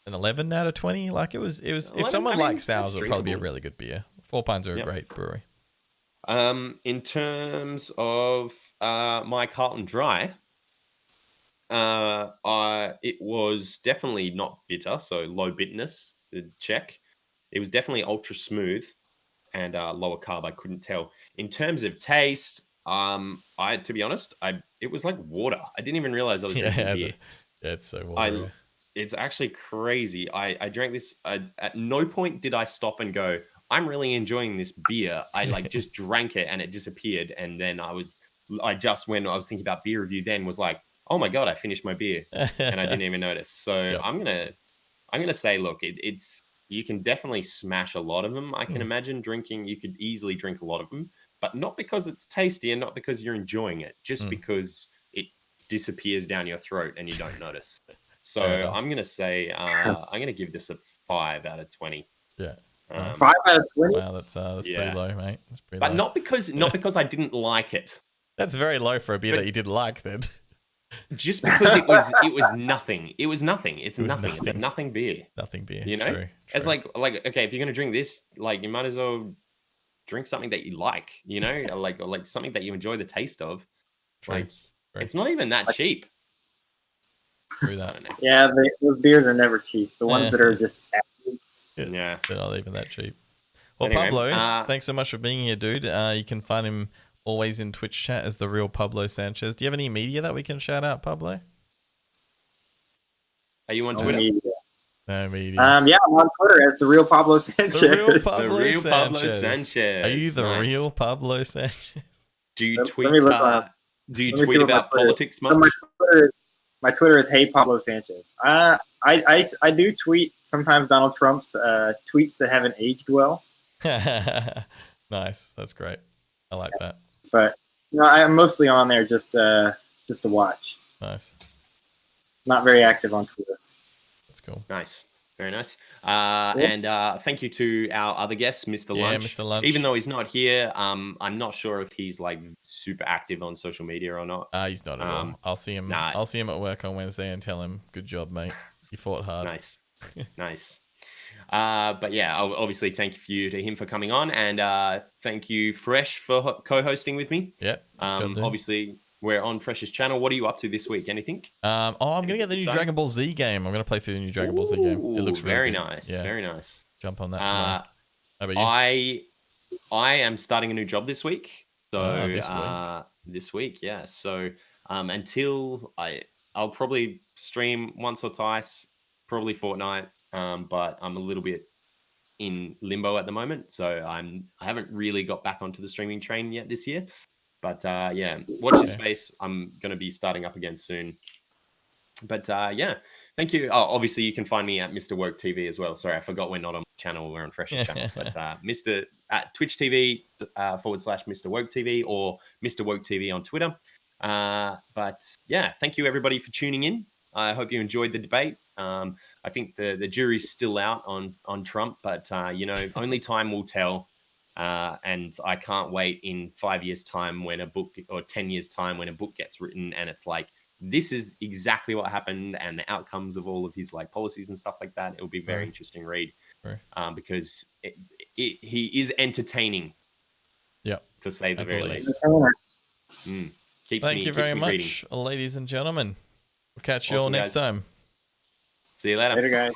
11 out of 20. Like it was. 11, if someone likes sours, it would probably be a really good beer. 4 Pines are a great brewery. In terms of my Carlton Dry, it was definitely not bitter, so low bitterness. Check. It was definitely ultra smooth and lower carb. I couldn't tell. In terms of taste, To be honest, it was like water. I didn't even realize I was drinking beer. Yeah, it's so watery. It's actually crazy. I drank this. At no point did I stop and go, I'm really enjoying this beer. I like just drank it and it disappeared. And then I just, when I was thinking about beer review, then was like, oh my God, I finished my beer and I didn't even notice. So Yep. I'm going to say, look, it's, you can definitely smash a lot of them. I can imagine you could easily drink a lot of them, but not because it's tasty and not because you're enjoying it, just because it disappears down your throat and you don't notice. So I'm going to say, I'm going to give this a 5 out of 20. Yeah. 5 out of 20? Wow, that's pretty low, mate. That's pretty low. But not because I didn't like it. That's very low for a beer that you didn't like then. Just because it was nothing. It was nothing. It's nothing. It's a nothing beer. Nothing beer. You know? True. It's like okay, if you're gonna drink this, like you might as well drink something that you like, you know, like something that you enjoy the taste of. True. It's not even that cheap. True that. Yeah, those beers are never cheap. The ones that are just average. Yeah. They're not even that cheap. Well, Anyway, Pablo, thanks so much for being here, dude. You can find him always in Twitch chat as the real Pablo Sanchez. Do you have any media that we can shout out, Pablo? Are you on Twitter? No media. Yeah, I'm on Twitter as the real Pablo Sanchez. The real Pablo Sanchez. Are you the real Pablo Sanchez? Do you tweet? Do you tweet about politics much? My Twitter is Hey Pablo Sanchez. I do tweet sometimes Donald Trump's tweets that haven't aged well. Nice, that's great. I like that. But I'm mostly on there just to watch. Nice. Not very active on Twitter. That's cool. Nice. Very nice. And thank you to our other guest, Mr. Lunch. Mr. Lunch. Even though he's not here, I'm not sure if he's like super active on social media or not. He's not at all. I'll see him. I'll see him at work on Wednesday and tell him, "Good job, mate. You fought hard." Nice. Nice. But yeah, obviously thank you to him for coming on, and thank you, Fresh, for co-hosting with me. Yeah. Obviously, we're on Fresh's channel. What are you up to this week? Anything? I'm gonna get the new Dragon Ball Z game. I'm gonna play through the new Dragon Ball Z game. It looks really very good. nice. Yeah. Very nice. Jump on that tomorrow. How about you? I am starting a new job this week. So this week. Yeah. So until I'll probably stream once or twice, probably fortnight. But I'm a little bit in limbo at the moment, so I haven't really got back onto the streaming train yet this year. But yeah, watch this space. I'm going to be starting up again soon. But yeah, thank you. Oh, obviously, you can find me at Mr Woke TV as well. Sorry, I forgot we're not on my channel. We're on Fresh's channel. But Mr at Twitch TV / Mr Woke TV or Mr Woke TV on Twitter. But yeah, thank you everybody for tuning in. I hope you enjoyed the debate. I think the jury's still out on Trump, but only time will tell. And I can't wait in 5 years' time when a book, or 10 years' time when a book gets written, and it's like, this is exactly what happened, and the outcomes of all of his like policies and stuff like that. It'll be a very interesting read, because he is entertaining. Yeah, to say the very least. Thank you very much, ladies and gentlemen. We'll catch you all next time. See you later. Later, guys.